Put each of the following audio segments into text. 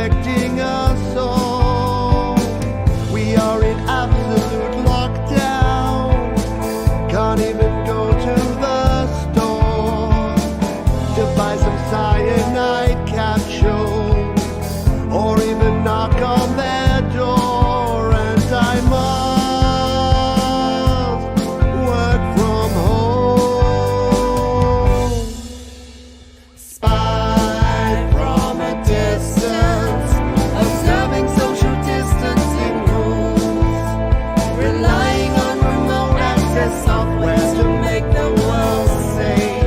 affecting us all. We are in absolute lockdown. Can't even go to the store to buy some cyanide capsules, or even knock on their door. And I must work from home. Spy from a distance, observing social distancing rules, relying on remote access software to make the world safe.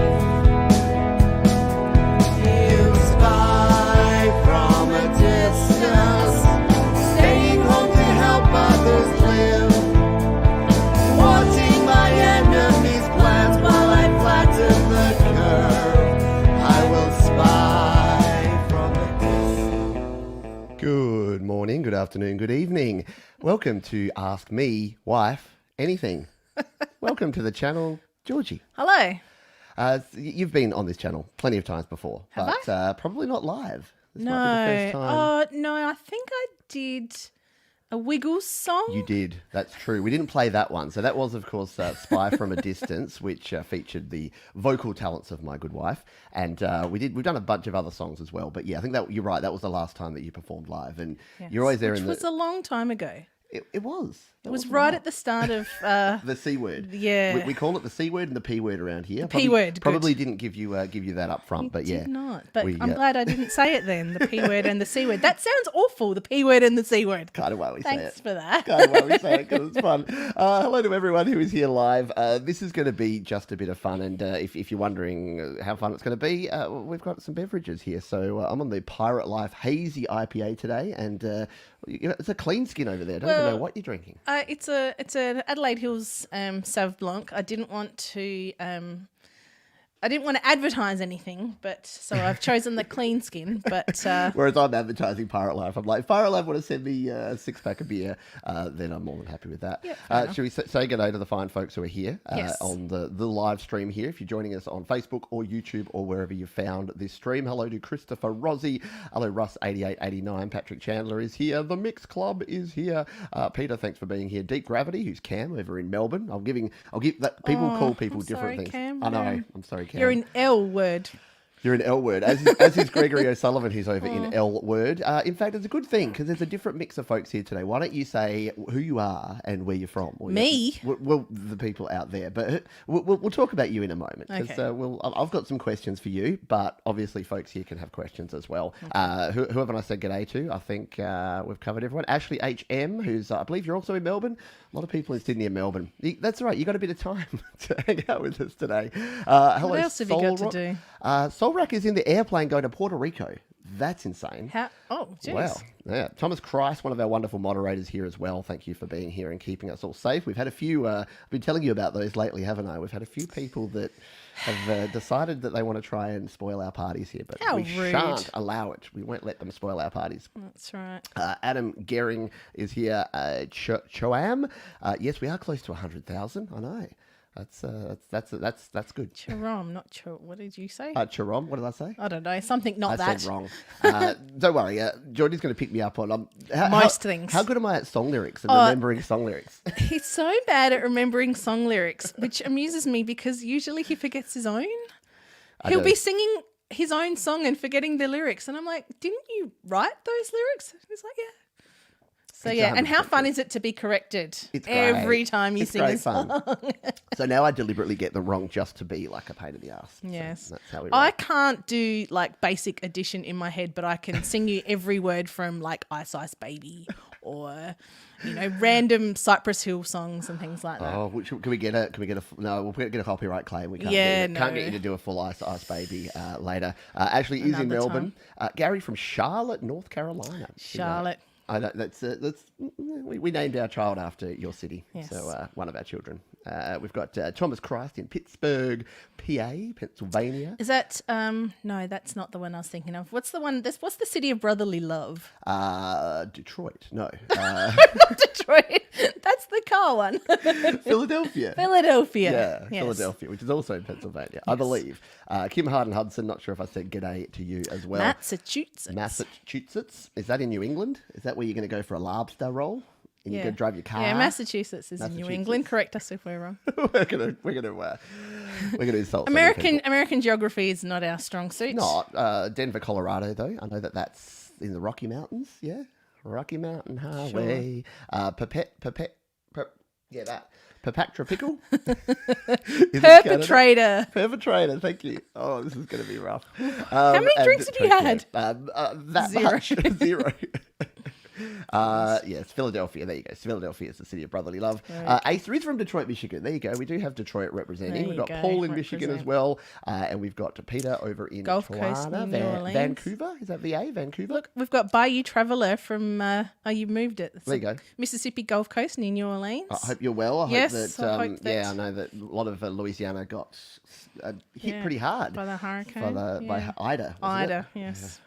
You spy from a distance, staying home to help others live, watching my enemies' plans while I flatten the curve. I will spy from a distance. Good morning, good afternoon, good evening. Welcome to Ask Me, Wife, Anything. Welcome to the channel, Georgie. Hello. You've been on this channel plenty of times before, Have but probably not live. This No. might be the first time. No, I think I did a Wiggles song. You did. That's true. We didn't play that one. So that was, of course, Spy from a Distance, which featured the vocal talents of my good wife. And we've done a bunch of other songs as well. But yeah, I think that you're right. That was the last time that you performed live. And Yes, you're always there which in the... was a long time ago. It was. It was right at the start of... The C word. Yeah. We call it the C word and the P word around here. P word, good. Probably didn't give you that up front, but yeah. Did not. But we, I'm glad I didn't say it then, the P word and the C word. That sounds awful, the P word and the C word. Kind of why we say it. Thanks for that. Kind of why we say it, because it's fun. Hello to everyone who is here live. This is going to be just a bit of fun, and if you're wondering how fun it's going to be, we've got some beverages here. So I'm on the Pirate Life Hazy IPA today, and it's a clean skin over there. I don't even know what you're drinking. It's an Adelaide Hills Sauv Blanc. I didn't want to advertise anything, but so I've chosen the clean skin. But whereas I'm advertising Pirate Life, I'm like, if Pirate Life want to send me a 6-pack of beer, then I'm more than happy with that. Yeah, should we say good day to the fine folks who are here Yes. on the live stream here? If you're joining us on Facebook or YouTube or wherever you found this stream, hello to Christopher, Rosie, hello Russ 8889, Patrick Chandler is here, the Mix Club is here, Peter, thanks for being here, Deep Gravity, who's Cam over in Melbourne. I'll give that people call people I'm different sorry, things. Cam. I know, I'm sorry, Cam. You're an L word. You're an L word, as is Gregory O Sullivan, who's over in L word. In fact, it's a good thing because there's a different mix of folks here today. Why don't you say who you are and where you're from? Me? Well, the people out there, but we'll talk about you in a moment because Okay. I've got some questions for you, but obviously folks here can have questions as well. Okay. Whoever I said g'day to, I think we've covered everyone. Ashley HM, who's I believe you're also in Melbourne. A lot of people in Sydney and Melbourne. That's right. You got a bit of time to hang out with us today. Hello, What else have you got to do? Solrak is in the airplane going to Puerto Rico. That's insane. Oh, jeez. Wow. Yeah. Thomas Christ, one of our wonderful moderators here as well. Thank you for being here and keeping us all safe. We've had a few, I've been telling you about those lately, haven't I? We've had a few people that have decided that they want to try and spoil our parties here, but How we rude. shan't allow it. We won't let them spoil our parties. That's right. Adam Gehring is here. Choam. Yes, we are close to 100,000. I know. That's good. Chirom, not Chor. What did you say? Chirom, what did I say? I don't know. Something not I that. said wrong. Don't worry, Jordy's going to pick me up on Most things. How good am I at song lyrics and remembering song lyrics? He's so bad at remembering song lyrics, which amuses me because usually he forgets his own. He'll be singing his own song and forgetting the lyrics. And I'm like, didn't you write those lyrics? And he's like, yeah. So yeah, and how fun is it to be corrected every time you sing a song? So now I deliberately get them wrong just to be like a pain in the ass. Yes. So that's how we I can't do like basic addition in my head, but I can sing you every word from like Ice Ice Baby or, random Cypress Hill songs and things like that. Oh, can we get a no? We'll get a copyright claim. We can't. Can't get you to do a full Ice Ice Baby later. Actually, is in Melbourne. Gary from Charlotte, North Carolina. Charlotte. I know we named our child after your city, Yes. so one of our children We've got Thomas Christ in Pittsburgh, PA, Pennsylvania. Is that no, that's not the one I was thinking of. What's the one what's the city of brotherly love? Detroit. No. Not Detroit. That's the car one. Philadelphia. Philadelphia. Yeah, yes. Philadelphia, which is also in Pennsylvania, I believe. Kim Harden Hudson, not sure if I said g'day to you as well. Massachusetts. Is that in New England? Is that where you're going to go for a lobster roll? And you're going to drive your car? Yeah, Massachusetts is in New England. Correct us if we're wrong. we're gonna insult American geography is not our strong suit. Not Denver, Colorado, though. I know that's in the Rocky Mountains. Yeah, Rocky Mountain Highway. Papatra pickle. Perpetrator. Thank you. Oh, this is going to be rough. How many drinks have you had? That Zero. much. Zero. Yes, Philadelphia. There you go. Philadelphia is the city of brotherly love. Acer is from Detroit, Michigan. There you go. We do have Detroit representing. We've got Paul in Michigan as well. And we've got Peter over in Gulf Coast, New Orleans. Vancouver. Is that VA? Vancouver? Look, we've got Bayou Traveller from, you moved it. There you go. Mississippi Gulf Coast near New Orleans. I hope you're well. I hope that. Yeah, I know that a lot of Louisiana got hit pretty hard. By the hurricane. By Ida. Yes.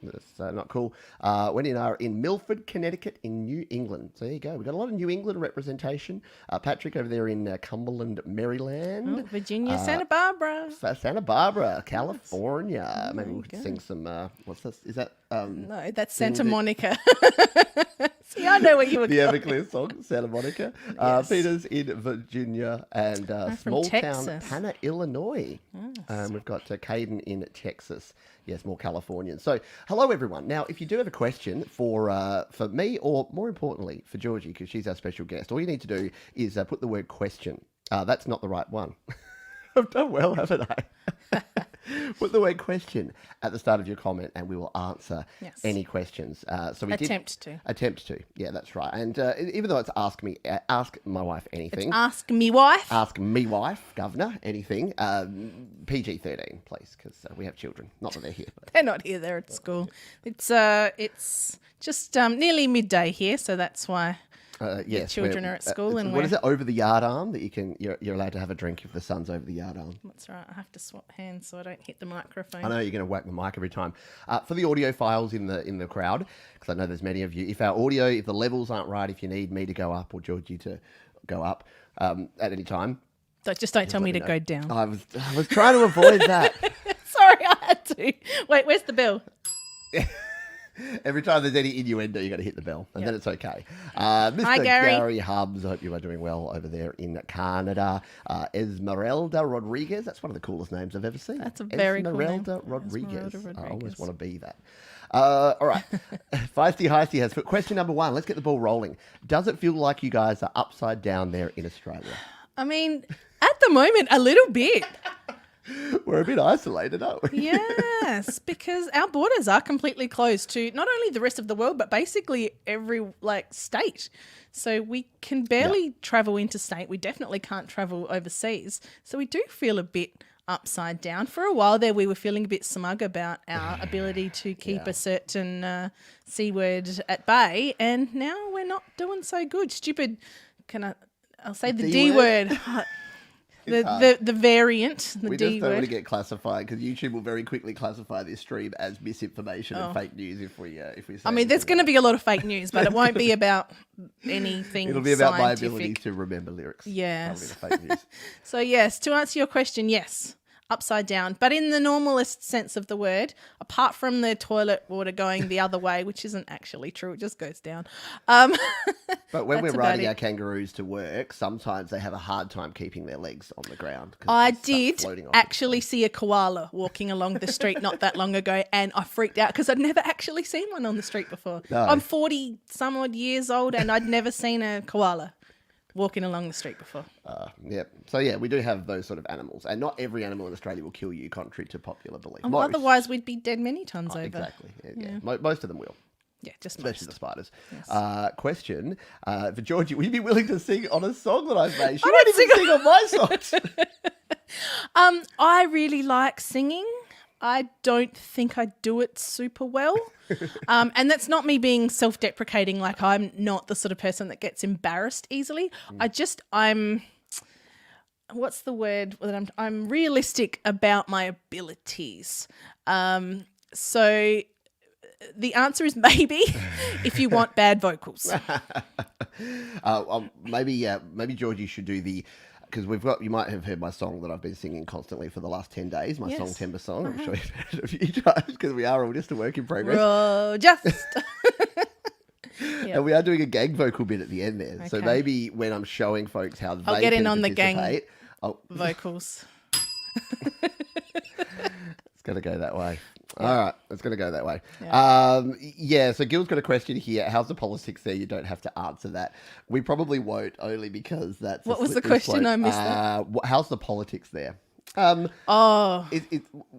That's not cool. Wendy and I are in Milford, Connecticut in New England. So there you go. We've got a lot of New England representation. Patrick over there in Cumberland, Maryland. Virginia, Santa Barbara. Santa Barbara, California. Maybe we could sing some, what's this? Is that? No, that's Santa Monica. See, I know what you were the Everclear song, Santa Monica. Yes. Peter's in Virginia and small town Panna, Illinois. Yes. We've got Caden in Texas. Yes, more Californian. So, hello everyone. Now, if you do have a question for me, or more importantly for Georgie, because she's our special guest, all you need to do is put the word question. That's not the right one. I've done well, haven't I? Put the word question at the start of your comment and we will answer any questions. So we Attempt to. Yeah, that's right. And even though it's ask my wife anything. It's ask me wife. Ask me wife, governor, anything. PG-13, please, because we have children. Not that they're here. But. They're not here. They're at school. It's just nearly midday here, so that's why. Yes, children are at school, and what is it? Over the yard arm that you're allowed to have a drink if the sun's over the yard arm. That's right. I have to swap hands so I don't hit the microphone. I know you're going to whack the mic every time. For the audio files in the crowd, because I know there's many of you. If the levels aren't right, if you need me to go up or Georgie to go up at any time, just don't tell me to go down. I was trying to avoid that. Sorry, I had to. Wait, where's the bell? Every time there's any innuendo, you got to hit the bell, and then it's okay. Mr. Hi, Gary. Gary Hubbs, I hope you are doing well over there in Canada. Esmeralda Rodriguez, that's one of the coolest names I've ever seen. That's a very cool name. Esmeralda Rodriguez. I always want to be that. All right. Feisty Heisty has put question number 1. Let's get the ball rolling. Does it feel like you guys are upside down there in Australia? I mean, at the moment, a little bit. We're a bit isolated, aren't we? Yes, because our borders are completely closed to not only the rest of the world, but basically every state. So we can barely travel interstate. We definitely can't travel overseas. So we do feel a bit upside down. For a while there, we were feeling a bit smug about our ability to keep a certain C word at bay, and now we're not doing so good. Stupid. I'll say the D word. The variant, the D word. We just don't want to get classified because YouTube will very quickly classify this stream as misinformation and fake news if we say. I mean, there's going to be a lot of fake news, but it won't be about anything. It'll be about my ability to remember lyrics. Yes. Fake news. So yes, to answer your question, yes. Upside down, but in the normalist sense of the word, apart from the toilet water going the other way, which isn't actually true, it just goes down. But when we're riding our kangaroos to work, sometimes they have a hard time keeping their legs on the ground. I did actually see a koala walking along the street not that long ago, and I freaked out because I'd never actually seen one on the street before. No. I'm 40 some odd years old and I'd never seen a koala walking along the street before. So we do have those sort of animals, and not every animal in Australia will kill you, contrary to popular belief. Otherwise, we'd be dead many tons over. Exactly. Yeah. Most of them will. Yeah, just especially the spiders. Yes. Question for Georgie: will you be willing to sing on a song that I've made? She won't even sing on my songs. I really like singing. I don't think I do it super well. And that's not me being self-deprecating, like I'm not the sort of person that gets embarrassed easily. I'm what's the word that I'm realistic about my abilities. So the answer is maybe if you want bad vocals. Maybe Georgie should do because you might have heard my song that I've been singing constantly for the last 10 days, my song Timber Song. I'm sure you've heard it a few times because we are all just a work in progress. Yep. And we are doing a gang vocal bit at the end there. Okay. So maybe when I'm showing folks how they get in can on the gang vocals. It's going to go that way. Yeah. All right, it's going to go that way. Yeah. So Gil's got a question here. How's the politics there? You don't have to answer that. We probably won't, only because that's what was the question? I missed that. How's the politics there? What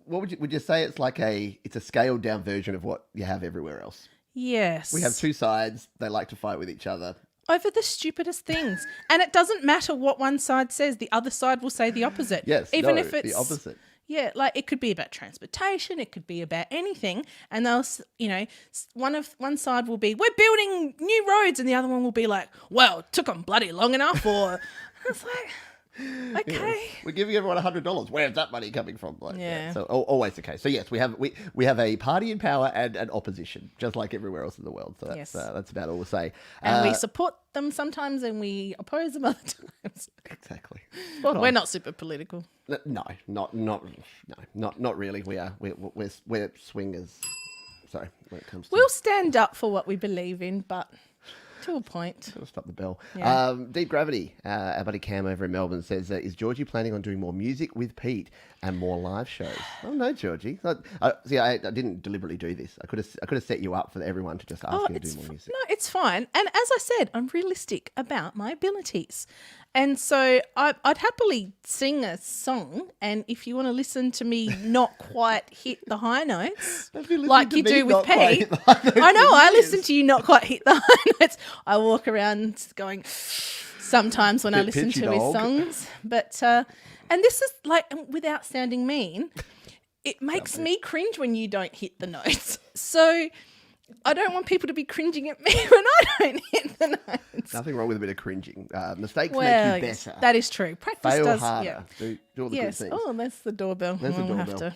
would you say? It's like it's a scaled down version of what you have everywhere else. Yes. We have two sides. They like to fight with each other. Over the stupidest things. And it doesn't matter what one side says. The other side will say the opposite. Yes, even if it's the opposite. Yeah, like it could be about transportation. It could be about anything. And they'll, one side will be, we're building new roads. And the other one will be like, well, it took them bloody long enough. Or it's like... Okay. Yes. We're giving everyone $100. Where's that money coming from? Yeah. So always the case. So yes, we have a party in power and an opposition, just like everywhere else in the world. So that's about all we'll say. And we support them sometimes, and we oppose them other times. Exactly. Well, we're not super political. No, not really. We're swingers. Sorry, when it comes to we'll stand up for what we believe in, but. To a point. I'll stop the bell. Yeah. Deep Gravity, our buddy Cam over in Melbourne says, is Georgie planning on doing more music with Pete and more live shows? Oh, no, Georgie. I didn't deliberately do this. I could have set you up for everyone to just ask you to do more music. No, it's fine. And as I said, I'm realistic about my abilities. And so I'd happily sing a song, and if you want to listen to me not quite hit the high notes, like you do with Pete, I know, I listen to you not quite hit the high notes. I walk around going sometimes when I listen to his songs. But, and this is like, without sounding mean, it makes me cringe when you don't hit the notes. So... I don't want people to be cringing at me when I don't hit the notes. Nothing wrong with a bit of cringing. Mistakes make you better. That is true. Practice Fail does. harder. Yeah. Do all the good things. Oh, that's the doorbell. There's the doorbell. Have to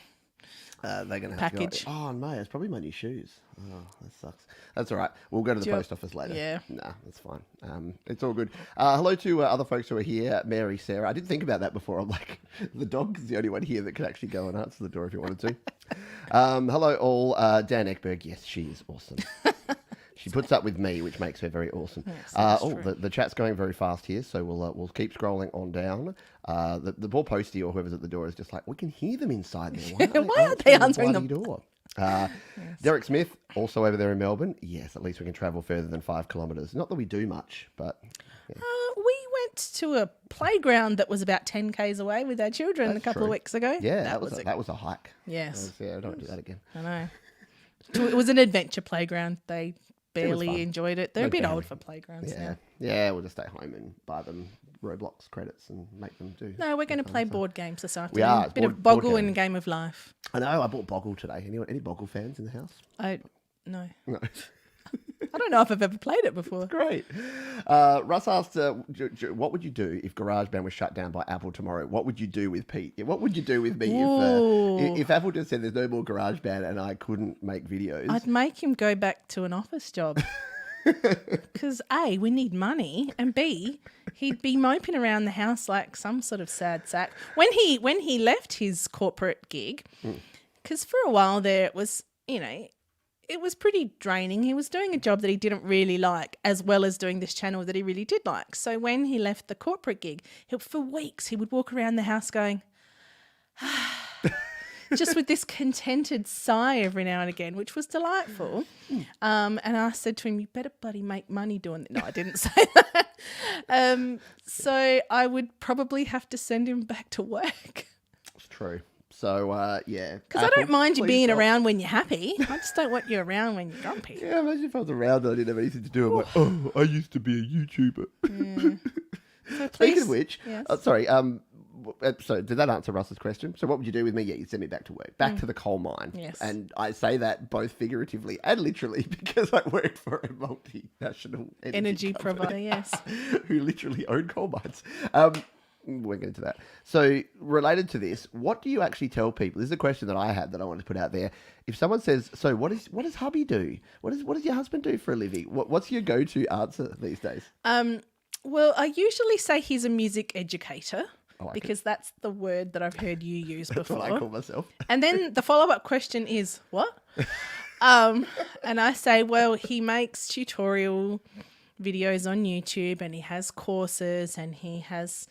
they're going to have package. to go. Oh, no, it's probably my new shoes. Oh, that sucks. That's all right. We'll go to the post office later. Yeah. Nah, that's fine. It's all good. Hello to other folks who are here. Mary, Sarah. I didn't think about that before. I'm like, the dog is the only one here that can actually go and answer the door if you wanted to. Hello all. Dan Ekberg. Yes, she is awesome. She puts up with me, which makes her very awesome. Yes, the chat's going very fast here, so we'll keep scrolling on down. The poor postie or whoever's at the door is just like, we can hear them inside there. Why aren't they answering the door? Derek Smith, also over there in Melbourne. Yes, at least we can travel further than 5 kilometres. Not that we do much, but... Yeah. We went to a playground that was about 10 k's away with our children a couple of weeks ago. Yeah, that was a hike. Yes. I don't do that again. I know. It was an adventure playground. They barely enjoyed it. They're a bit old for playgrounds now. Yeah, we'll just stay home and buy them Roblox credits and make them do. No, we're going to play board games this afternoon. We are. A bit of Boggle and Game of Life. I know. I bought Boggle today. Any Boggle fans in the house? No. No. I don't know if I've ever played it before. Great. Russ asked, what would you do if Garageband was shut down by Apple tomorrow? What would you do with Pete? What would you do with me if Apple just said there's no more Garageband and I couldn't make videos? I'd make him go back to an office job. Because A, we need money, and B, he'd be moping around the house like some sort of sad sack. When he left his corporate gig, because for a while there it was, it was pretty draining. He was doing a job that he didn't really like, as well as doing this channel that he really did like. So when he left the corporate gig, for weeks he would walk around the house going, just with this contented sigh every now and again, which was delightful. And I said to him, you better bloody make money doing it. No, I didn't say that. So I would probably have to send him back to work. It's true. So, yeah. Because I don't mind you being around when you're happy. I just don't want you around when you're grumpy. Yeah, imagine if I was around and I didn't have anything to do. I'm like, oh, I used to be a YouTuber. Yeah. So Speaking of which, yes. So did that answer Russ's question? So what would you do with me? Yeah, you'd send me back to work, back to the coal mine. Yes. And I say that both figuratively and literally because I worked for a multinational energy provider, yes. who literally own coal mines. we'll get into that. So related to this, what do you actually tell people? This is a question that I had that I wanted to put out there. If someone says, so what does hubby do? What does your husband do for a living? What's your go-to answer these days? Well, I usually say he's a music educator. Like because that's the word that I've heard you use before. That's what I call myself. And then the follow-up question is, what? And I say, well, he makes tutorial videos on YouTube and he has courses and he has,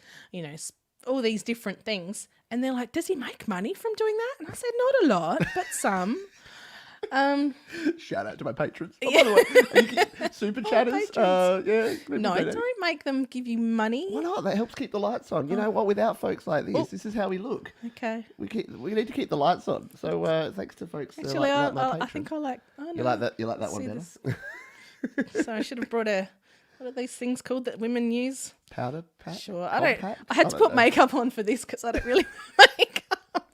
all these different things. And they're like, does he make money from doing that? And I said, not a lot, but some. Shout out to my patrons. Oh, by the way, super chatters. No, don't make them give you money. Why not? That helps keep the lights on. You know what? Without folks like this, this is how we look. Okay. We need to keep the lights on. So thanks to folks. Actually, like my I patrons. think I like. Oh, no. You like that? You like that one better? So I should have brought what are these things called that women use? Powder pack. Sure. I had to put makeup on for this because I don't really make up.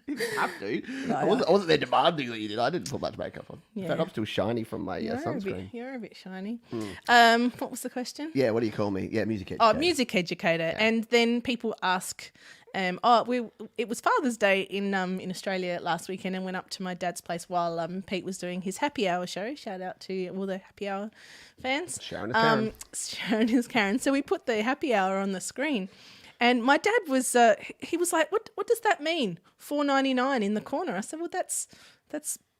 You didn't have to. No, I wasn't there demanding that you did. I didn't put much makeup on. Yeah. In fact, I'm still shiny from my sunscreen. You're a bit shiny. What was the question? Yeah, what do you call me? Yeah, music educator. Oh, music educator. Yeah. And then people ask, it was Father's Day in Australia last weekend and went up to my dad's place while Pete was doing his happy hour show. Shout out to all the happy hour fans. Sharon is Karen. Sharon is Karen. So we put the happy hour on the screen. And my dad was, he was like, what does that mean? $4.99 in the corner. I said, well, that's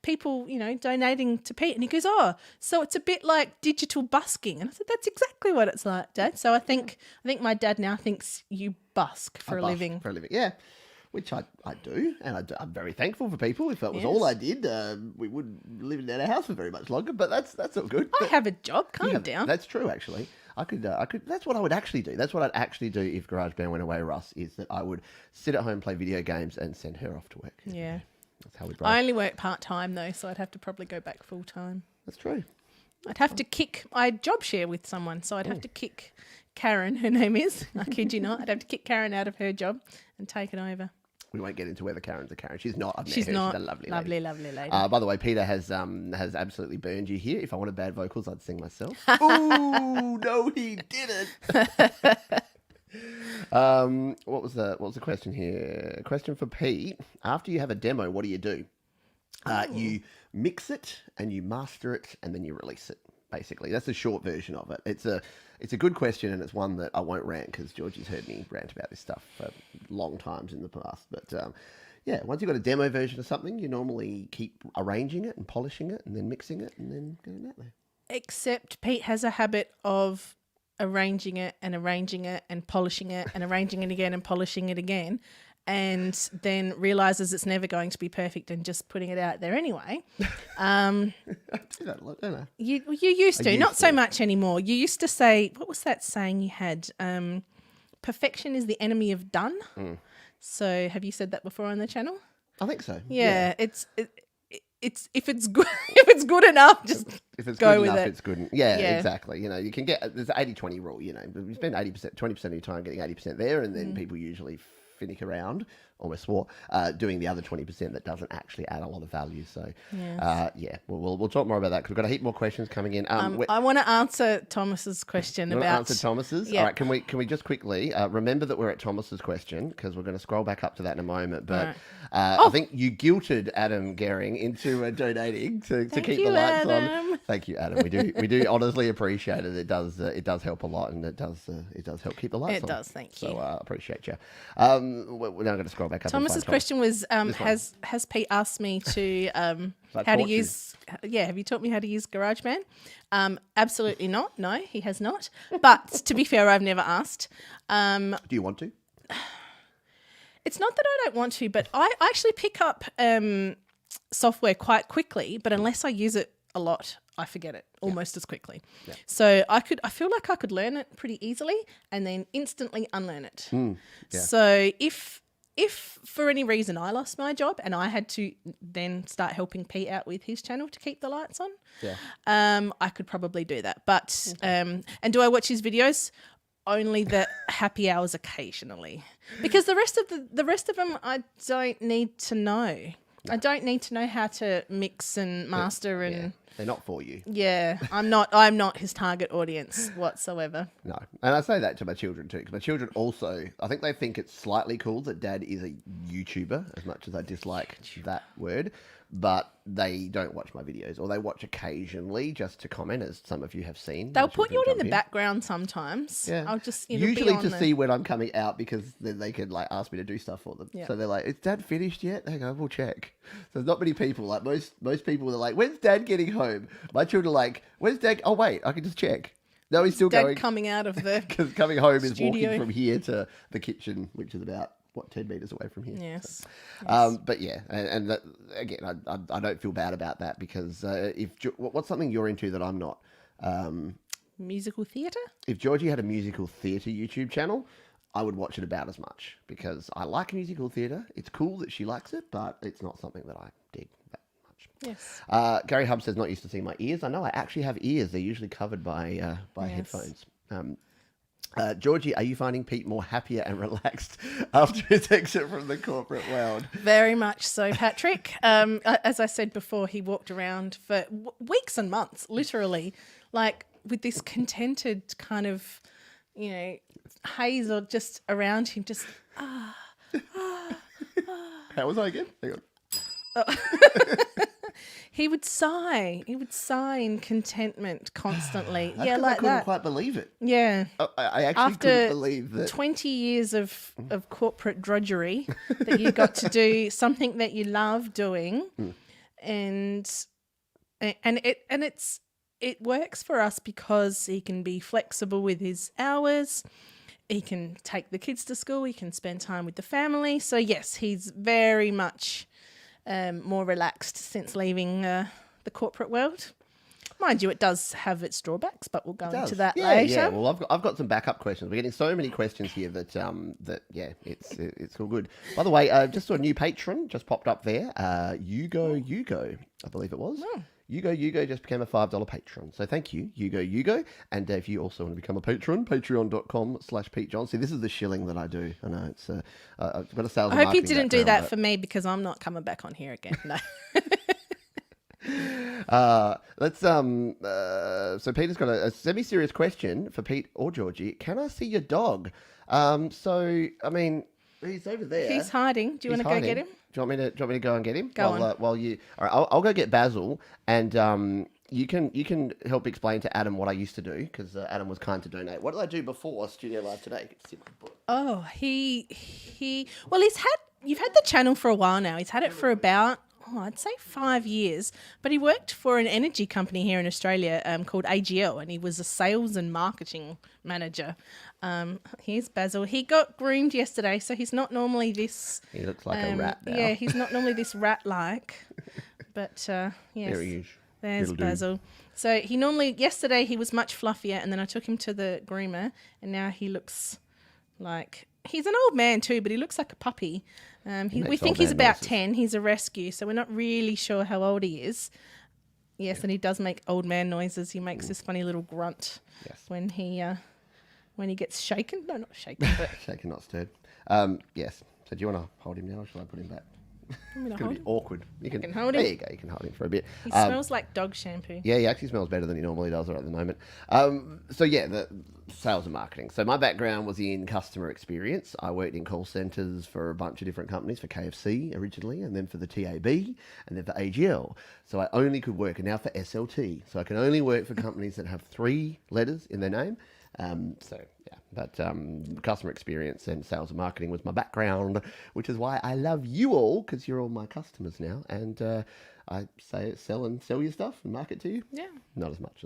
people, donating to Pete. And he goes, oh, so it's a bit like digital busking. And I said, that's exactly what it's like, Dad. So I think my dad now thinks you busk for a living. For a living, yeah. Which I do, and I'm very thankful for people. If that was all I did, we wouldn't live in our house for very much longer. But that's all good. I have a job. Calm down. That's true, actually. I could. That's what I would actually do. That's what I'd actually do if Garageband went away, Russ. Is that I would sit at home, play video games, and send her off to work. Yeah. That's how we roll. I only work part time though, so I'd have to probably go back full time. That's true. I'd have to kick. I job share with someone, so I'd have to kick Karen. Her name is. I kid you not. I'd have to kick Karen out of her job and take it over. We won't get into whether Karen's a Karen. She's not. I've met She's her. not. She's a lovely lady. By the way, Peter has absolutely burned you here. If I wanted bad vocals, I'd sing myself. Ooh, no, he didn't. What was the question here? A question for Pete. After you have a demo, what do? You mix it and you master it and then you release it. Basically, that's the short version of it. It's a good question, and it's one that I won't rant because Georgie's heard me rant about this stuff for long times in the past. But once you've got a demo version of something, you normally keep arranging it and polishing it and then mixing it and then going that way. Except Pete has a habit of arranging it and polishing it and arranging it again and polishing it again. And then realizes it's never going to be perfect and just putting it out there anyway. I do that a lot, don't I? You used to, not so much anymore. You used to say, what was that saying you had? Perfection is the enemy of done. So have you said that before on the channel? I think so. Yeah. It's if it's good if it's good enough, just if it's go good with enough, it. it's good. Yeah, exactly. You can get there's the 80-20 rule. You spend 80%, 20% of your time getting 80% there, and then people usually finick around, almost swore, doing the other 20% that doesn't actually add a lot of value. So, we'll talk more about that because we've got a heap more questions coming in. I want to answer Thomas's question about... Answer Thomas's? Yeah. All right, can we just quickly remember that we're at Thomas's question because we're going to scroll back up to that in a moment. But I think you guilted Adam Gehring into donating to keep the lights on. Thank you, Adam. We do honestly appreciate it. It does help a lot, and it does help keep the lights on. It does, thank you. So I appreciate you. We're now going to scroll back up. Thomas's question was, has Pete asked me to how to use... Yeah, have you taught me how to use GarageBand? Absolutely not. No, he has not. But to be fair, I've never asked. Do you want to? It's not that I don't want to, but I actually pick up software quite quickly, but unless I use it a lot, I forget it almost as quickly. Yeah. So I feel like I could learn it pretty easily and then instantly unlearn it. So if for any reason I lost my job and I had to then start helping Pete out with his channel to keep the lights on, I could probably do that. But and do I watch his videos? Only the happy hours occasionally, because the rest of them I don't need to know. I don't need to know how to mix and master and They're not for you. Yeah, I'm not his target audience whatsoever. No. And I say that to my children too, because my children also, I think they think it's slightly cool that Dad is a YouTuber, as much as I dislike that word. But they don't watch my videos, or they watch occasionally just to comment, as some of you have seen. They'll put you on in the background sometimes. Yeah. I'll just usually to see when I'm coming out, because then they can like ask me to do stuff for them. Yeah. So they're like, "Is Dad finished yet?" Hang on, we'll check. So there's not many people. Like most people are like, "When's Dad getting home?" My children are like, "When's Dad? Oh wait, I can just check." No, he's still Dad going. coming out of the Because coming home is studio. walking from here to the kitchen, which is about 10 meters away from here. Yes. But yeah, and that, again, I don't feel bad about that, because what's something you're into that I'm not? Musical theatre? If Georgie had a musical theatre YouTube channel, I would watch it about as much, because I like musical theatre. It's cool that she likes it, but it's not something that I dig that much. Yes. Gary Hub says, not used to seeing my ears. I know, I actually have ears. They're usually covered by headphones. Georgie, are you finding Pete more happier and relaxed after his exit from the corporate world? Very much so, Patrick. As I said before, he walked around for weeks and months, literally, like with this contented kind of, haze or just around him, just How was I again? Hang on. He would sigh. He would sigh in contentment constantly. That's yeah, 'cause like I couldn't that. quite believe it. Yeah. I actually After couldn't believe that. 20 years of corporate drudgery, that you got to do something that you love doing, and it works for us because he can be flexible with his hours. He can take the kids to school. He can spend time with the family. So yes, he's very much more relaxed since leaving the corporate world. Mind you, it does have its drawbacks, but we'll go into that later. Yeah. Well, I've got some backup questions. We're getting so many questions here that it's all good. By the way, just saw a new patron just popped up there. Yugo, I believe it was. Oh. Yugo just became a $5 patron. So thank you, Yugo. And if you also want to become a patron, patreon.com/Pete John. See, this is the shilling that I do. I know it's I've got a sales. I hope you didn't do that for me, because I'm not coming back on here again. No. So Peter's got a semi-serious question for Pete or Georgie. Can I see your dog? So I mean, he's over there. He's hiding. Do you want to go get him? Do you want me to go and get him? Go on. While you, all right, I'll go get Basil, and you can help explain to Adam what I used to do, because Adam was kind to donate. What did I do before Studio Live today? Oh, you've had the channel for a while now. He's had it for about, I'd say 5 years, but he worked for an energy company here in Australia called AGL, and he was a sales and marketing manager. Here's Basil. He got groomed yesterday, so he's not normally this... He looks like a rat now. Yeah, he's not normally this rat-like, but yes. There he is. There's Basil. So yesterday he was much fluffier, and then I took him to the groomer, and now he looks like... He's an old man too, but he looks like a puppy. We think he's about 10. He's a rescue, so we're not really sure how old he is. Yes, and he does make old man noises. He makes this funny little grunt when he gets shaken. No, not shaken, but shaken, not stirred. Yes. So do you want to hold him now, or shall I put him back? It's going to be awkward. You can hold him. There you go. You can hold him for a bit. He smells like dog shampoo. Yeah, he actually smells better than he normally does right at the moment. So yeah, the sales and marketing. So my background was in customer experience. I worked in call centres for a bunch of different companies, for KFC originally, and then for the TAB, and then for AGL. So I only could work, and now for SLT. So I can only work for companies that have 3 letters in their name. But customer experience and sales and marketing was my background, which is why I love you all, because you're all my customers now, and I sell your stuff and market to you. Yeah. Not as much.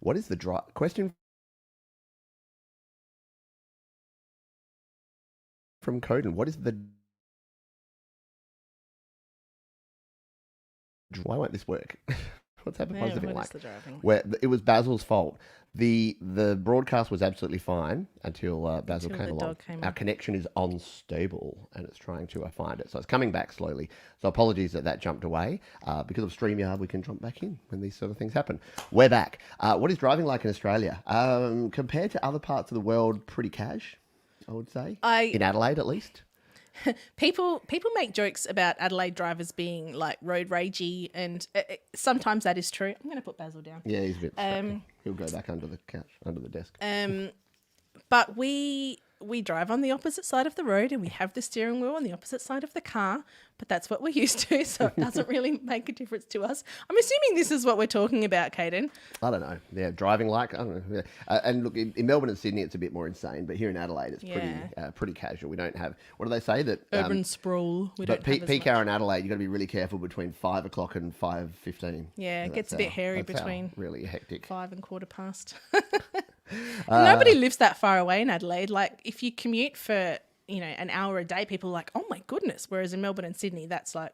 What is the question from Coden? What is the... Why won't this work? What's happened? Yeah, Why the driving? Where it was Basil's fault. The broadcast was absolutely fine until Basil came along. Our connection is unstable, and it's trying to find it. So it's coming back slowly. So apologies that jumped away. Because of StreamYard, we can jump back in when these sort of things happen. We're back. What is driving like in Australia? Compared to other parts of the world, pretty cash, I would say. In Adelaide, at least. People make jokes about Adelaide Drivers being like road ragey, and sometimes that is true. I'm going to put Basil down. Yeah, he's a bit distracting. He'll go back under the couch, under the desk. But we drive on the opposite side of the road, and we have the steering wheel on the opposite side of the car, but that's what we're used to, so it doesn't really make a difference to us. I'm assuming this is what we're talking about, Caden. I don't know. Yeah, driving like, I don't know. Yeah. And look, in Melbourne and Sydney, it's a bit more insane, but here in Adelaide, it's pretty casual. We don't have, what do they say? That urban sprawl. But peak hour in Adelaide, you've got to be really careful between 5 o'clock and 5:15. Yeah, it gets a bit hairy between really hectic. 5 and 5:15. Nobody lives that far away in Adelaide. Like, if you commute for, an hour a day, people are like, oh my goodness. Whereas in Melbourne and Sydney, that's like,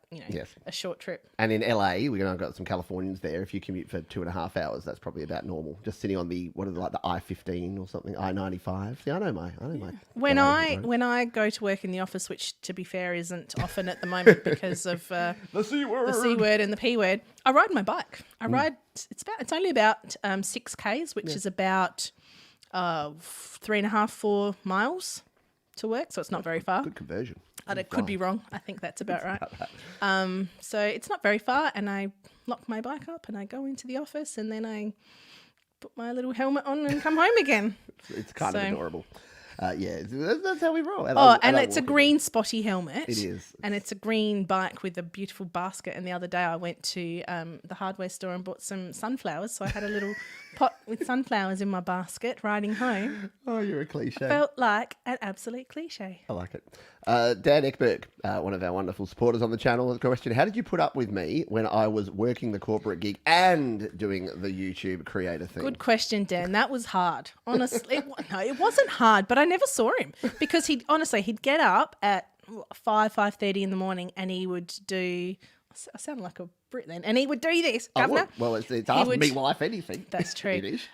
a short trip. And in LA, I've got some Californians there. If you commute for 2.5 hours, that's probably about normal. Just sitting on the I-15 or something, I-95. See, I know my. When I go to work in the office, which to be fair isn't often at the moment because of the C word and the P word, I ride my bike. It's only about 6 Ks, which is about 3.5, 4 miles to work, so it's not very far. Good conversion. I could be wrong. I think that's about right. So it's not very far, and I lock my bike up and I go into the office, and then I put my little helmet on and come home again. It's kind of adorable. That's how we roll. And it's a green spotty helmet. It is. And it's a green bike with a beautiful basket. And the other day I went to the hardware store and bought some sunflowers. So I had a little pot with sunflowers in my basket riding home. Oh, you're a cliche. Felt like an absolute cliche. I like it. Dan Eckberg, one of our wonderful supporters on the channel, has a question. How did you put up with me when I was working the corporate gig and doing the YouTube creator thing? Good question, Dan. That was hard. Honestly, no, it wasn't hard, but I never saw him because he'd get up at 5:30 in the morning and he would do, I sound like a Brit then, and he would do this, Governor. Well, it's after me wife anything. That's true. It is.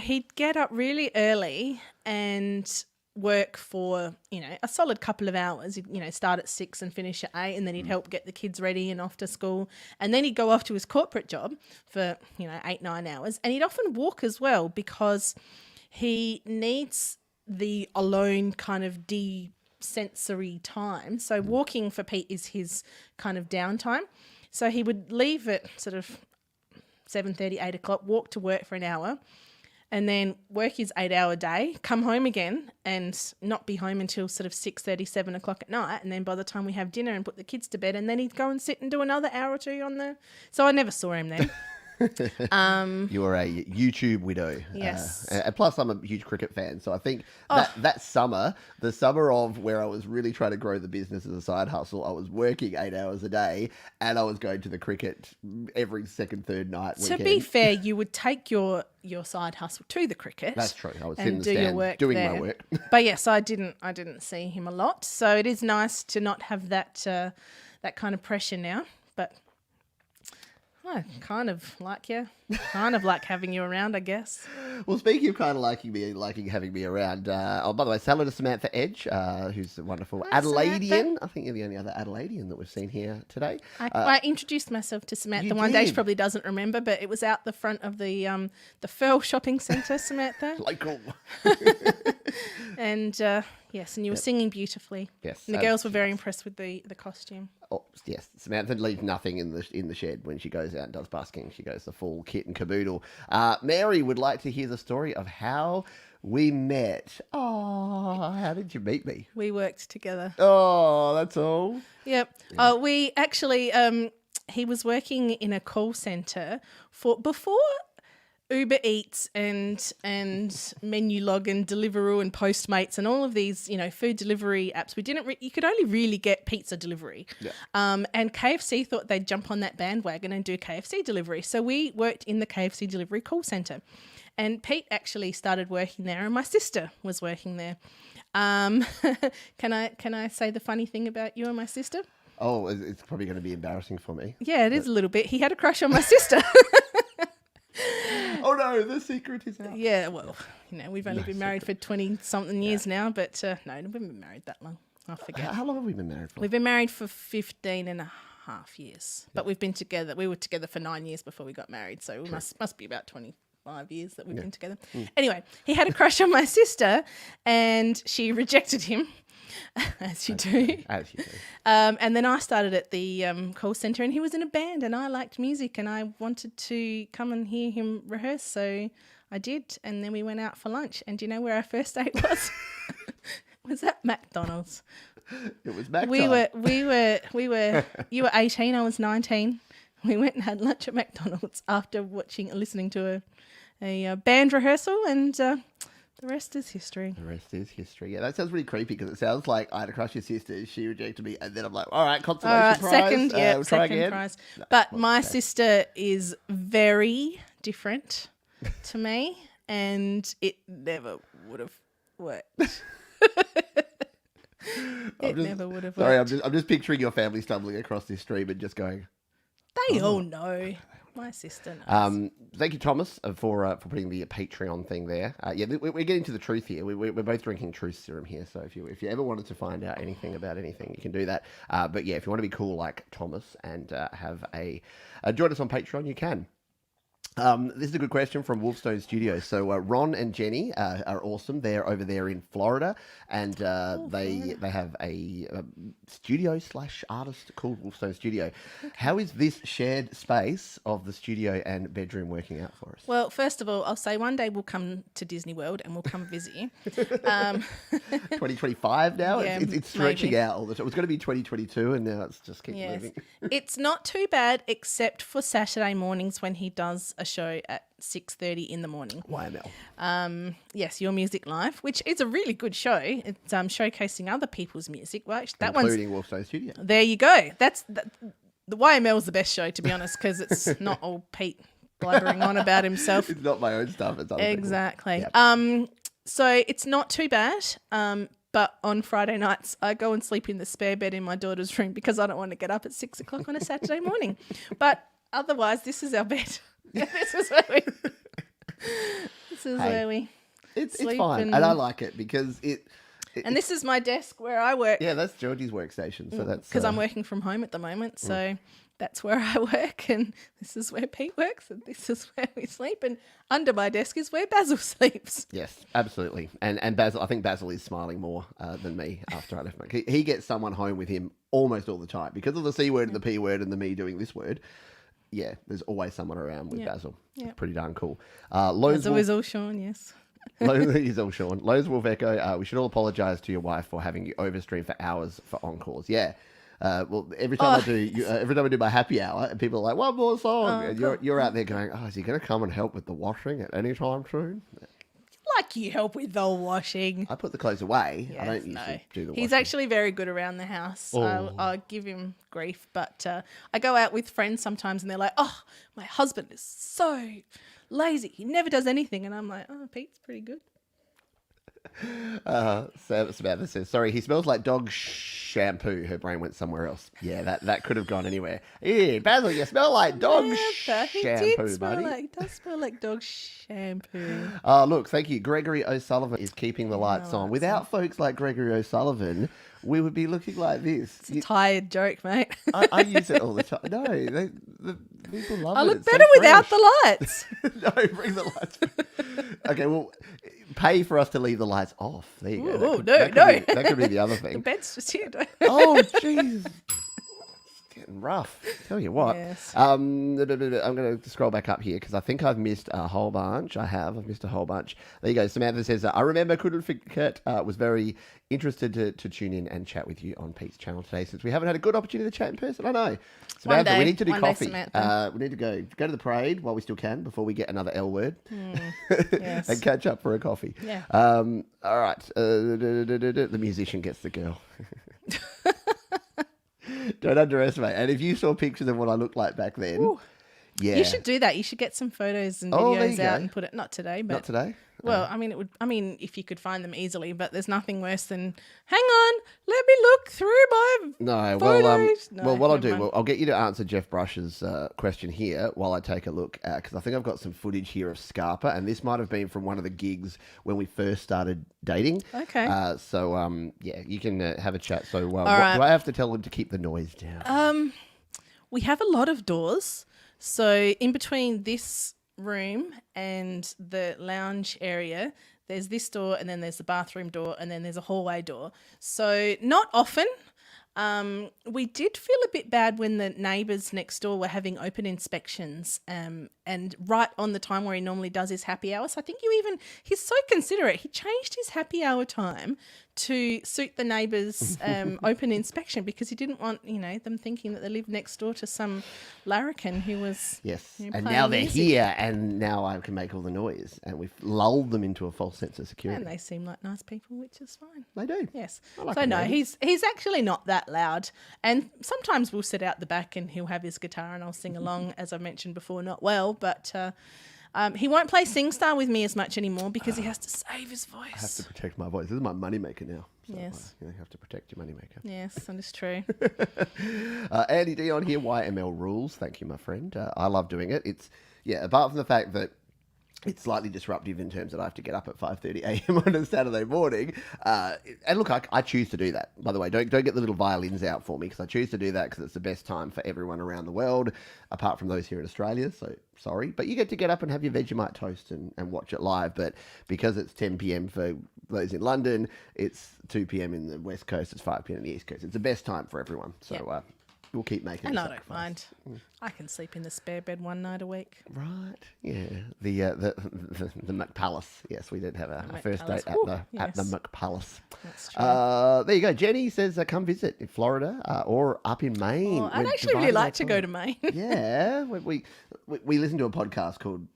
He'd get up really early and work for, a solid couple of hours. He'd, start at 6 and finish at 8, and then he'd help get the kids ready and off to school. And then he'd go off to his corporate job for, 8, 9 hours. And he'd often walk as well because he needs the alone kind of de-sensory time. So walking for Pete is his kind of downtime. So he would leave at sort of 7:30, 8 o'clock, walk to work for an hour, and then work his 8-hour day, come home again and not be home until sort of 6:30, 7 o'clock at night. And then by the time we have dinner and put the kids to bed, and then he'd go and sit and do another hour or two on the... So I never saw him then. You are a YouTube widow. Yes. And plus, I'm a huge cricket fan. So I think that summer, the summer of where I was really trying to grow the business as a side hustle, I was working 8 hours a day and I was going to the cricket every second, third night. To be fair, you would take your side hustle to the cricket. That's true. I was in the stand doing my work. But yes, I didn't see him a lot. So it is nice to not have that kind of pressure now. But I kind of like you. Kind of like having you around, I guess. Well, speaking of kind of liking having me around, by the way, hello to Samantha Edge, who's a wonderful Adelaidean. Samantha. I think you're the only other Adelaidean that we've seen here today. I introduced myself to Samantha one day. She probably doesn't remember, but it was out the front of the Furl Shopping Centre, Samantha. Local. And yes, and you were singing beautifully. Yes. And the girls were very impressed with the costume. Oh, yes. Samantha leaves nothing in the shed when she goes out and does busking. She goes the full kit and caboodle. Mary would like to hear the story of how we met. Oh, how did you meet me? We worked together. Oh, that's all. Yep. We actually, he was working in a call centre before Uber Eats and Menulog and Deliveroo and Postmates and all of these, food delivery apps. You could only really get pizza delivery. Yeah. And KFC thought they'd jump on that bandwagon and do KFC delivery. So we worked in the KFC delivery call centre. And Pete actually started working there and my sister was working there. Can I say the funny thing about you and my sister? Oh, it's probably going to be embarrassing for me. Yeah, it is a little bit. He had a crush on my sister. Oh no, the secret is out. Yeah, well, we've only been married for 20-something years now, but no, we haven't been married that long. I forget. How long have we been married for? We've been married for 15 and a half years, but we've been together. We were together for 9 years before we got married, so we must be about 20 5 years that we've been together. Anyway, he had a crush on my sister and she rejected him, as you do. As you do. And then I started at the call centre and he was in a band and I liked music and I wanted to come and hear him rehearse. So I did. And then we went out for lunch. And do you know where our first date was? It was at McDonald's. It was Mac We time. were, you were 18, I was 19. We went and had lunch at McDonald's after listening to a band rehearsal and the rest is history. The rest is history. Yeah, that sounds really creepy because it sounds like I had a crush on your sister, she rejected me, and then I'm like, all right, consolation prize. Second, we'll try second again. prize. No, but well, my okay. sister is very different to me and it never would have worked. Never would have worked. Sorry, I'm just picturing your family stumbling across this stream and just going. They all know. My sister knows. Thank you, Thomas, for putting the Patreon thing there. We're getting to the truth here. We're both drinking truth serum here. So if you ever wanted to find out anything about anything, you can do that. But yeah, if you want to be cool like Thomas and have join us on Patreon, you can. This is a good question from Wolfstone Studios. So Ron and Jenny are awesome. They're over there in Florida, and they have a studio / artist called Wolfstone Studio. Okay. How is this shared space of the studio and bedroom working out for us? Well, first of all, I'll say one day we'll come to Disney World and we'll come visit you. 2025 now? Yeah, it's stretching maybe. out all the time. It was going to be 2022 and now it's just keep moving. It's not too bad except for Saturday mornings when he does a show at 6:30 in the morning. YML. Yes, Your Music Live, which is a really good show. It's showcasing other people's music. Well, actually, Including Wolfstone Studio. There you go. The YML is the best show, to be honest, because it's not all Pete blabbering on about himself. It's not my own stuff. It's other Exactly. Yep. So it's not too bad. But on Friday nights, I go and sleep in the spare bed in my daughter's room because I don't want to get up at 6 o'clock on a Saturday morning. But otherwise, this is our bed. This is where we It's sleep fine. And I like it because and this is my desk where I work. Yeah, that's Georgie's workstation. So that's because I'm working from home at the moment. So that's where I work, and this is where Pete works, and this is where we sleep. And under my desk is where Basil sleeps. Yes, absolutely. And Basil, I think Basil is smiling more than me after I left. He gets someone home with him almost all the time because of the C word and the P word and the me doing this word. Yeah, there's always someone around with Basil. It's pretty darn cool. Basil is all Sean, yes. He's all Sean. Lowe's Wolf Echo, we should all apologise to your wife for having you overstream for hours for encores. Yeah. Well, every time I do my happy hour, and people are like, one more song, and you're out there going, oh, is he going to come and help with the washing at any time soon? Like you help with the washing. I put the clothes away. Yes, I don't usually do the washing. He's actually very good around the house. I'll give him grief, but I go out with friends sometimes and they're like, oh, my husband is so lazy. He never does anything. And I'm like, oh, Pete's pretty good. Samantha says, sorry, he smells like dog shampoo. Her brain went somewhere else. Yeah, that could have gone anywhere. Yeah, Basil, you smell like dog shampoo, buddy. He does smell like dog shampoo. Look, thank you. Gregory O Sullivan is keeping the lights on. Without folks like Gregory O Sullivan, we would be looking like this. It's a tired joke, mate. I use it all the time. No, the people love it. I look It's better so without fresh. the lights. No, bring the lights. Okay, well, pay for us to leave the lights off. There you go. Oh, That could be the other The thing. bed's just here. Oh, jeez. It's getting rough. Tell you what. Yes. I'm going to scroll back up here because I think I've missed a whole bunch. I've missed a whole bunch. There you go. Samantha says, I remember, couldn't forget, was very interested to tune in and chat with you on Pete's channel today since we haven't had a good opportunity to chat in person. I know. Samantha, we need to do coffee. We need to go to the parade while we still can before we get another L word Yes. and catch up for a coffee. Yeah. All right. The musician gets the girl. Don't underestimate. And if you saw pictures of what I looked like back then, yeah. You should do that. You should get some photos and videos out and put it. Not today, but not today. Well, I mean, it would. I mean, if you could find them easily, but there's nothing worse than. Hang on, let me look through my photos. What I'll do, I'll get you to answer Jeff Brush's question here while I take a look because I think I've got some footage here of Scarpa, and this might have been from one of the gigs when we first started dating. Okay. Yeah, you can have a chat. So, All right. do I have to tell him to keep the noise down? We have a lot of doors, so in between this room and the lounge area, there's this door and then there's the bathroom door and then there's a hallway door. So not often. We did feel a bit bad when the neighbours next door were having open inspections and right on the time where he normally does his happy hour. So I think he's so considerate. He changed his happy hour time to suit the neighbours' open inspection because he didn't want, them thinking that they lived next door to some larrikin who was and now they're here and now I can make all the noise and we've lulled them into a false sense of security. And they seem like nice people, which is fine. They do. Yes. Like so no, he's actually not that loud. And sometimes we'll sit out the back and he'll have his guitar and I'll sing along, as I mentioned before, not well, but he won't play SingStar with me as much anymore because he has to save his voice. I have to protect my voice. This is my moneymaker now. So yes. You have to protect your moneymaker. Yes, that is true. Andy D on here, YML rules. Thank you, my friend. I love doing it. It's, apart from the fact that it's slightly disruptive in terms that I have to get up at 5:30 a.m. on a Saturday morning. And look, I choose to do that. By the way, don't get the little violins out for me because I choose to do that because it's the best time for everyone around the world, apart from those here in Australia. So sorry. But you get to get up and have your Vegemite toast and watch it live. But because it's 10 p.m. for those in London, it's 2 p.m. in the West Coast, it's 5 p.m. in the East Coast. It's the best time for everyone. So we'll keep making it. And I don't mind. I can sleep in the spare bed one night a week. Right. Yeah. The McPalace. Yes, we did have a first date at the McPalace. That's true. There you go. Jenny says come visit in Florida or up in Maine. Oh, I'd actually really like to go to Maine. Yeah. We listened to a podcast called...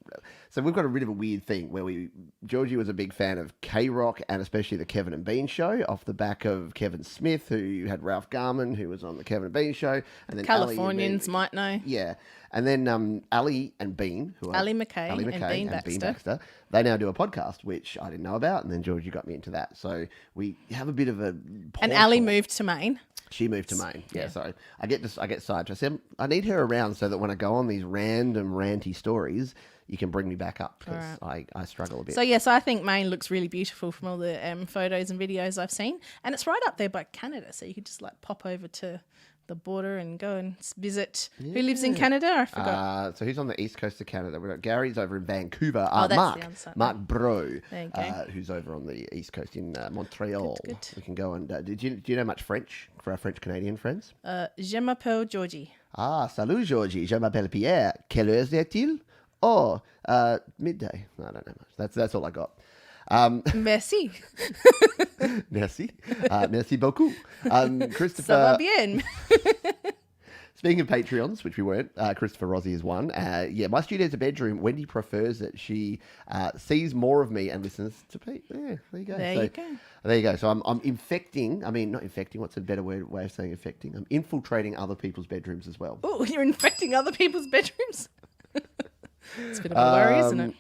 So we've got a bit of a weird thing where Georgie was a big fan of K-Rock and especially the Kevin and Bean show off the back of Kevin Smith, who had Ralph Garman, who was on the Kevin and Bean show. And then Californians might know. Yeah. And then Ali and Bean, who are Ali McKay and Bean Baxter. They now do a podcast, which I didn't know about. And then Georgie got me into that. So we have a bit of a... And Ali moved to Maine. She moved to Maine. Yeah. So I get sidetracked. I said, I need her around so that when I go on these random ranty stories, you can bring me back up because I struggle a bit. So, yes, I think Maine looks really beautiful from all the photos and videos I've seen. And it's right up there by Canada. So you could just pop over to the border and go and visit. Yeah. Who lives in Canada? I forgot. So who's on the east coast of Canada? We've got Gary's over in Vancouver. That's the other side. Mark Bro, there you go. Who's over on the east coast in Montreal. Good. We can go and... do you know much French for our French-Canadian friends? Je m'appelle Georgie. Salut Georgie. Je m'appelle Pierre. Quelle heure est-il? Oh, midday. I don't know much. That's all I got. Merci. Merci. Merci beaucoup. Christopher. Ça va bien. Speaking of Patreons, which we weren't, Christopher Rosie is one. My studio's a bedroom. Wendy prefers it. She sees more of me and listens to Pete. Yeah, there you go. There you go. So I'm infecting. I mean, not infecting. What's a better way of saying infecting? I'm infiltrating other people's bedrooms as well. Oh, you're infecting other people's bedrooms? It's a bit of a worry, isn't it?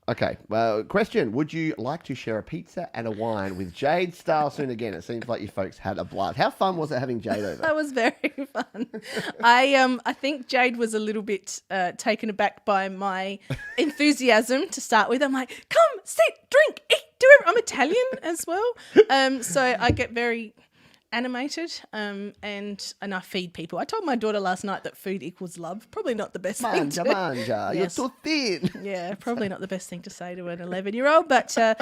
Okay. Well, question. Would you like to share a pizza and a wine with Jade Style soon again? It seems like you folks had a blast. How fun was it having Jade over? That was very fun. I think Jade was a little bit taken aback by my enthusiasm to start with. I'm like, come, sit, drink, eat, do it. I'm Italian as well. So I get very... animated and I feed people. I told my daughter last night that food equals love. Probably not the best thing to... Manja, you're too thin. Yeah, probably not the best thing to say to an 11-year-old. But so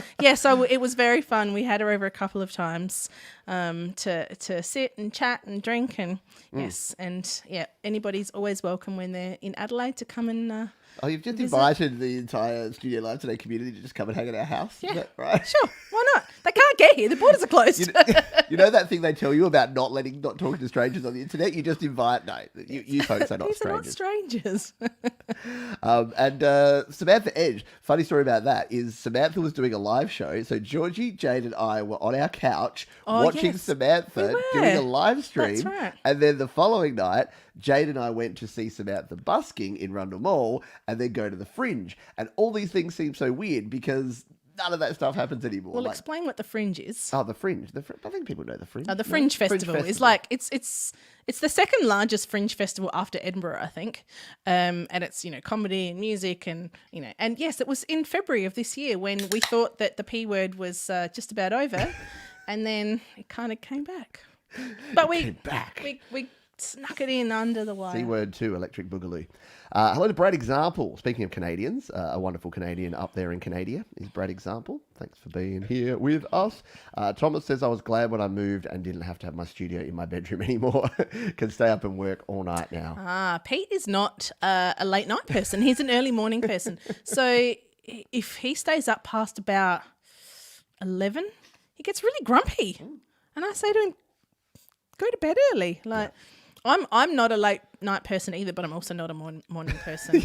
it was very fun. We had her over a couple of times to sit and chat and drink and anybody's always welcome when they're in Adelaide to come and you've just invited the entire Studio Live Today community to just come and hang at our house? Yeah, is that right? Sure, why not? They can't get here. The borders are closed. You know that thing they tell you about not talking to strangers on the internet? You just invite... No, you folks are not strangers. These are And not strangers. Samantha Edge, funny story about that is Samantha was doing a live show. So Georgie, Jade and I were on our couch watching Samantha doing a live stream. That's right. And then the following night, Jade and I went to see Samantha busking in Rundle Mall and then go to the Fringe. And all these things seem so weird because none of that stuff happens anymore. Well, explain what the Fringe is. Oh, the Fringe. I think people know the Fringe. The Fringe Festival is like it's the second largest Fringe festival after Edinburgh, I think. And it's comedy and music and and yes, it was in February of this year when we thought that the P word was just about over, and then it kind of came back. But we snuck it in under the wire. C word 2, Electric Boogaloo. Hello to Brad Example. Speaking of Canadians, a wonderful Canadian up there in Canada is Brad Example. Thanks for being here with us. Thomas says, I was glad when I moved and didn't have to have my studio in my bedroom anymore. Can stay up and work all night now. Pete is not a late night person. He's an early morning person. So if he stays up past about 11, he gets really grumpy. And I say to him, go to bed early. Like, I'm not a late night person either, but I'm also not a morning person.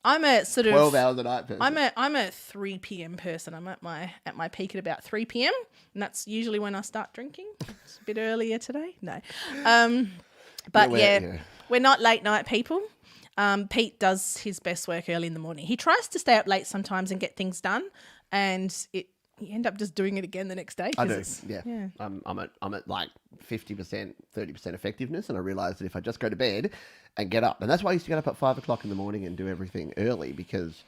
I'm a sort of 12 hours a night person. I'm a 3 p.m. person. I'm at my peak at about 3 p.m. and that's usually when I start drinking. It's a bit earlier today. No. But we're not late night people. Pete does his best work early in the morning. He tries to stay up late sometimes and get things done, and you end up just doing it again the next day. I do, yeah. I'm at like 50%, 30% effectiveness, and I realised that if I just go to bed and get up, and that's why I used to get up at 5 o'clock in the morning and do everything early, because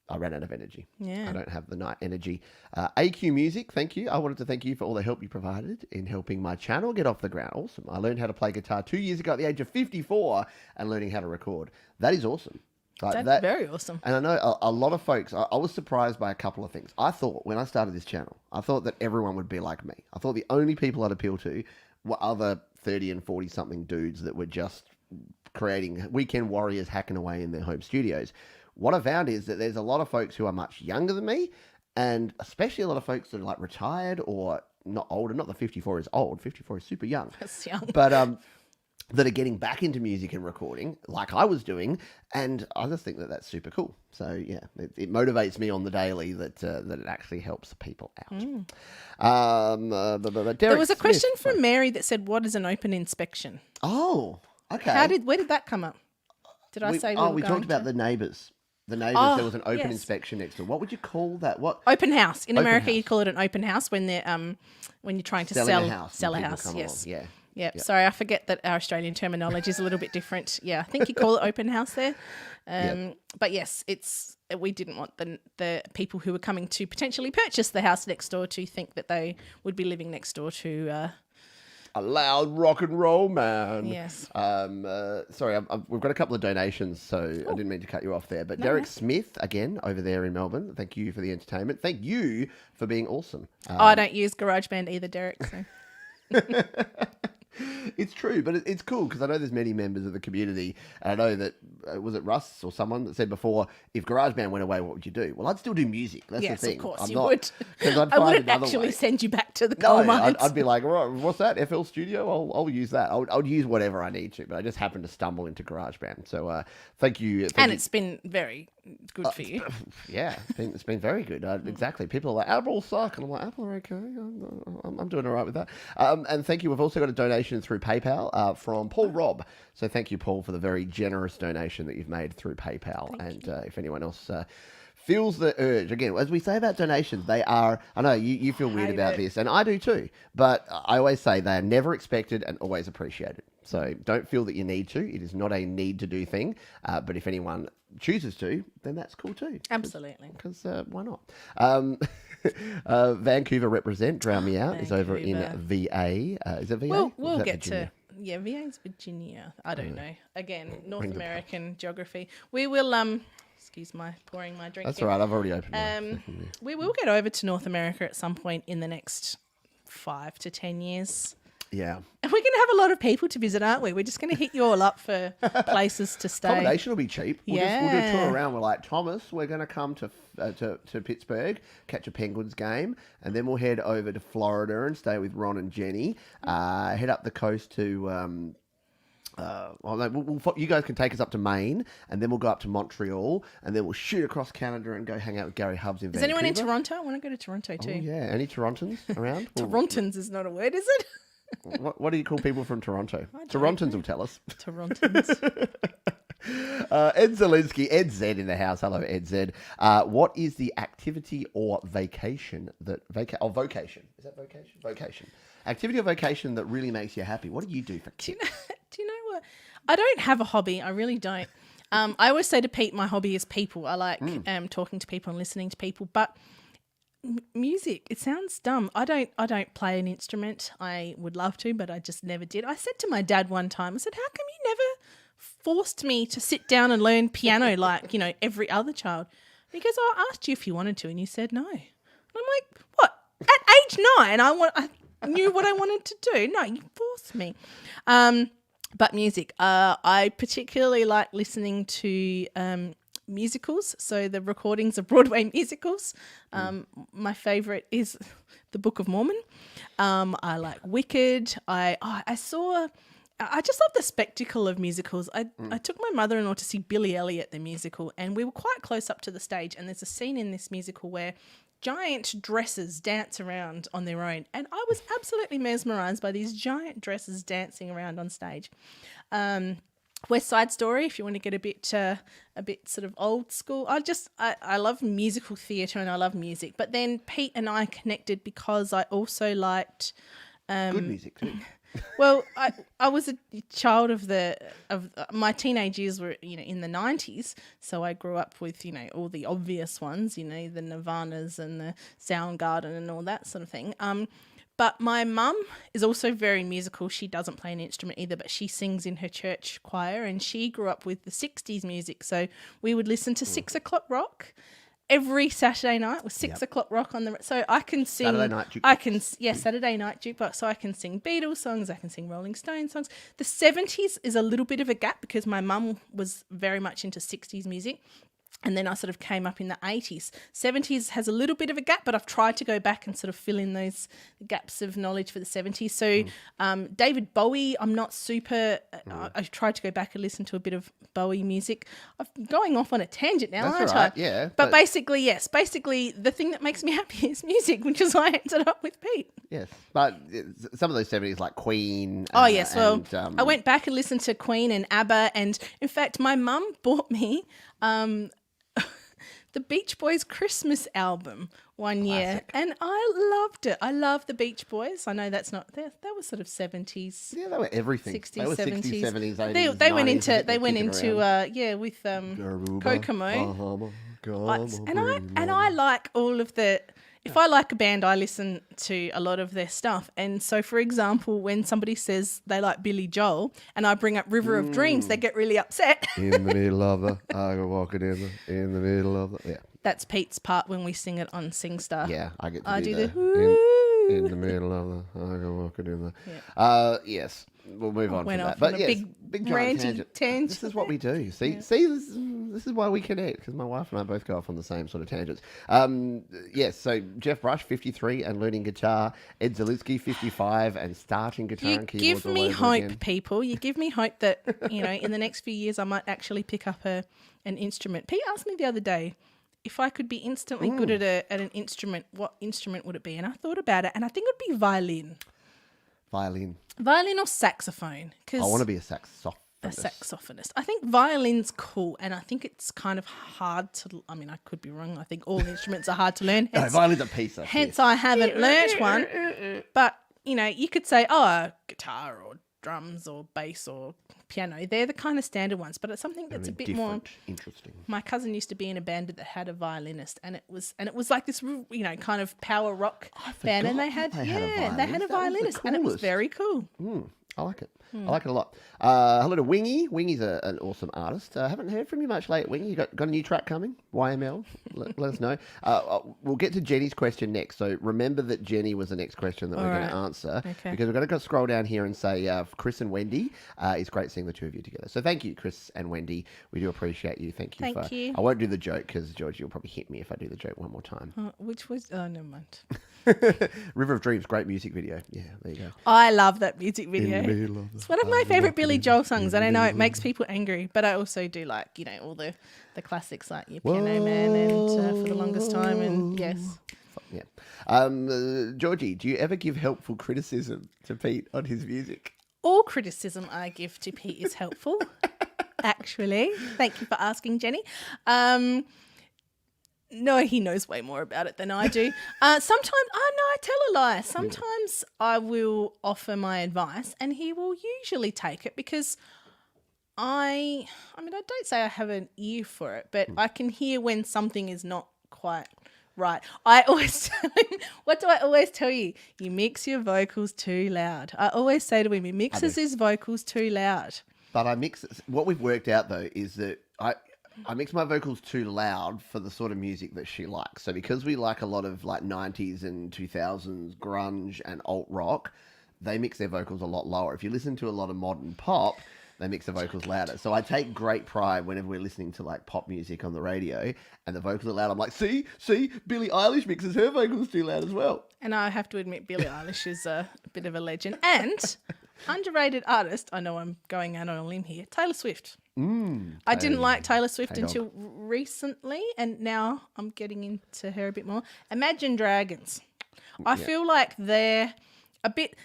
I ran out of energy. Yeah. I don't have the night energy. AQ Music, thank you. I wanted to thank you for all the help you provided in helping my channel get off the ground. Awesome. I learned how to play guitar 2 years ago at the age of 54 and learning how to record. That is awesome. That's very awesome. And I know a lot of folks, I was surprised by a couple of things. I thought when I started this channel, I thought that everyone would be like me. I thought the only people I'd appeal to were other 30 and 40 something dudes that were just creating weekend warriors hacking away in their home studios. What I found is that there's a lot of folks who are much younger than me, and especially a lot of folks that are like retired or not older. Not that 54 is old. 54 is super young. That's young. But that are getting back into music and recording like I was doing, and I just think that that's super cool. So yeah, it motivates me on the daily that it actually helps people out. There was a question from Mary that said, "What is an open inspection?" Oh, okay. Where did that come up? Did I say we talked about the neighbours. The neighbours, there was an open inspection next door. What would you call that? What? Open house. In America, you call it an open house when they're when you're trying to sell a house. Yes. Yeah. Yep. Sorry, I forget that our Australian terminology is a little bit different. Yeah, I think you call it open house there. But yes, we didn't want the people who were coming to potentially purchase the house next door to think that they would be living next door to a loud rock and roll man. Yes. Sorry, we've got a couple of donations, so I didn't mean to cut you off there. But Derek Smith, again, over there in Melbourne, thank you for the entertainment. Thank you for being awesome. I don't use GarageBand either, Derek. So. It's true, but it's cool because I know there's many members of the community, and I know that, was it Russ or someone that said before, if GarageBand went away, what would you do? Well, I'd still do music. That's the thing. Yes, of course you would. I wouldn't actually send you back to the coal mines. I'd be like, what's that? FL Studio? I'll use that. I'll use whatever I need to, but I just happened to stumble into GarageBand. So thank you. It's been very good for you. Yeah, it's been very good. Exactly. People are like, Apple suck. And I'm like, Apple are okay. I'm doing all right with that. And thank you. We've also got a donation through PayPal from Paul Robb. So thank you, Paul, for the very generous donation that you've made through PayPal. If anyone else feels the urge, again, as we say about donations, they are, I know you feel weird about this, and I do too, but I always say they are never expected and always appreciated. So don't feel that you need to. It is not a need to do thing. But if anyone chooses to, then that's cool too. Absolutely. Because why not? Vancouver represent, drown me out, is over in VA. Is it VA? We'll get Virginia? VA's Virginia. I don't know. Again, North American geography. We will, excuse my pouring my drink. That's all right. I've already opened we will get over to North America at some point in the next 5 to 10 years. Yeah. And we're going to have a lot of people to visit, aren't we? We're just going to hit you all up for places to stay. Accommodation will be cheap. We'll do a tour around. We're like, Thomas, we're going to come to Pittsburgh, catch a Penguins game, and then we'll head over to Florida and stay with Ron and Jenny. Head up the coast to... you guys can take us up to Maine, and then we'll go up to Montreal, and then we'll shoot across Canada and go hang out with Gary Hubbs in Vancouver. Is anyone in Toronto? I want to go to Toronto too. Oh, yeah. Any Torontons around? Torontons is not a word, is it? What do you call people from Toronto? Torontons will tell us. Torontons. Ed Zielinski, Ed Z in the house. Hello, Ed Z. What is the activity or vacation that... vocation. Is that vocation? Vocation. Activity or vocation that really makes you happy. What do you do for kids? Do you know what? I don't have a hobby. I really don't. I always say to Pete, my hobby is people. I like talking to people and listening to people. But Music. It sounds dumb. I don't play an instrument. I would love to, but I just never did. I said to my dad one time, I said, how come you never forced me to sit down and learn piano like, every other child? And he goes, I asked you if you wanted to and you said no. And I'm like, what? At age 9, I knew what I wanted to do. No, you forced me. But music. I particularly like listening to musicals, so the recordings of Broadway musicals. My favourite is The Book of Mormon. I like Wicked. I just love the spectacle of musicals. I took my mother-in-law to see Billy Elliot, the musical, and we were quite close up to the stage, and there's a scene in this musical where giant dresses dance around on their own, and I was absolutely mesmerised by these giant dresses dancing around on stage. West Side Story, if you want to get a bit sort of old school. I love musical theatre and I love music. But then Pete and I connected because I also liked good music too. Well, I was a child of my teenage years were in the 90s, so I grew up with all the obvious ones, the Nirvanas and the Soundgarden and all that sort of thing. But my mum is also very musical. She doesn't play an instrument either, but she sings in her church choir, and she grew up with the 60s music. So we would listen to 6 o'clock rock every Saturday night with 6 o'clock rock on the. So I can sing. Saturday night jukebox. Saturday night jukebox. So I can sing Beatles songs. I can sing Rolling Stones songs. The 70s is a little bit of a gap because my mum was very much into 60s music. And then I sort of came up in the 80s. 70s has a little bit of a gap, but I've tried to go back and sort of fill in those gaps of knowledge for the 70s. So David Bowie, I'm not super... I tried to go back and listen to a bit of Bowie music. I'm going off on a tangent now, That's aren't all right, I? yeah. But basically, yes. Basically, the thing that makes me happy is music, which is why I ended up with Pete. Yes, but some of those 70s like Queen. Oh, yes. Well, and, I went back and listened to Queen and ABBA. And, in fact, my mum bought me... the Beach Boys Christmas album one year, and I loved it. I love the Beach Boys. I know that's not that was sort of 70s. Yeah, they were everything. 60s, they were 70s. 60s, 70s, 80s. They 90s, went into with Garuba, Kokomo. Bahama, And I like all of the. If I like a band, I listen to a lot of their stuff. And so, for example, when somebody says they like Billy Joel and I bring up River of Dreams, they get really upset. In the middle of the, I go walking in the middle of the, yeah. That's Pete's part when we sing it on SingStar. Yeah, I get to I do the in the middle of the, I go walking in the, yes. We'll move on from that. But yes, big giant tangent. This is what we do. See, this is why we connect, because my wife and I both go off on the same sort of tangents. Yes, so Jeff Brush, 53, and learning guitar. Ed Zalewski, 55, and starting guitar and keyboards. You give me hope, again. people. You give me hope that, in the next few years I might actually pick up an instrument. Pete asked me the other day, if I could be instantly good at an instrument, what instrument would it be? And I thought about it, and I think it would be violin. Violin or saxophone? I want to be a saxophonist. A saxophonist. I think violin's cool, and I think it's kind of hard to... I mean, I could be wrong. I think all instruments are hard to learn. No, violin's a piece of Hence, I haven't learnt one. But, you could say, guitar or drums or bass or piano. They're the kind of standard ones, but it's something that's a bit more interesting. My cousin used to be in a band that had a violinist, and it was like this, kind of power rock band, and they had a violinist, and it was very cool. I like it. I like it a lot. Hello to Wingy. Wingy's an awesome artist. Haven't heard from you much late, Wingy. You got a new track coming? YML? Let us know. We'll get to Jenny's question next. So remember that Jenny was the next question that we're going to answer. Okay. Because we're going to scroll down here and say Chris and Wendy. It's great seeing the two of you together. So thank you, Chris and Wendy. We do appreciate you. Thank you. I won't do the joke because, George, you'll probably hit me if I do the joke one more time. Which was... Oh, never mind. River of Dreams, great music video. Yeah, there you go. I love that music video. It's one of my favourite Billy Joel songs, and I know it makes people angry, but I also do like, all the classics like Your Piano Man and For the Longest Time, and yes. Yeah. Georgie, do you ever give helpful criticism to Pete on his music? All criticism I give to Pete is helpful, actually. Thank you for asking, Jenny. No, he knows way more about it than I do. Sometimes, I tell a lie. Sometimes I will offer my advice and he will usually take it because I don't say I have an ear for it, but I can hear when something is not quite right. I always tell him, what do I always tell you? You mix your vocals too loud. I always say to him, he mixes his vocals too loud. But what we've worked out though is that I mix my vocals too loud for the sort of music that she likes. So because we like a lot of like 90s and 2000s grunge and alt rock, they mix their vocals a lot lower. If you listen to a lot of modern pop, they mix the vocals louder. So I take great pride whenever we're listening to like pop music on the radio and the vocals are loud. I'm like, see, Billie Eilish mixes her vocals too loud as well. And I have to admit, Billie Eilish is a bit of a legend. And underrated artist, I know I'm going out on a limb here, Taylor Swift. I didn't like Taylor Swift until recently, and now I'm getting into her a bit more. Imagine Dragons. I feel like they're a bit...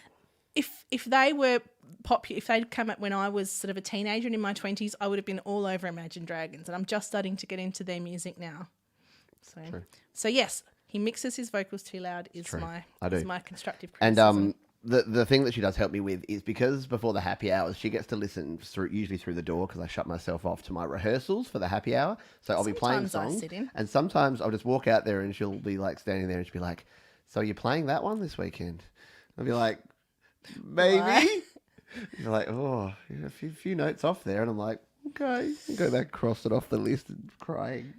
If they were popular, if they'd come up when I was sort of a teenager and in my 20s, I would have been all over Imagine Dragons, and I'm just starting to get into their music now. So yes, he mixes his vocals too loud is my constructive criticism. And the thing that she does help me with is because before the happy hours, she gets to listen usually through the door because I shut myself off to my rehearsals for the happy hour. So I'll be playing songs, and sometimes I'll just walk out there and she'll be like standing there and she'll be like, "So you're playing that one this weekend?" I'll be like, "Maybe." You're like, "Oh, a few notes off there," and I'm like, "Okay," and go back, cross it off the list, and crying.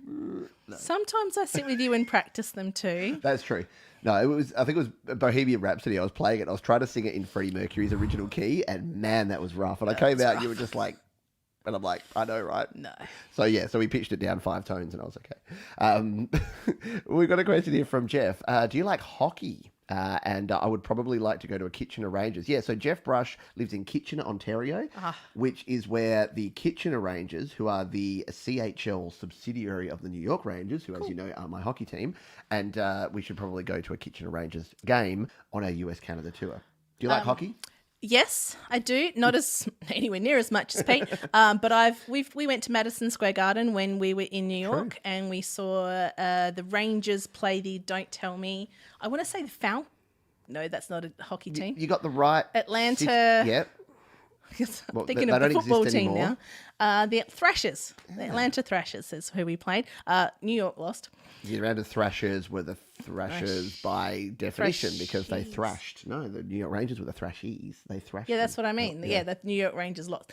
No. Sometimes I sit with you and practice them too. That's true. No, I think it was Bohemian Rhapsody. I was playing it. I was trying to sing it in Freddie Mercury's original key, and man, that was rough. And I came out, you were just like, and I'm like, I know, right? No. So we pitched it down 5 tones, and I was okay. We've got a question here from Jeff. Do you like hockey? And I would probably like to go to a Kitchener Rangers. Yeah, so Jeff Brush lives in Kitchener, Ontario, which is where the Kitchener Rangers, who are the CHL subsidiary of the New York Rangers, who, as you know, are my hockey team, and we should probably go to a Kitchener Rangers game on our US-Canada tour. Do you like hockey? Yes, I do. Not as anywhere near as much as Pete, but we went to Madison Square Garden when we were in New York, and we saw the Rangers play the Don't Tell Me. I want to say the Falcons. No, that's not a hockey team. You got the right Atlanta. Yep. I'm thinking of the football team now. The Thrashers. The Atlanta Thrashers is who we played. New York lost. The Atlanta Thrashers were the Thrashers by definition because they thrashed. No, the New York Rangers were the Thrashies. They thrashed. Yeah, that's what I mean. Yeah, the New York Rangers lost.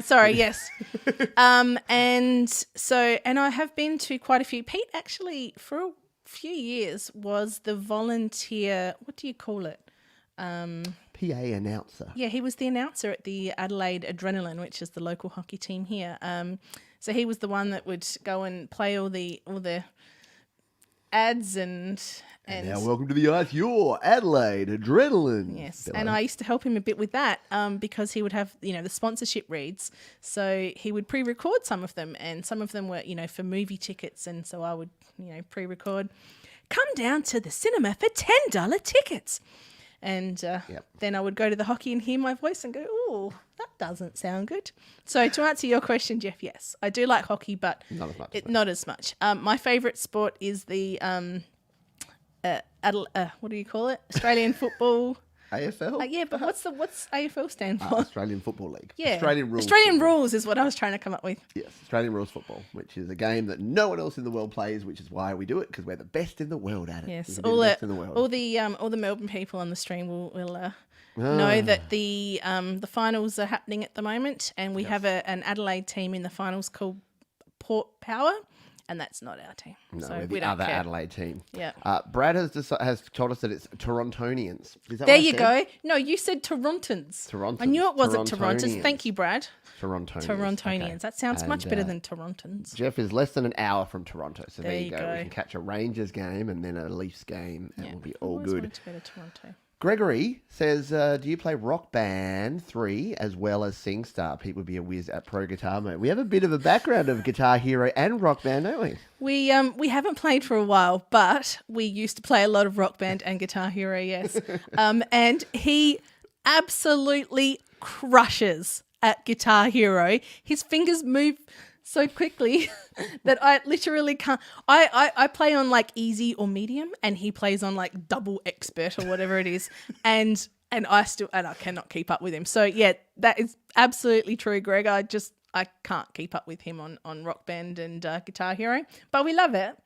Sorry, yes. And I have been to quite a few. Pete actually, for a few years, was the volunteer, what do you call it? PA announcer. Yeah, he was the announcer at the Adelaide Adrenaline, which is the local hockey team here. So he was the one that would go and play all the ads and now welcome to the ice, your Adelaide Adrenaline. Yes, and I used to help him a bit with that because he would have, the sponsorship reads. So he would pre-record some of them, and some of them were, for movie tickets, and so I would, pre-record. Come down to the cinema for $10 tickets. And then I would go to the hockey and hear my voice and go, "Oh, that doesn't sound good." So to answer your question, Jeff, yes, I do like hockey, but not as much. My favourite sport is the what do you call it? Australian football. AFL? Yeah, but what's AFL stand for? Australian Football League. Yeah. Australian rules is what I was trying to come up with. Yes, Australian rules football, which is a game that no one else in the world plays, which is why we do it, because we're the best in the world at it. Yes, all the Melbourne people on the stream will know that the finals are happening at the moment, and we have an Adelaide team in the finals called Port Power. And that's not our team. No, so we don't care. Adelaide team. Yeah. Brad has told us that it's Torontonians. Is that there what you go. No, you said Torontons. I knew it wasn't Torontons. Thank you, Brad. Torontonians. Okay. That sounds much better than Torontons. Jeff is less than an hour from Toronto, so there you go. We can catch a Rangers game and then a Leafs game, and we'll be all good. Wanted to go to Toronto. Gregory says, do you play Rock Band 3 as well as SingStar? Pete would be a whiz at Pro Guitar Mode. We have a bit of a background of Guitar Hero and Rock Band, don't we? We haven't played for a while, but we used to play a lot of Rock Band and Guitar Hero, yes. And he absolutely crushes at Guitar Hero. His fingers move so quickly that I literally can't. I play on like easy or medium, and he plays on like double expert or whatever it is, and I cannot keep up with him. So yeah, that is absolutely true, Greg. I can't keep up with him on Rock Band and Guitar Hero, but we love it.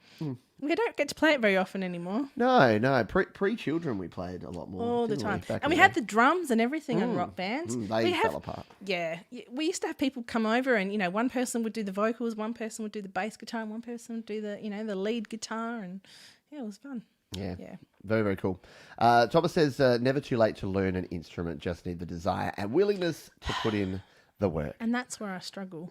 We don't get to play it very often anymore. No. Pre-children we played a lot more. All the didn't time. back And in we the had day? the drums and everything on Rock Band. They fell apart. Yeah. We used to have people come over and, one person would do the vocals, one person would do the bass guitar, and one person would do the, the lead guitar. And, it was fun. Yeah. Yeah. Very, very cool. Thomas says, never too late to learn an instrument, just need the desire and willingness to put in the work. And that's where I struggle.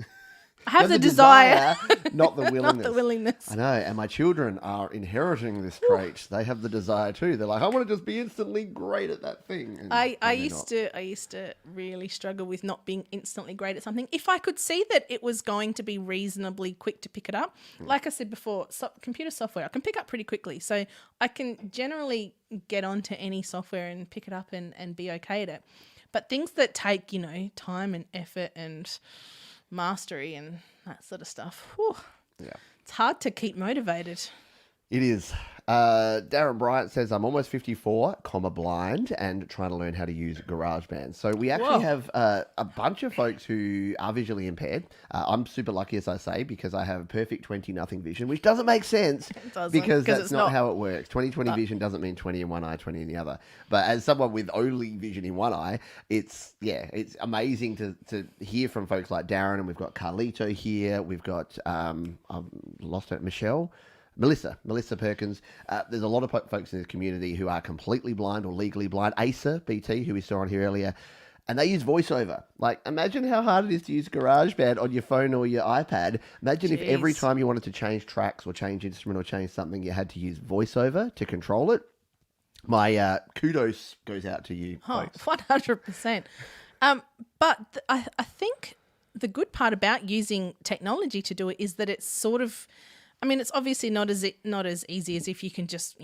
I have the desire, not the willingness. not the willingness. I know, and my children are inheriting this trait. They have the desire too. They're like, I want to just be instantly great at that thing. And I used to really struggle with not being instantly great at something. If I could see that it was going to be reasonably quick to pick it up, like I said before, computer software I can pick up pretty quickly. So I can generally get onto any software and pick it up and be okay at it. But things that take, time and effort and mastery and that sort of stuff, it's hard to keep motivated. It is. Darren Bryant says, I'm almost 54, blind, and trying to learn how to use Garageband. So we actually have a bunch of folks who are visually impaired. I'm super lucky, as I say, because I have perfect 20/0 vision, which doesn't make sense because that's not how it works. 20/20 vision doesn't mean 20 in one eye, 20 in the other. But as someone with only vision in one eye, it's amazing to hear from folks like Darren, and we've got Carlito here. We've got, I've lost it, Melissa Perkins. There's a lot of folks in this community who are completely blind or legally blind. Asa, BT, who we saw on here earlier, and they use voiceover. Like, imagine how hard it is to use GarageBand on your phone or your iPad. Imagine if every time you wanted to change tracks or change instrument or change something, you had to use voiceover to control it. My kudos goes out to you folks. 100%. But I think the good part about using technology to do it is that it's sort of, it's obviously not as easy as if you can just,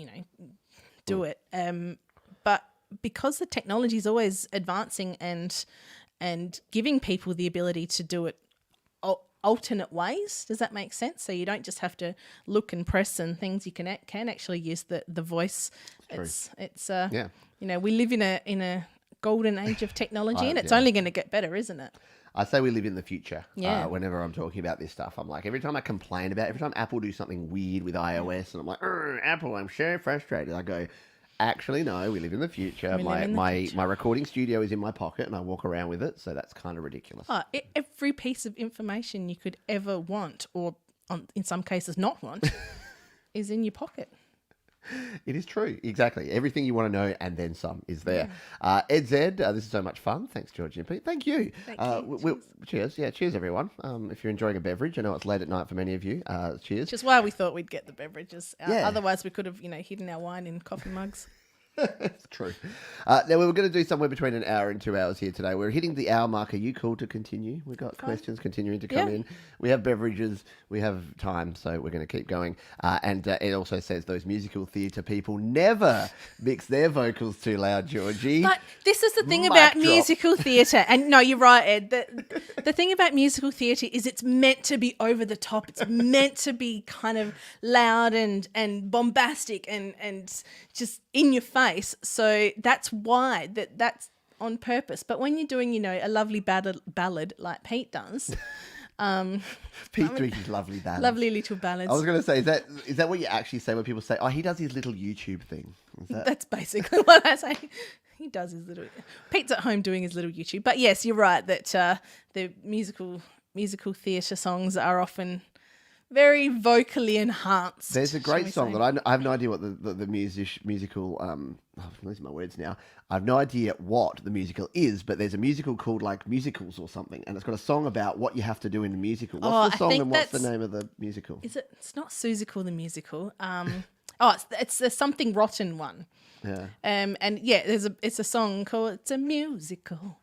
do it. But because the technology is always advancing and giving people the ability to do it alternate ways, does that make sense? So you don't just have to look and press and things. You can actually use the voice. It's we live in a golden age of technology, and it's only going to get better, isn't it? I say we live in the future. Yeah. Whenever I'm talking about this stuff, I'm like, every time I complain about, every time Apple do something weird with iOS, and I'm like, Apple, I'm so frustrated. I go, actually, no, we live in the future. My recording studio is in my pocket, and I walk around with it, so that's kind of ridiculous. Every piece of information you could ever want, or in some cases not want, is in your pocket. It is true. Exactly. Everything you want to know and then some is there. Ed Zed, this is so much fun. Thanks, Georgie and Pete. Thank you. Cheers. Yeah, cheers, everyone. If you're enjoying a beverage, I know it's late at night for many of you. Cheers. Which is why we thought we'd get the beverages. Otherwise, we could have, hidden our wine in coffee mugs. It's true. Now, we were going to do somewhere between an hour and 2 hours here today. We're hitting the hour mark. Are you cool to continue? We've got questions continuing to come in. We have beverages. We have time, so we're going to keep going. And it also says those musical theatre people never mix their vocals too loud, Georgie. But this is the thing about musical theatre. And no, you're right, Ed. The thing about musical theatre is it's meant to be over the top. It's meant to be kind of loud and bombastic and just in your face. So that's why that's on purpose. But when you're doing, a lovely ballad like Pete does, Pete doing his lovely ballad, lovely little ballads. I was going to say, is that what you actually say when people say, "Oh, he does his little YouTube thing"? That's basically what I say. He does his little. Pete's at home doing his little YouTube. But yes, you're right that the musical theatre songs are often very vocally enhanced. There's a great song that I have no idea what the musical. I'm losing my words now. I have no idea what the musical is, but there's a musical called like Musicals or something, and it's got a song about what you have to do in the musical. What's the song and what's the name of the musical? Is it? It's not Susical the musical. It's a Something Rotten one. Yeah. It's a song called "It's a Musical,"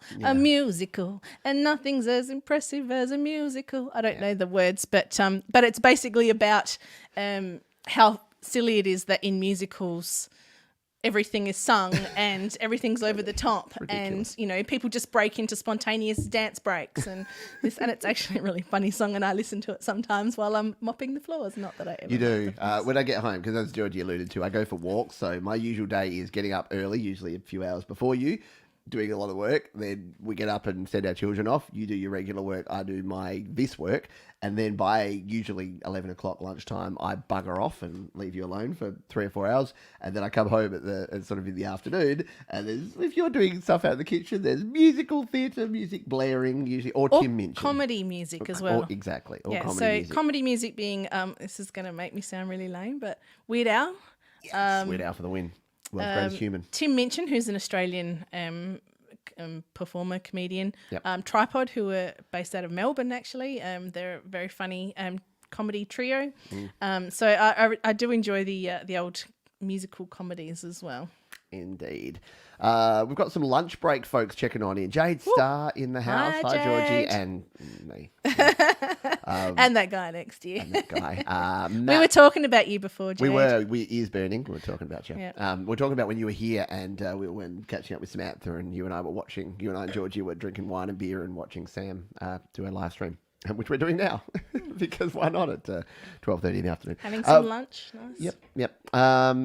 and nothing's as impressive as a musical. I don't know the words, but it's basically about how silly it is that in musicals everything is sung and everything's over the top. Ridiculous. And people just break into spontaneous dance breaks and this, and it's actually a really funny song, and I listen to it sometimes while I'm mopping the floors. Not that I ever. You do. When I get home, because as Georgie alluded to, I go for walks, so my usual day is getting up early, usually a few hours before you, doing a lot of work. Then we get up and send our children off. You do your regular work. I do this work. And then by usually 11 o'clock lunchtime, I bugger off and leave you alone for 3 or 4 hours. And then I come home at sort of in the afternoon. And if you're doing stuff out in the kitchen, there's musical theatre music blaring usually, or Tim Minchin. Comedy music as well. Exactly. Comedy music. Comedy music being, this is going to make me sound really lame, but Weird Al. Yes, Weird Al for the win. World's greatest human. Tim Minchin, who's an Australian performer, comedian. Yep. Tripod, who are based out of Melbourne, actually. They're a very funny comedy trio. So I do enjoy the old musical comedies as well. Indeed. We've got some lunch break folks checking on in. Jade Starr in the house. Hi Georgie. And me. And that guy next to you. And that guy. We were talking about you before, Jade. We were. Ears burning. We were talking about you. Yep. We're talking about when you were here and we were catching up with Samantha, and you and I and Georgie were drinking wine and beer and watching Sam do a live stream. Which we're doing now, because why not at 12:30 in the afternoon? Having some lunch, nice. Yep.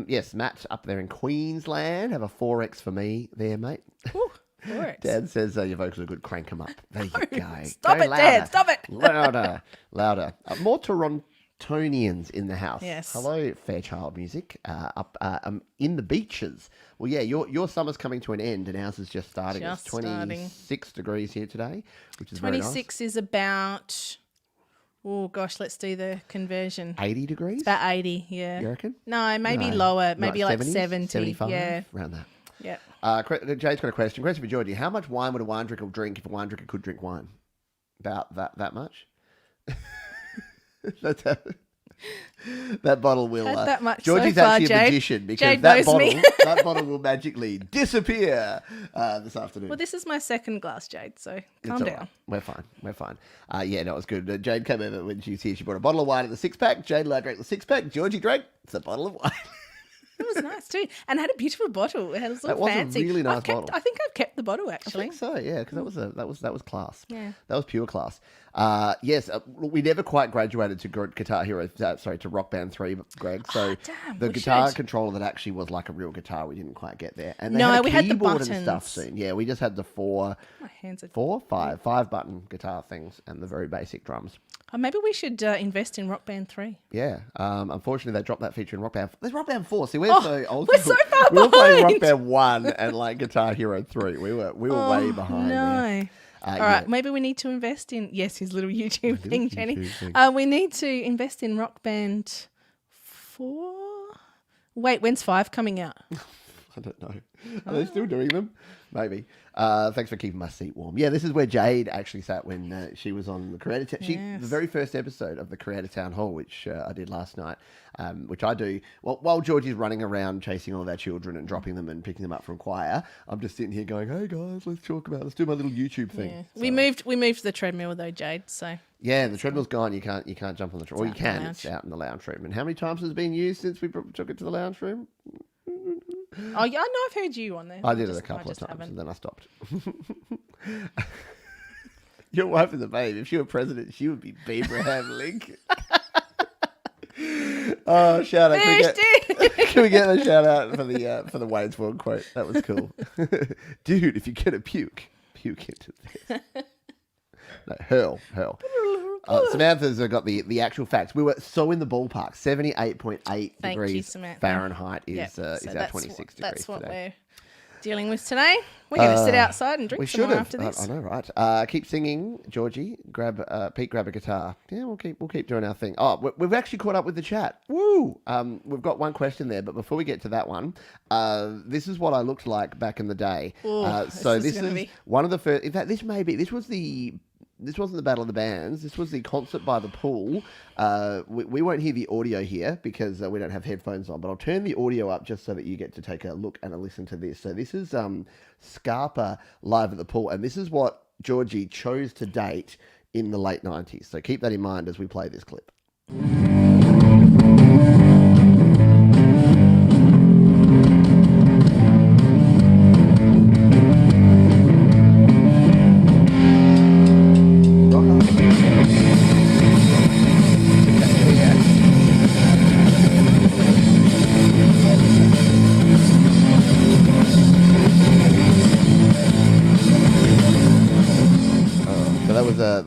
Yes, Matt up there in Queensland. Have a 4X for me there, mate. Ooh, 4X. Dad says your vocals are good. Crank them up. There you go. Stop it, Dad. Stop it. Louder. More Torontonians in the house. Yes. Hello, Fairchild Music. Up in the beaches. Well, yeah, your summer's coming to an end, and ours is just starting. It's 26 degrees here today, which is very nice. 26 is about, oh gosh, let's do the conversion. 80 degrees? It's about 80, yeah. You reckon? No, maybe lower, maybe like 70s, 70. 75, yeah. around that. Yeah. Jade's got a question. Question for Georgie. How much wine would a wine drinker drink if a wine drinker could drink wine? About that much? That's how... That bottle will. That much Georgie's so far, actually a Jade. magician because Jade that knows bottle, me. that bottle will magically disappear this afternoon. Well, this is my second glass, Jade, so calm down. Right. We're fine. Yeah, no, it was good. Jade came over when she was here. She brought a bottle of wine in the 6-pack. Jade drank the 6-pack. Georgie drank the bottle of wine. It was nice too, and had a beautiful bottle. It had a That was fancy. a really nice bottle. I think I've kept the bottle actually. I think so, yeah, because that was class. Yeah, that was pure class. Yes, we never quite graduated to Guitar Hero. To Rock Band 3, Greg. So the guitar controller that actually was like a real guitar, we didn't quite get there. And they had a had the keyboard buttons and stuff soon. Yeah, we just had the five button guitar things and the very basic drums. Oh, maybe we should invest in Rock Band 3. Yeah. Unfortunately, they dropped that feature in Rock Band. There's Rock Band 4. See, we're so old. We're so far We were playing behind. Rock Band 1 and like Guitar Hero 3. We were way behind. No. There. All right, maybe we need to invest in his little YouTube thing, Jenny. We need to invest in Rock Band 4. Wait, when's 5 coming out? I don't know. Are they still doing them? Maybe. Thanks for keeping my seat warm. Yeah, this is where Jade actually sat when she was on the Creator Town. The very first episode of the Creator Town Hall, which I did last night, which I do. Well, while Georgie's running around chasing all of our children and dropping them and picking them up from choir, I'm just sitting here going, hey guys, let's do my little YouTube thing. Yeah. So. We moved the treadmill though, Jade, so... Yeah, the treadmill's gone. You can't jump on the treadmill. Or you can. It's out in the lounge room. And how many times has it been used since we took it to the lounge room? Oh, yeah, I know I've heard you on there. I did it a couple of times and then I stopped. Your wife is a babe. If she were president, she would be Abraham Lincoln. Oh, shout out. Can we get a shout out for the Wayne's World quote? That was cool. Dude, if you get a puke into this. No, hurl. Samantha's got the actual facts. We were so in the ballpark. 78.8 degrees Fahrenheit is our 26 degrees That's what today. we're dealing with today. We're going to sit outside and drink some more after this. I know, right? Keep singing, Georgie. Pete, grab a guitar. Yeah, we'll keep doing our thing. Oh, we've actually caught up with the chat. Woo! We've got one question there, but before we get to that one, this is what I looked like back in the day. Ooh, so this is one of the first. In fact, this wasn't the Battle of the Bands. This was the concert by the pool. We won't hear the audio here because we don't have headphones on, but I'll turn the audio up just so that you get to take a look and a listen to this. So this is Scarpa live at the pool, and this is what Georgie chose to date in the late 90s. So keep that in mind as we play this clip.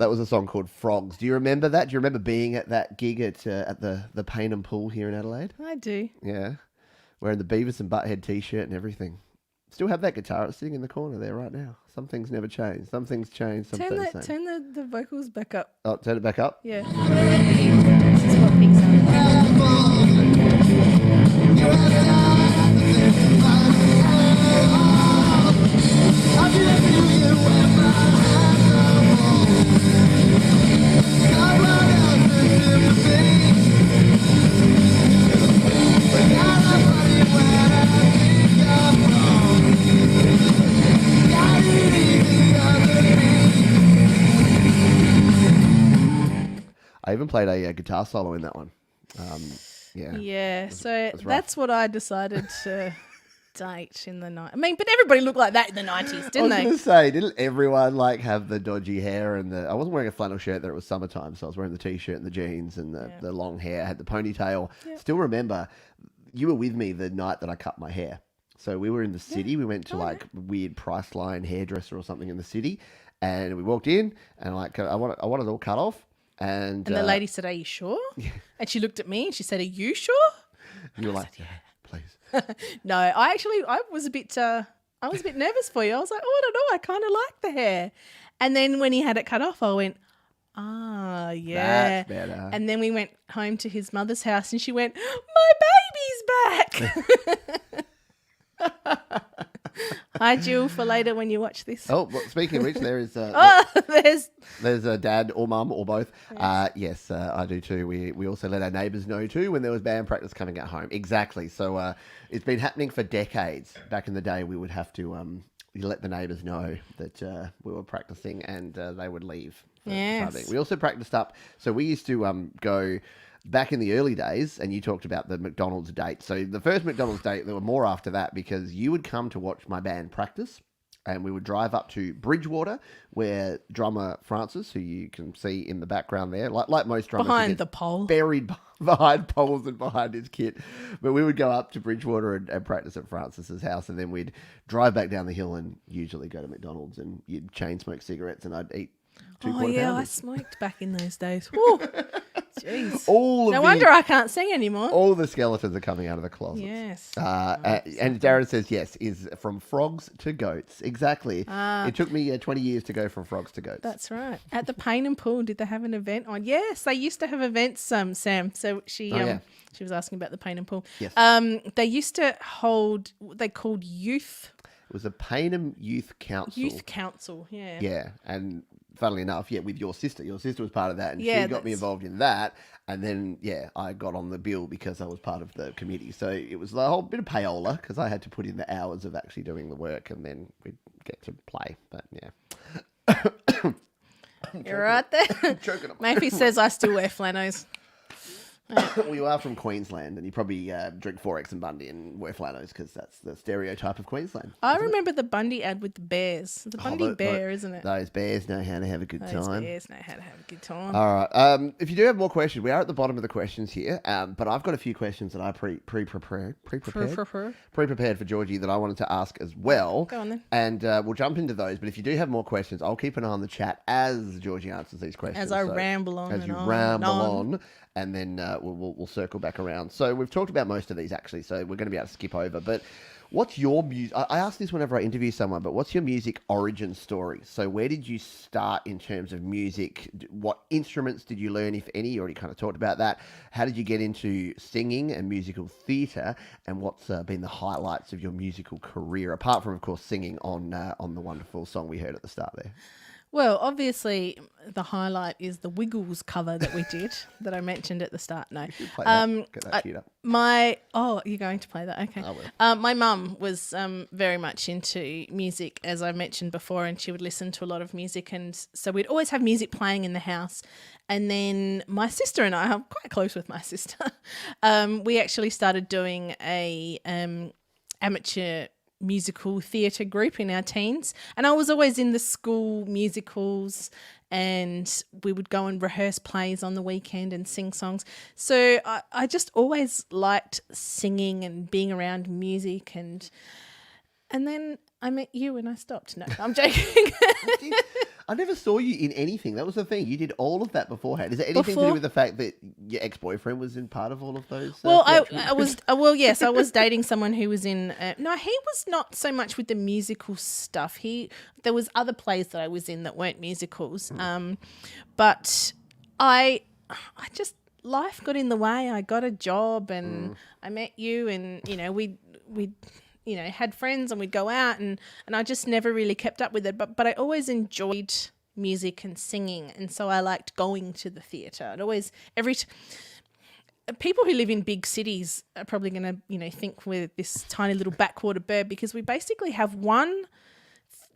That was a song called Frogs. Do you remember that? Do you remember being at that gig at the Pain and Pool here in Adelaide? I do. Yeah. Wearing the Beavis and Butthead t-shirt and everything. Still have that guitar. It's sitting in the corner there right now. Some things never change. Some things change. Some stay the same. Turn the vocals back up. Oh, turn it back up? Yeah. This is what pink sounded I even played a guitar solo in that one. Yeah. Yeah, so that's what I decided to date in the night. I mean, but everybody looked like that in the 90s, didn't they? I was going to say, didn't everyone like have the dodgy hair and I wasn't wearing a flannel shirt there, it was summertime, so I was wearing the t-shirt and the jeans and the long hair, I had the ponytail. Yeah. Still remember, you were with me the night that I cut my hair. So we were in the city, we went to like weird Priceline hairdresser or something in the city, and we walked in and like, I want it all cut off. And the lady said, "Are you sure?" And she looked at me and she said, "Are you sure?" And you were like, "Yeah, please." No, I was a bit nervous for you. I was like, "Oh, I don't know. I kind of like the hair." And then when he had it cut off, I went, "Ah, yeah." That's better. And then we went home to his mother's house, and she went, "My baby's back." Hi, Jill, for later when you watch this. Oh, well, speaking of which, there is there's a dad or mum or both. Yes, I do too. We also let our neighbours know too when there was band practice coming at home. Exactly. So it's been happening for decades. Back in the day, we would have to let the neighbours know that we were practicing, and they would leave. Yes. We also practiced up. So we used to go. Back in the early days, and you talked about the McDonald's date. So the first McDonald's date, there were more after that because you would come to watch my band practice, and we would drive up to Bridgewater, where drummer Francis, who you can see in the background there, like most drummers, behind the pole, buried behind poles and behind his kit. But we would go up to Bridgewater and practice at Francis's house, and then we'd drive back down the hill and usually go to McDonald's, and you'd chain smoke cigarettes, and I'd eat 2 quarter yeah, pounders. I smoked back in those days. Woo. Jeez. No wonder I can't sing anymore. All the skeletons are coming out of the closet. Yes. And Darren says, yes, is from frogs to goats. Exactly. It took me 20 years to go from frogs to goats. That's right. At the Pain and Pool, did they have an event on? Yes, they used to have events, Sam. So she was asking about the Pain and Pool. Yes. They used to hold what they called youth. It was a Paynham Youth Council. Youth Council, yeah. Yeah, and funnily enough, with your sister. Your sister was part of that, and she got me involved in that. And then, I got on the bill because I was part of the committee. So it was a whole bit of payola because I had to put in the hours of actually doing the work, and then we'd get to play. But, yeah. You're right there. Maybe says I still wear flannels. Well, you are from Queensland, and you probably drink 4X and Bundy and wear flannels because that's the stereotype of Queensland. I remember the Bundy ad with the bears. The Bundy bear, isn't it? Those bears know how to have a good time. Those bears know how to have a good time. All right. If you do have more questions, we are at the bottom of the questions here, but I've got a few questions that I pre-prepared for Georgie that I wanted to ask as well. Go on then. And we'll jump into those, but if you do have more questions, I'll keep an eye on the chat as Georgie answers these questions. As I ramble on. As you ramble on. And then we'll circle back around. So we've talked about most of these actually, so we're going to be able to skip over. But what's your music? I ask this whenever I interview someone, but what's your music origin story? So where did you start in terms of music? What instruments did you learn, if any? You already kind of talked about that. How did you get into singing and musical theatre? And what's been the highlights of your musical career, apart from, of course, singing on the wonderful song we heard at the start there? Well, obviously, the highlight is the Wiggles cover that we did that I mentioned at the start. No, you should play that. Get that queued up. You're going to play that? Okay. I will. My mum was very much into music, as I mentioned before, and she would listen to a lot of music, and so we'd always have music playing in the house. And then my sister and I'm quite close with my sister. We actually started doing a amateur musical theatre group in our teens, and I was always in the school musicals, and we would go and rehearse plays on the weekend and sing songs. So I just always liked singing and being around music, and then I met you and I stopped. No, I'm joking. I never saw you in anything. That was the thing. You did all of that beforehand. Is there anything to do with the fact that your ex-boyfriend was in part of all of those? Well, I was. Well, yes, I was dating someone who was in. No, he was not so much with the musical stuff. There was other plays that I was in that weren't musicals. But I just life got in the way. I got a job and I met you, and we had friends and we'd go out and I just never really kept up with it. But I always enjoyed music and singing, and so I liked going to the theatre. I'd always people who live in big cities are probably going to think we're this tiny little backwater bird, because we basically have one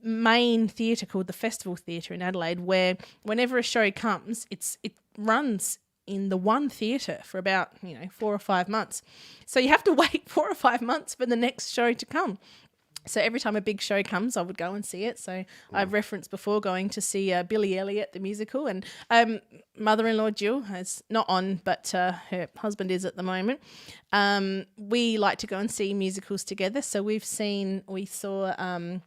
main theatre called the Festival Theatre in Adelaide, where whenever a show comes, it runs in the one theatre for about 4 or 5 months. So you have to wait 4 or 5 months for the next show to come. So every time a big show comes, I would go and see it. So I've referenced before going to see Billy Elliot, the musical, and mother-in-law Jill is not on, but her husband is at the moment. We like to go and see musicals together. So we saw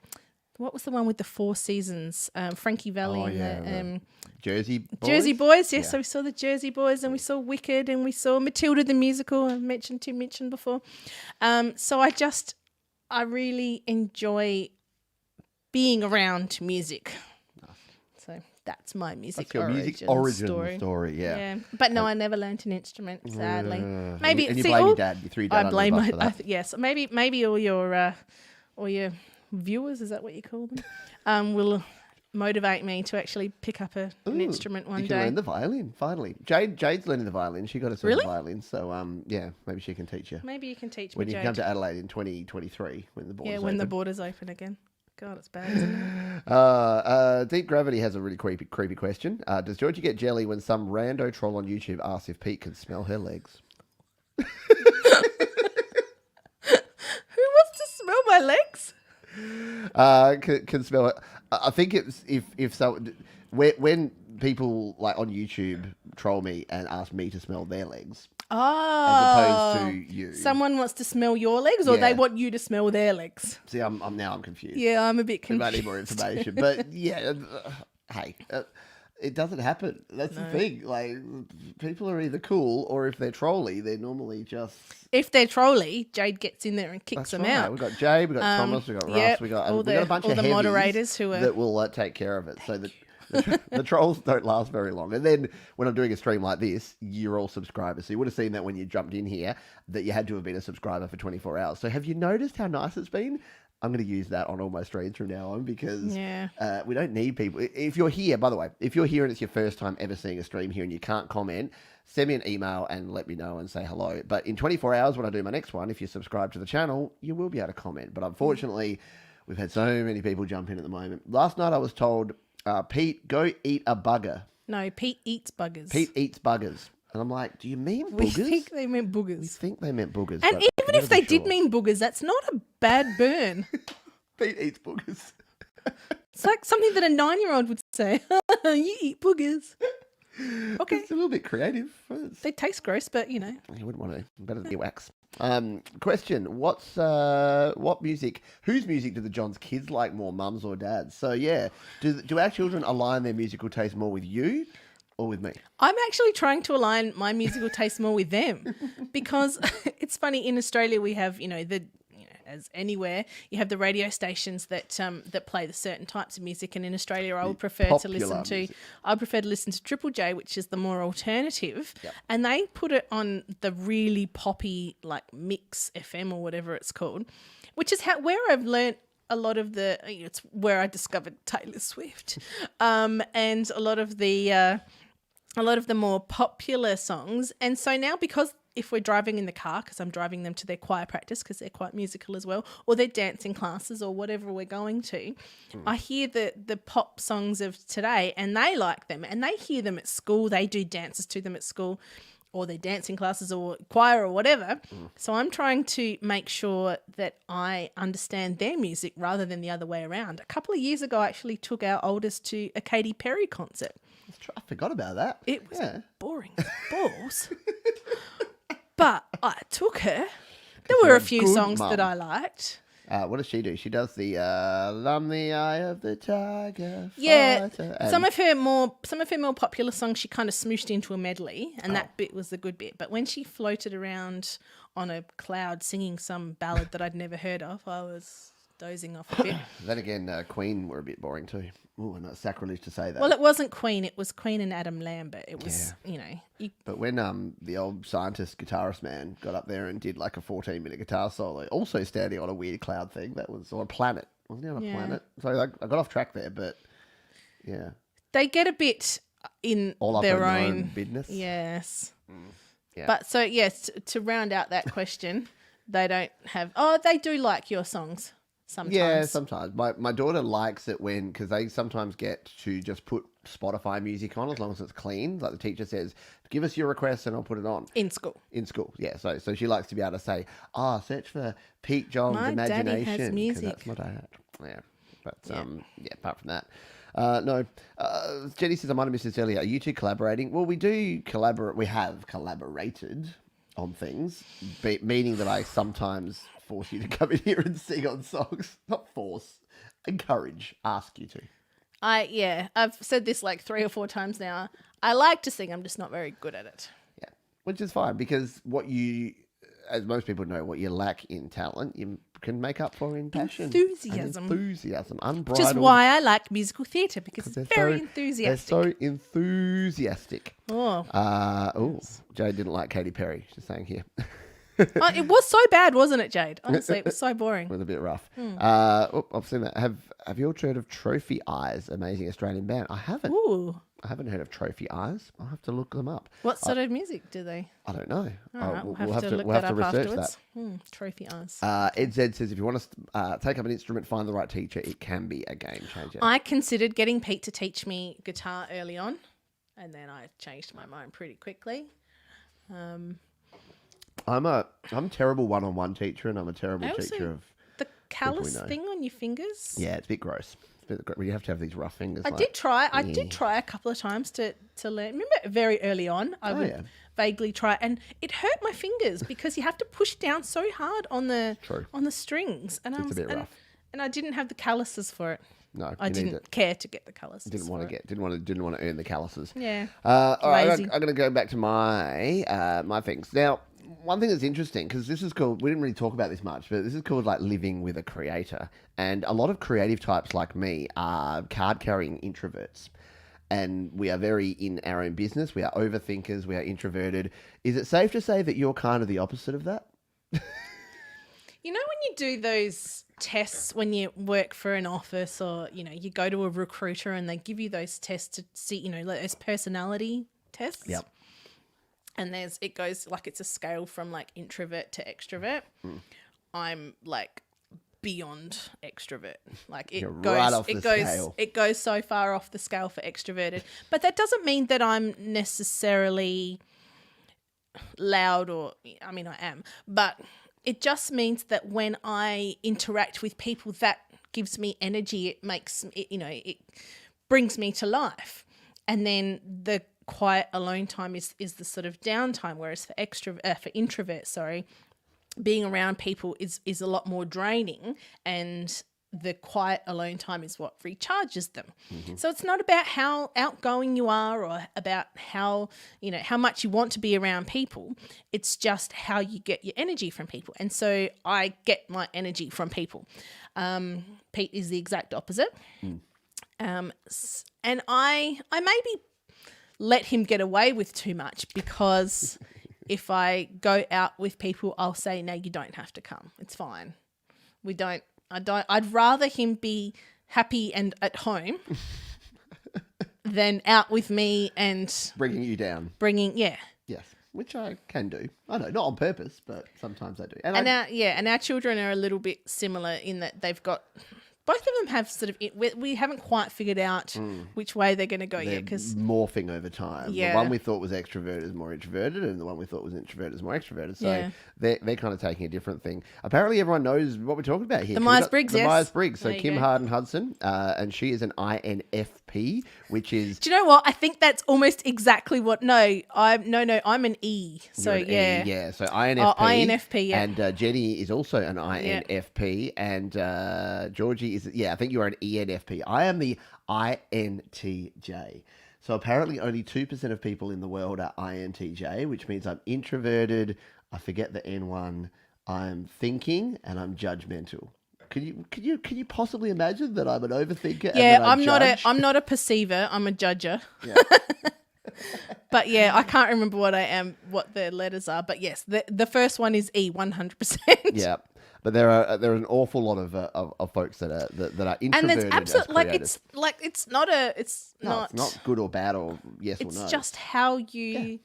what was the one with the 4 seasons? Frankie Valli and Jersey Boys? Jersey Boys, yes. Yeah. So we saw the Jersey Boys and we saw Wicked and we saw Matilda the musical, I've mentioned before. So I really enjoy being around music. Nice. So that's my music story, yeah. But no, I never learnt an instrument, sadly. Maybe and you blame your dad. You threw your dad I blame under the bus for that. yes. Maybe all your viewers, is that what you call them? Will motivate me to actually pick up an instrument one day. You can learn the violin, finally. Jade's learning the violin. She got herself a violin, so maybe she can teach you. Maybe you can teach me, when you Jade. come to Adelaide in 2023 when the borders open. When the borders open again. God, it's bad, isn't it? Deep Gravity has a really creepy question. Does Georgie get jelly when some rando troll on YouTube asks if Pete can smell her legs? Who wants to smell my legs? Can smell it. I think it's if so when people like on YouTube troll me and ask me to smell their legs, as opposed to you. Someone wants to smell your legs, or they want you to smell their legs. See, I'm confused. Yeah, I'm a bit confused. I need more information, but hey. It doesn't happen. That's the thing. Like, people are either cool, or if they're trolly, they're normally just... If they're trolly, Jade gets in there and kicks them out. We've got Jade, we've got Thomas, we've got Russ, we've got a bunch of heavies moderators who are... that will take care of it. So the trolls don't last very long. And then when I'm doing a stream like this, you're all subscribers. So you would have seen that when you jumped in here, that you had to have been a subscriber for 24 hours. So have you noticed how nice it's been? I'm going to use that on all my streams from now on, because we don't need people. If you're here, by the way, if you're here and it's your first time ever seeing a stream here and you can't comment, send me an email and let me know and say hello. But in 24 hours when I do my next one, if you subscribe to the channel, you will be able to comment. But unfortunately, we've had so many people jump in at the moment. Last night I was told, Pete, go eat a bugger. No, Pete eats buggers. Pete eats buggers. And I'm like, do you mean boogers? We think they meant boogers. We think they meant boogers. And even if they did mean boogers, that's not a bad burn. Pete eats boogers. It's like something that a 9-year-old would say. You eat boogers. Okay. It's a little bit creative. They taste gross, but You wouldn't want to. Better than wax. Question. What music, whose music do the Johns kids like more, mums or dads? So yeah, do our children align their musical taste more with you or with me? I'm actually trying to align my musical taste more with them, because it's funny, in Australia we have, as anywhere, you have the radio stations that play the certain types of music, and in Australia I would prefer to listen to Triple J, which is the more alternative, and they put it on the really poppy like Mix FM or whatever it's called, which is where I've learnt a lot of it's where I discovered Taylor Swift, and a lot of the more popular songs. And so now, because if we're driving in the car, because I'm driving them to their choir practice, because they're quite musical as well, or their dancing classes or whatever we're going to, I hear the pop songs of today and they like them, and they hear them at school. They do dances to them at school, or their dancing classes or choir or whatever. So I'm trying to make sure that I understand their music rather than the other way around. A couple of years ago, I actually took our oldest to a Katy Perry concert. I forgot about that. It was boring as balls. But I took her. There were a few songs that I liked. What does she do? She does the "I'm the Eye of the Tiger." Yeah, fighter," and some of her more popular songs she kind of smooshed into a medley, and that bit was the good bit. But when she floated around on a cloud singing some ballad that I'd never heard of, I was dozing off a bit. Then again, Queen were a bit boring too. Oh, and it's sacrilege to say that. Well, it wasn't Queen; it was Queen and Adam Lambert. It was, But when the old scientist guitarist man got up there and did like a 14-minute guitar solo, also standing on a weird cloud thing, that was on a planet, wasn't he on a planet? So I got off track there, but yeah, they get a bit in all up their in own business. Yes, Yeah. but so yes, to round out that question, they don't have. Oh, they do like your songs sometimes. Yeah, sometimes. My daughter likes it because they sometimes get to just put Spotify music on as long as it's clean. Like the teacher says, give us your request and I'll put it on. In school. In school, yeah. So she likes to be able to say, search for Pete John's My Imagination. daddy has 'cause music. That's my dad. Yeah. But, apart from that. No. Jenny says, I might have missed this earlier. Are you two collaborating? Well, we do collaborate. We have collaborated on things, meaning that I sometimes force you to come in here and sing on songs. Not force, encourage, ask you to. I've said this like 3 or 4 times now. I like to sing, I'm just not very good at it. Yeah, which is fine because what you, as most people know, what you lack in talent, you can make up for in passion. Enthusiasm. Unbridled. Which is why I like musical theatre, because it's very enthusiastic. They're so enthusiastic. Oh. Jade didn't like Katy Perry, she's saying here. It was so bad, wasn't it, Jade? Honestly, it was so boring. It was a bit rough. I've seen that. Have you all heard of Trophy Eyes, amazing Australian band? I haven't. Ooh. I haven't heard of Trophy Eyes. I'll have to look them up. What sort of music do they? I don't know. All right, We'll have to look we'll that have to up research afterwards. that. Trophy Eyes. Ed Zed says, if you want to take up an instrument, find the right teacher. It can be a game changer. I considered getting Pete to teach me guitar early on, and then I changed my mind pretty quickly. I'm terrible one-on-one teacher, and I'm a terrible teacher of the callus thing on your fingers. Yeah, it's a bit gross. You have to have these rough fingers. I did try a couple of times to learn. Remember, very early on, I would vaguely try, and it hurt my fingers because you have to push down so hard on the strings, and It's a bit rough. And I didn't have the calluses for it. No, I didn't care to get the calluses. Didn't want to earn the calluses. Yeah. All right, I'm going to go back to my my things now. One thing that's interesting, because this is called, we didn't really talk about this much, but this is called like living with a creator. And a lot of creative types like me are card-carrying introverts. And we are very in our own business. We are overthinkers. We are introverted. Is it safe to say that you're kind of the opposite of that? You know, when you do those tests when you work for an office, or, you know, you go to a recruiter and they give you those tests to see, you know, like those personality tests. Yep. And it goes like, it's a scale from like introvert to extrovert. I'm like beyond extrovert. Like it goes so far off the scale for extroverted. But that doesn't mean that I'm necessarily loud, or, I mean, I am, but it just means that when I interact with people, that gives me energy. It makes it, you know, it brings me to life. And then the quiet alone time is the sort of downtime, whereas for introverts, being around people is a lot more draining, and the quiet alone time is what recharges them. So it's not about how outgoing you are, or about how much you want to be around people. It's just how you get your energy from people. And so I get my energy from people. Pete is the exact opposite. And I maybe let him get away with too much, because if I go out with people, I'll say, no, you don't have to come. It's fine. I'd rather him be happy and at home than out with me and bringing you down. Yes, which I can do. I know, not on purpose, but sometimes I do. And our children are a little bit similar in that they've got, both of them have sort of, we haven't quite figured out which way they're going to go yet, because morphing over time. Yeah. The one we thought was extroverted is more introverted, and the one we thought was introverted is more extroverted. So they're kind of taking a different thing. Apparently, everyone knows what we're talking about here. The Myers-Briggs, yes. Myers-Briggs. So There you Kim go. Harden-Hudson, and she is an INFP. INFP, which is... Do you know what? I think that's almost exactly what... I'm an E. So, You're an yeah. E, yeah. So INFP. Oh, INFP, yeah. And Jenny is also an INFP. And Georgie is... Yeah, I think you're an ENFP. I am the INTJ. So apparently only 2% of people in the world are INTJ, which means I'm introverted, I forget the N1, I'm thinking, and I'm judgmental. Can you possibly imagine that I'm an overthinker? Yeah, and that I'm not a perceiver. I'm a judger. Yeah. But yeah, I can't remember what the letters are. But yes, the first one is E, 100%. Yeah, but there are an awful lot of folks that are introverted. And it's absolutely it's not good or bad or yes or no. It's just how you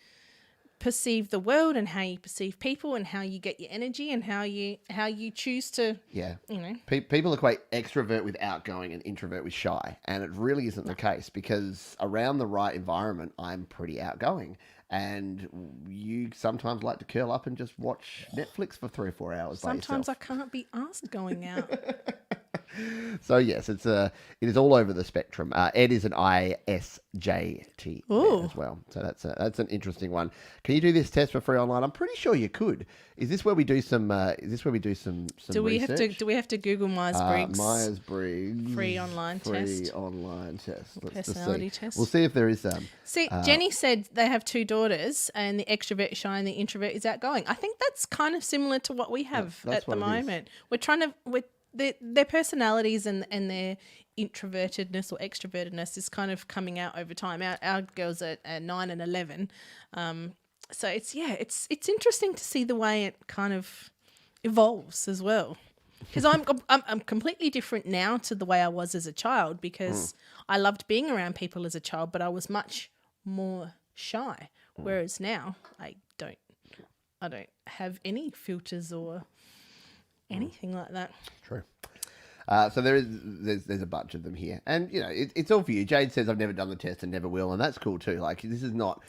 perceive the world and how you perceive people and how you get your energy and how you choose to people equate extrovert with outgoing and introvert with shy, and it really isn't the case, because around the right environment I'm pretty outgoing, and you sometimes like to curl up and just watch Netflix for 3 or 4 hours sometimes by yourself. I can't be asked going out. So yes, it is all over the spectrum. Ed is an ISJT as well, so that's an interesting one. Can you do this test for free online? I'm pretty sure you could. Is this where we do some? Do we have to Google Myers-Briggs? Myers-Briggs free online test. Let's Personality just see. test. We'll see if there is some. See, Jenny said they have 2 daughters, and the extrovert is shy and the introvert is outgoing. I think that's kind of similar to what we have at the moment. We're trying to their personalities and their introvertedness or extrovertedness is kind of coming out over time. Our girls are 9 and 11. So it's interesting to see the way it kind of evolves as well. Because I'm completely different now to the way I was as a child, because I loved being around people as a child, but I was much more shy. Whereas now I don't have any filters or anything like that. True. So there's a bunch of them here, and it's all for you. Jade says I've never done the test and never will, and that's cool too. Like, this is not.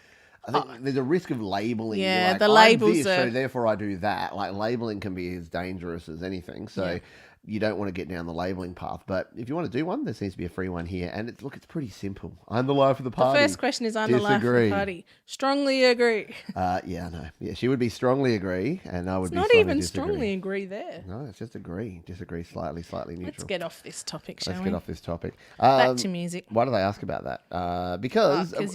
I think there's a risk of labeling. Yeah, like, the labels this, so therefore I do that. Like, labeling can be as dangerous as anything. So you don't want to get down the labeling path. But if you want to do one, there seems to be a free one here, and it's pretty simple. I'm the life of the party. The first question is, I'm the life of the party. Strongly agree. Yeah, no. Yeah, she would be strongly agree, and I would be not strongly even disagree. strongly agree there. No, it's just agree. Disagree slightly neutral. Let's get off this topic, shall we? Let's get off this topic. Back to music. Why did I ask about that? Because I was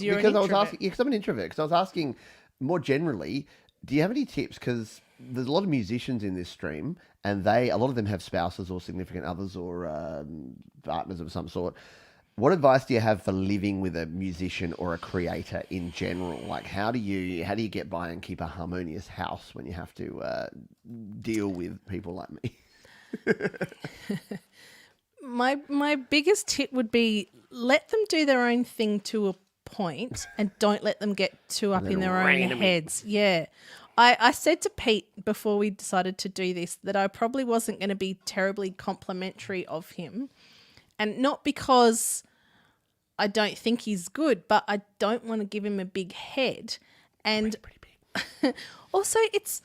asking. Because I'm an introvert. Because I was asking more generally, do you have any tips? Because there's a lot of musicians in this stream, and a lot of them have spouses or significant others or partners of some sort. What advice do you have for living with a musician or a creator in general? Like, how do you get by and keep a harmonious house when you have to deal with people like me? My biggest tip would be, let them do their own thing to a point and don't let them get too up in their own heads. Yeah. I said to Pete before we decided to do this that I probably wasn't going to be terribly complimentary of him, and not because I don't think he's good, but I don't want to give him a big head. And pretty big. Also, it's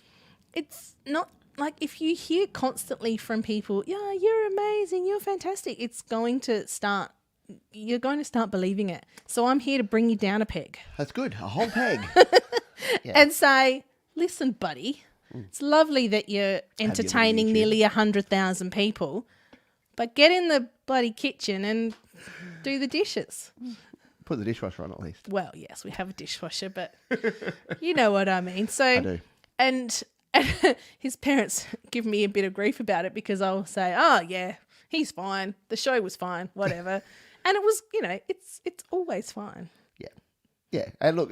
not like, if you hear constantly from people, yeah, you're amazing, you're fantastic, you're going to start believing it. So I'm here to bring you down a peg. That's good. A whole peg. And say, listen, buddy, it's lovely that you're entertaining nearly 100,000 people, but get in the bloody kitchen and do the dishes. Put the dishwasher on at least. Well, yes, we have a dishwasher, but you know what I mean. So, I do. And his parents give me a bit of grief about it, because I'll say, oh, yeah, he's fine. The show was fine, whatever. And it was, it's always fine. Yeah, and look,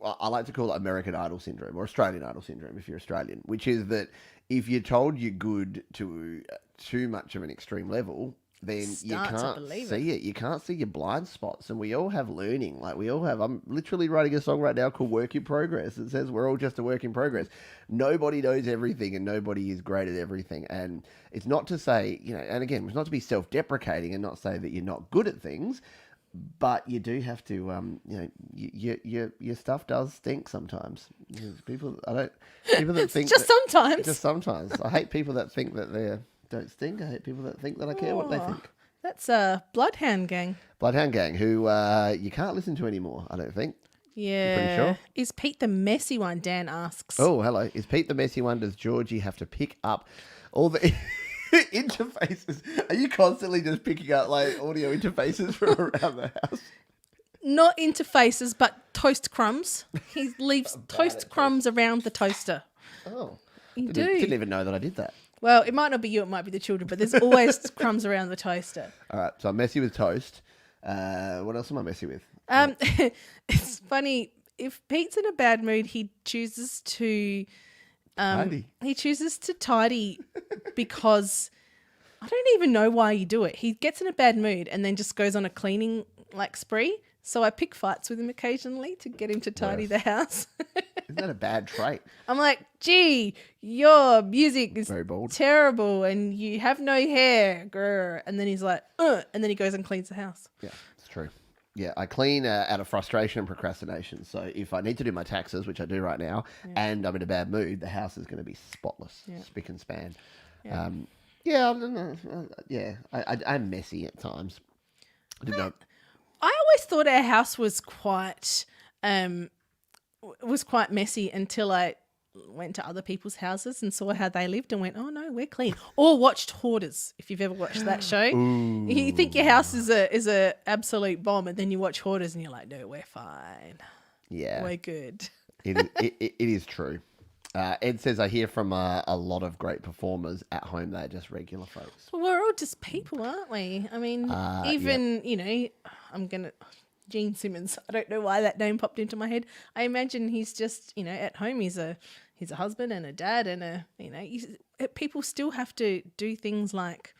I like to call it American Idol syndrome, or Australian Idol syndrome if you're Australian, which is that if you're told you're good to too much of an extreme level, then you can't see it. You can't see your blind spots, and we all have learning. Like, we all have. I'm literally writing a song right now called Work in Progress. It says we're all just a work in progress. Nobody knows everything, and nobody is great at everything. And it's not to say, and again, it's not to be self-deprecating and not say that you're not good at things, but you do have to, your stuff does stink sometimes. People that think sometimes. Just sometimes. I hate people that think that they don't stink. I hate people that think that I care what they think. That's Bloodhound Gang. Bloodhound Gang, who you can't listen to anymore, I don't think. Yeah. Pretty sure? Is Pete the messy one? Dan asks. Oh, hello. Is Pete the messy one? Does Georgie have to pick up all the interfaces? Are you constantly just picking up like audio interfaces from around the house? Not interfaces, but toast crumbs. He leaves toast crumbs around the toaster. Oh. You Didn't even know that I did that. Well, it might not be you, it might be the children, but there's always crumbs around the toaster. All right, so I'm messy with toast. What else am I messy with? It's funny. If Pete's in a bad mood, he chooses to Tidy. He chooses to tidy because I don't even know why you do it. He gets in a bad mood and then just goes on a cleaning spree. So I pick fights with him occasionally to get him to tidy the house. Isn't that a bad trait? I'm like, gee, your music is Very bold. terrible and you have no hair. Grr. And then he's like, and then he goes and cleans the house. Yeah, it's true. Yeah, I clean out of frustration and procrastination. So if I need to do my taxes, which I do right now, and I'm in a bad mood, the house is going to be spotless, spick and span. Yeah. I'm messy at times. I didn't know. I always thought our house was quite messy until I went to other people's houses and saw how they lived and went, oh no, we're clean. Or watched Hoarders, if you've ever watched that show. Ooh. You think your house is a absolute bomb, and then you watch Hoarders and you're like, no, we're fine. Yeah, We're good. it is true. Ed says, I hear from a lot of great performers at home. They're just regular folks. Well, we're all just people, aren't we? I mean, Gene Simmons. I don't know why that name popped into my head. I imagine he's just, at home. He's a husband and a dad and people still have to do things like,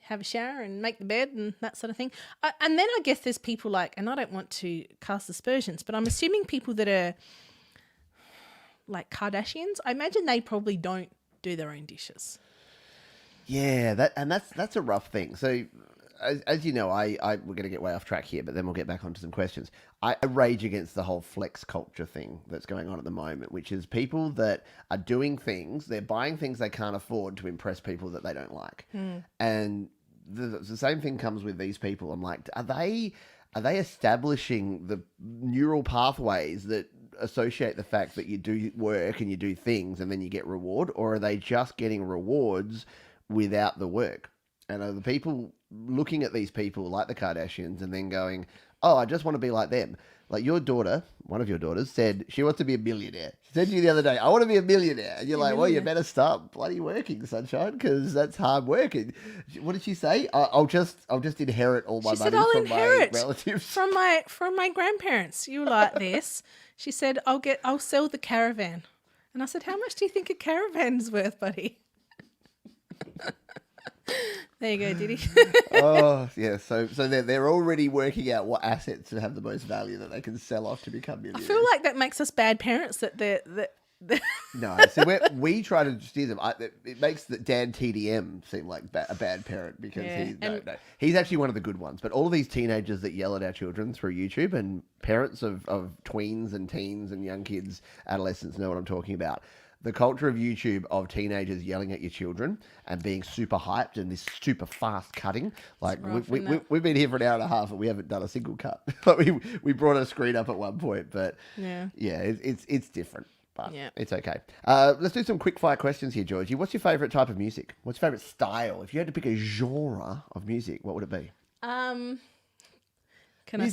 have a shower and make the bed and that sort of thing. And then I guess there's people like, and I don't want to cast aspersions, but I'm assuming people that are like Kardashians, I imagine they probably don't do their own dishes. Yeah, that's a rough thing. So, as you know, we're going to get way off track here, but then we'll get back onto some questions. I rage against the whole flex culture thing that's going on at the moment, which is people that are doing things, they're buying things they can't afford to impress people that they don't like. And the same thing comes with these people. I'm like, are they establishing the neural pathways that associate the fact that you do work and you do things and then you get reward, or are they just getting rewards without the work? And are the people looking at these people like the Kardashians and then going, oh, I just want to be like them? Like your daughter, one of your daughters, said she wants to be a millionaire. She said to you the other day, I want to be a millionaire. And you're like, well, you better start bloody working, sunshine, because that's hard work. And what did she say? I'll just inherit all my money from my relatives. From my grandparents. You like this. She said, I'll sell the caravan. And I said, how much do you think a caravan's worth, buddy? There you go, Diddy. Oh, yeah. So they're already working out what assets to have the most value that they can sell off to become millionaires. I feel like that makes us bad parents. No, so we try to steer them. It makes Dan TDM seem like a bad parent because he's actually one of the good ones. But all of these teenagers that yell at our children through YouTube, and parents of tweens and teens and young kids, adolescents know what I'm talking about. The culture of YouTube of teenagers yelling at your children and being super hyped and this super fast cutting. Like we've been here for an hour and a half and we haven't done a single cut. we brought a screen up at one point, but it's different. But it's okay. Let's do some quick fire questions here, Georgie. What's your favourite type of music? What's your favourite style? If you had to pick a genre of music, what would it be? Can I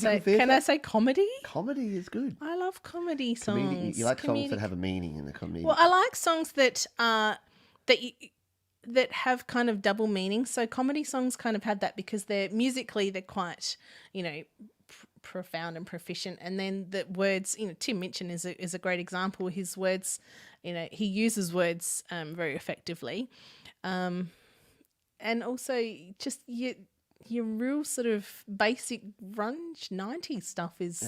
say comedy? Comedy is good. I love comedy songs. You like songs that have a meaning in the comedy. Well, I like songs that that have kind of double meaning. So comedy songs kind of had that because they're quite, profound and proficient. And then the words, Tim Minchin is a great example. His words, he uses words very effectively, and also just your real sort of basic grunge 90s stuff is,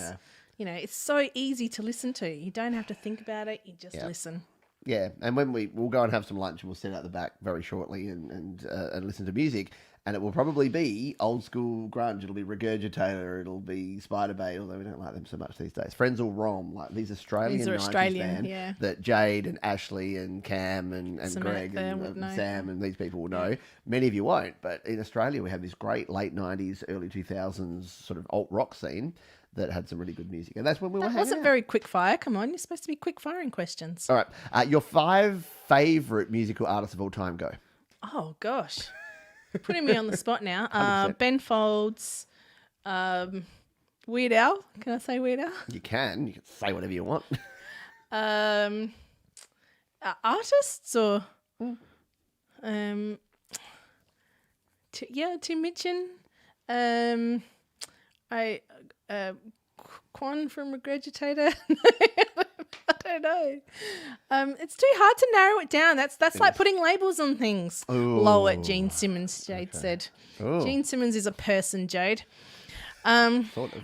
it's so easy to listen to. You don't have to think about it. You just listen. Yeah, and when we'll go and have some lunch and we'll sit out the back very shortly and listen to music. And it will probably be old school grunge. It'll be Regurgitator. It'll be Spiderbait, although we don't like them so much these days. Frenzal Rom, like these Australian 90s band that Jade and Ashley and Cam and Greg and Sam and these people will know. Many of you won't, but in Australia we have this great late 90s, early 2000s sort of alt rock scene that had some really good music. And that's when we were hanging out. That wasn't very quick fire. Come on, you're supposed to be quick firing questions. All right. Your 5 favourite musical artists of all time, go. Oh, gosh. Putting me on the spot now. Ben Folds, Weird Al. Can I say Weird Al? You can say whatever you want. Artists or... Tim Mitchin. Quan from Regurgitator. I don't know. It's too hard to narrow it down. That's like putting labels on things. Ooh. Low at Gene Simmons, Jade said. Ooh. Gene Simmons is a person, Jade. Sort of.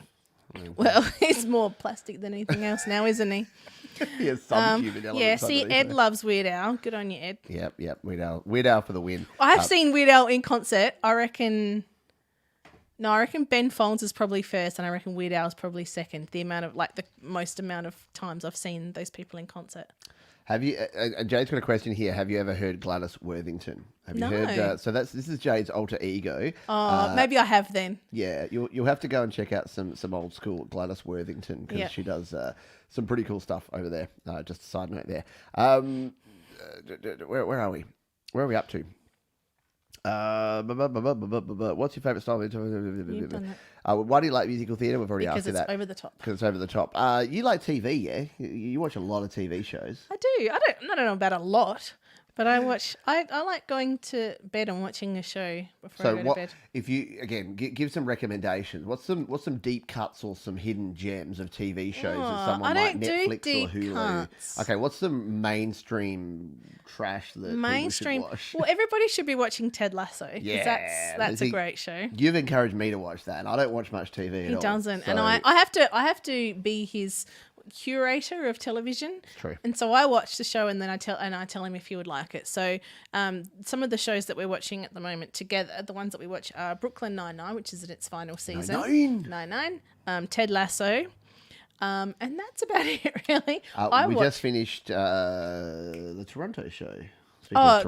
Well, he's more plastic than anything else now, isn't he? He has some human elements. Yeah, see, Ed loves Weird Al. Good on you, Ed. Yep. Weird Al for the win. I have seen Weird Al in concert. I reckon Ben Folds is probably first, and I reckon Weird Al is probably second. The most amount of times I've seen those people in concert. Have you? Jade's got a question here. Have you ever heard Gladys Worthington? Have you heard? So this is Jade's alter ego. Maybe I have then. Yeah, you'll have to go and check out some old school Gladys Worthington because she does some pretty cool stuff over there. Just a side note there. Where are we? Where are we up to? What's your favourite style? Why do you like musical theatre? We've already asked you that. Because it's over the top. Because it's over the top. You like TV, yeah? You watch a lot of TV shows. I do. I don't know about a lot, but I watch. I like going to bed and watching a show before I go to bed. If you give some recommendations. What's some deep cuts or some hidden gems of TV shows that someone like Netflix or Hulu? Cuts. Okay, what's some mainstream trash that people should watch? Well, everybody should be watching Ted Lasso. Yeah, that's a great show. You've encouraged me to watch that, and I don't watch much TV at all. He doesn't, and I have to be his curator of television. True. And so I watch the show and then I tell him if he would like it. So some of the shows that we're watching at the moment together, the ones that we watch are Brooklyn Nine-Nine, which is in its final season. Nine-Nine. Ted Lasso. And that's about it, really. We just finished the Toronto show.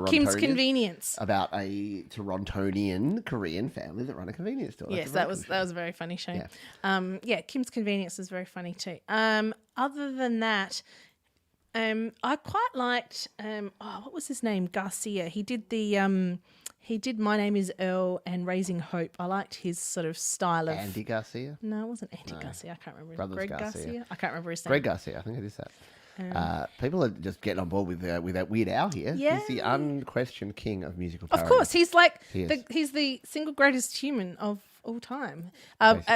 Kim's Convenience. About a Torontonian Korean family that run a convenience store. Yes, that was a very funny show. Yeah. Kim's Convenience is very funny too. Other than that, I quite liked what was his name? Garcia. He did My Name Is Earl and Raising Hope. I liked his sort of style of Andy Garcia? No, it wasn't Andy Garcia. I can't remember. Brothers Greg Garcia. I can't remember his name. Greg Garcia, I think it is that. People are just getting on board with that Weird Al here. Yeah. He's the unquestioned king of musical parody. Of course, he's he's the single greatest human of all time.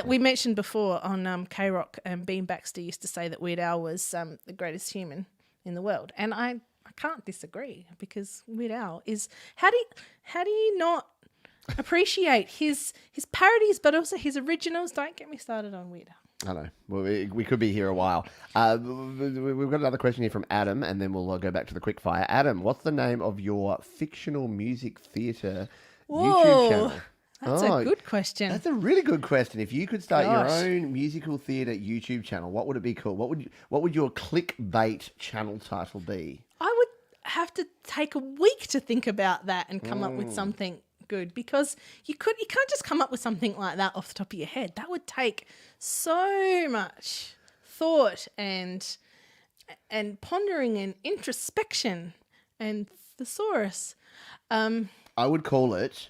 We mentioned before on K-Rock, Bean Baxter used to say that Weird Al was the greatest human in the world, and I can't disagree because Weird Al is how do you not appreciate his parodies, but also his originals? Don't get me started on Weird Al. I know. Well, we could be here a while. We've got another question here from Adam, and then we'll go back to the quick fire. Adam, what's the name of your fictional music theatre YouTube channel? That's a good question. That's a really good question. If you could start your own musical theatre YouTube channel, what would it be called? What would your clickbait channel title be? I would have to take a week to think about that and come up with something good, because you can't just come up with something like that off the top of your head. That would take so much thought and pondering and introspection and thesaurus. I would call it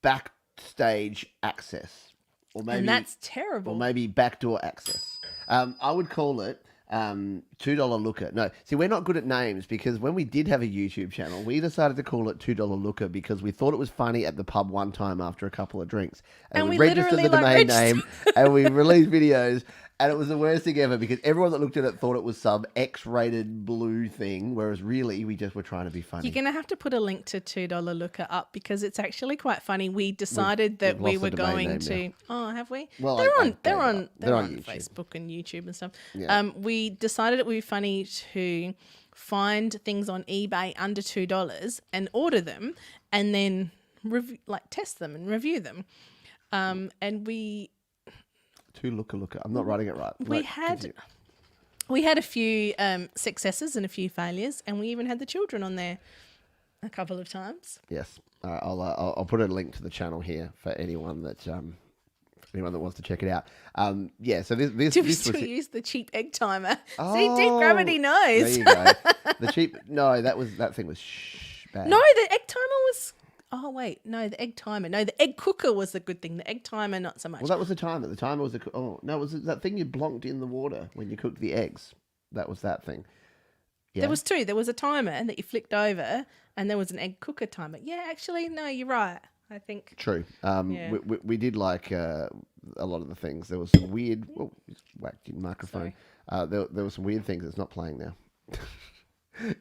Backstage Access, or maybe, and that's terrible. Or maybe Backdoor Access. I would call it $2 Looker. No, see, we're not good at names, because when we did have a YouTube channel, we decided to call it $2 Looker because we thought it was funny at the pub one time after a couple of drinks. And we registered the domain name and we released videos, and it was the worst thing ever because everyone that looked at it thought it was some X-rated blue thing, whereas really we just were trying to be funny. You're going to have to put a link to $2 Looker up because it's actually quite funny. We decided that we were going to... Now. Oh, have we? Well, they're on YouTube. Facebook and YouTube and stuff. Yeah. We decided it would be funny to find things on eBay under $2 and order them and then test them and review them. And we To looker. I'm not writing it right. we had a few successes and a few failures, and we even had the children on there a couple of times. Yes. All right, I'll put a link to the channel here for anyone that wants to check it out. So this Do we this still was use the cheap egg timer? See, Deep Gravity knows. There you go. The cheap. No, that thing was bad. No, the egg timer was. Oh wait, no, the egg timer. No, the egg cooker was the good thing. The egg timer, not so much. Well, that was the timer. The timer was it was that thing you blonked in the water when you cooked the eggs. That was that thing. Yeah. There was two. There was a timer and that you flicked over, and there was an egg cooker timer. Yeah, actually, no, you're right. I think. True. We did like a lot of the things. There was some weird. Oh, whacked your microphone. There were some weird things that's not playing now.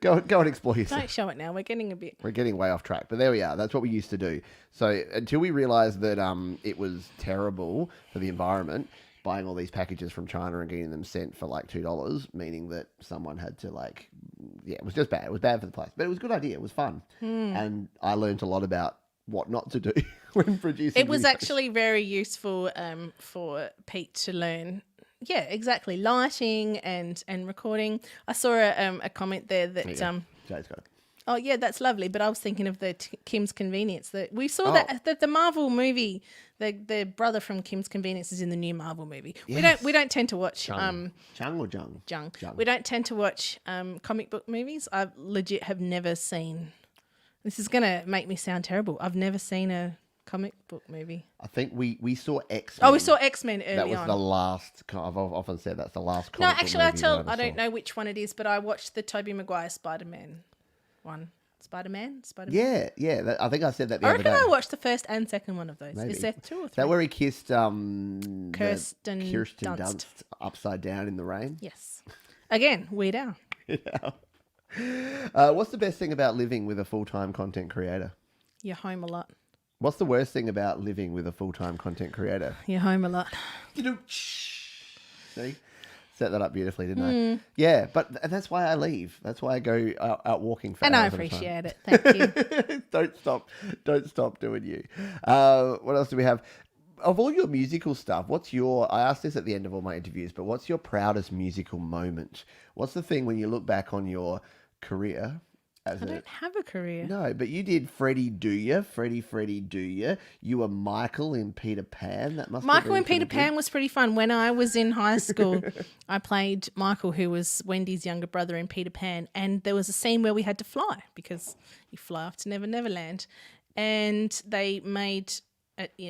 Go and explore yourself. Don't show it now. We're getting way off track, but there we are. That's what we used to do. So until we realised that it was terrible for the environment, buying all these packages from China and getting them sent for like $2, meaning that someone had to it was just bad. It was bad for the place, but it was a good idea. It was fun, and I learned a lot about what not to do when producing. It was videos. actually very useful for Pete to learn. Yeah, exactly. Lighting and recording. I saw a comment there that Jade's got it. Oh yeah, that's lovely. But I was thinking of the Kim's Convenience. That we saw that the Marvel movie. The brother from Kim's Convenience is in the new Marvel movie. Yes. We don't tend to watch Chung or Jung? Jung. We don't tend to watch comic book movies. I legit have never seen. This is gonna make me sound terrible. I've never seen a comic book movie. I think we saw X-Men. Oh, we saw X-Men early on. That was the last. I've often said that's the last. No, comic book actually, movie I don't know which one it is, but I watched the Tobey Maguire Spider-Man one. Spider-Man. Yeah. I think I said that the other day. I reckon I watched the first and second one of those. Maybe. Is there 2 or 3? That where he kissed Kirsten Dunst upside down in the rain. Yes. Again, Weird Al. What's the best thing about living with a full-time content creator? You're home a lot. What's the worst thing about living with a full-time content creator? You're home a lot. See? Set that up beautifully, didn't I? Yeah, but that's why I leave. That's why I go out walking for and hours I appreciate it. Thank you. Don't stop doing you. What else do we have? Of all your musical stuff, I ask this at the end of all my interviews, but what's your proudest musical moment? What's the thing when you look back on your career? I don't have a career. No, but you did Freddie Do Ya. You were Michael in Peter Pan. That must Michael in Peter Pan was pretty fun. When I was in high school, I played Michael, who was Wendy's younger brother in Peter Pan, and there was a scene where we had to fly because you fly off to Never Never Land, and they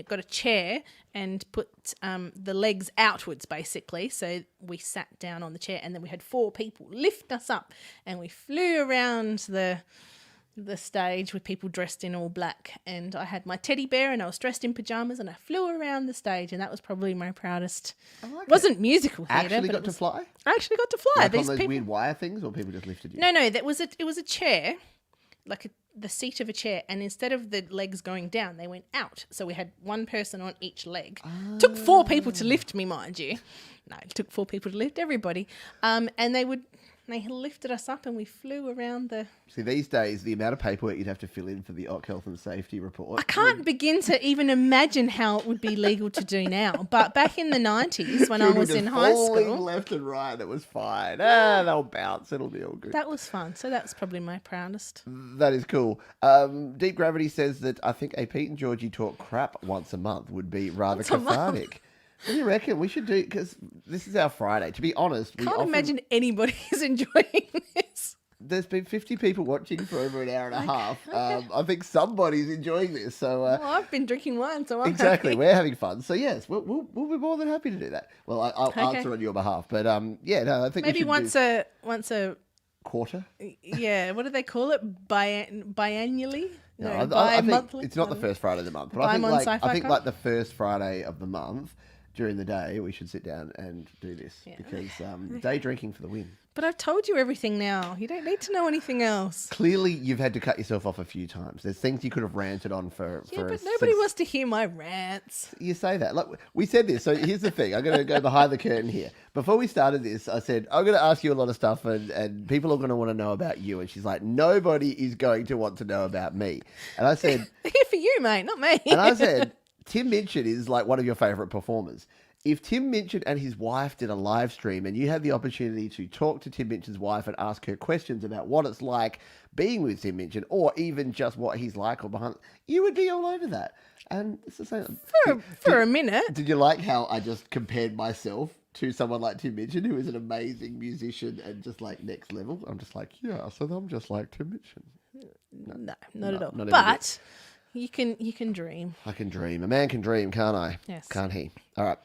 got a chair and put the legs outwards, basically. So we sat down on the chair, and then we had 4 people lift us up, and we flew around the stage with people dressed in all black. And I had my teddy bear, and I was dressed in pajamas, and I flew around the stage, and that was probably my proudest. It wasn't musical theatre. Actually got to fly? I actually got to fly. Like on those weird wire things, or people just lifted you? No, it was a chair, like the seat of a chair, and instead of the legs going down, they went out. So we had one person on each leg. Took 4 people to lift me, mind you. No, it took 4 people to lift everybody. And they lifted us up, and we flew around the... See, these days, the amount of paperwork you'd have to fill in for the OC Health and Safety report. I can't begin to even imagine how it would be legal to do now. But back in the 90s, when I was in high school... left and right, it was fine. They'll bounce. It'll be all good. That was fun. So that's probably my proudest. That is cool. Deep Gravity says that I think a Pete and Georgie talk crap once a month would be rather cathartic. What do you reckon we should do? Because this is our Friday. To be honest, can't imagine anybody is enjoying this. There's been 50 people watching for over an hour and a half. I think somebody's enjoying this. So I've been drinking wine, so I'm exactly. happy. We're having fun. So yes, we'll be more than happy to do that. Well, I'll answer on your behalf, but I think maybe once a quarter. Yeah, what do they call it? Biannually? No, I think it's not the first Friday of the month, but I think like the first Friday of the month. During the day, we should sit down and do this because day drinking for the win. But I've told you everything now. You don't need to know anything else. Clearly, you've had to cut yourself off a few times. There's things you could have ranted on for. Yeah, but nobody wants to hear my rants. You say that. Like, we said this. So here's the thing. I'm going to go behind the curtain here. Before we started this, I said, I'm going to ask you a lot of stuff and people are going to want to know about you. And she's like, nobody is going to want to know about me. And I said... They're here for you, mate, not me. And I said, Tim Minchin is like one of your favourite performers. If Tim Minchin and his wife did a live stream and you had the opportunity to talk to Tim Minchin's wife and ask her questions about what it's like being with Tim Minchin or even just what he's like or behind, you would be all over that. And it's the same. For a minute. Did you like how I just compared myself to someone like Tim Minchin, who is an amazing musician and just like next level? I'm just like, yeah, so I'm just like Tim Minchin. No, not at all. Not but... You can dream. I can dream. A man can dream, can't I? Yes. Can't he? All right.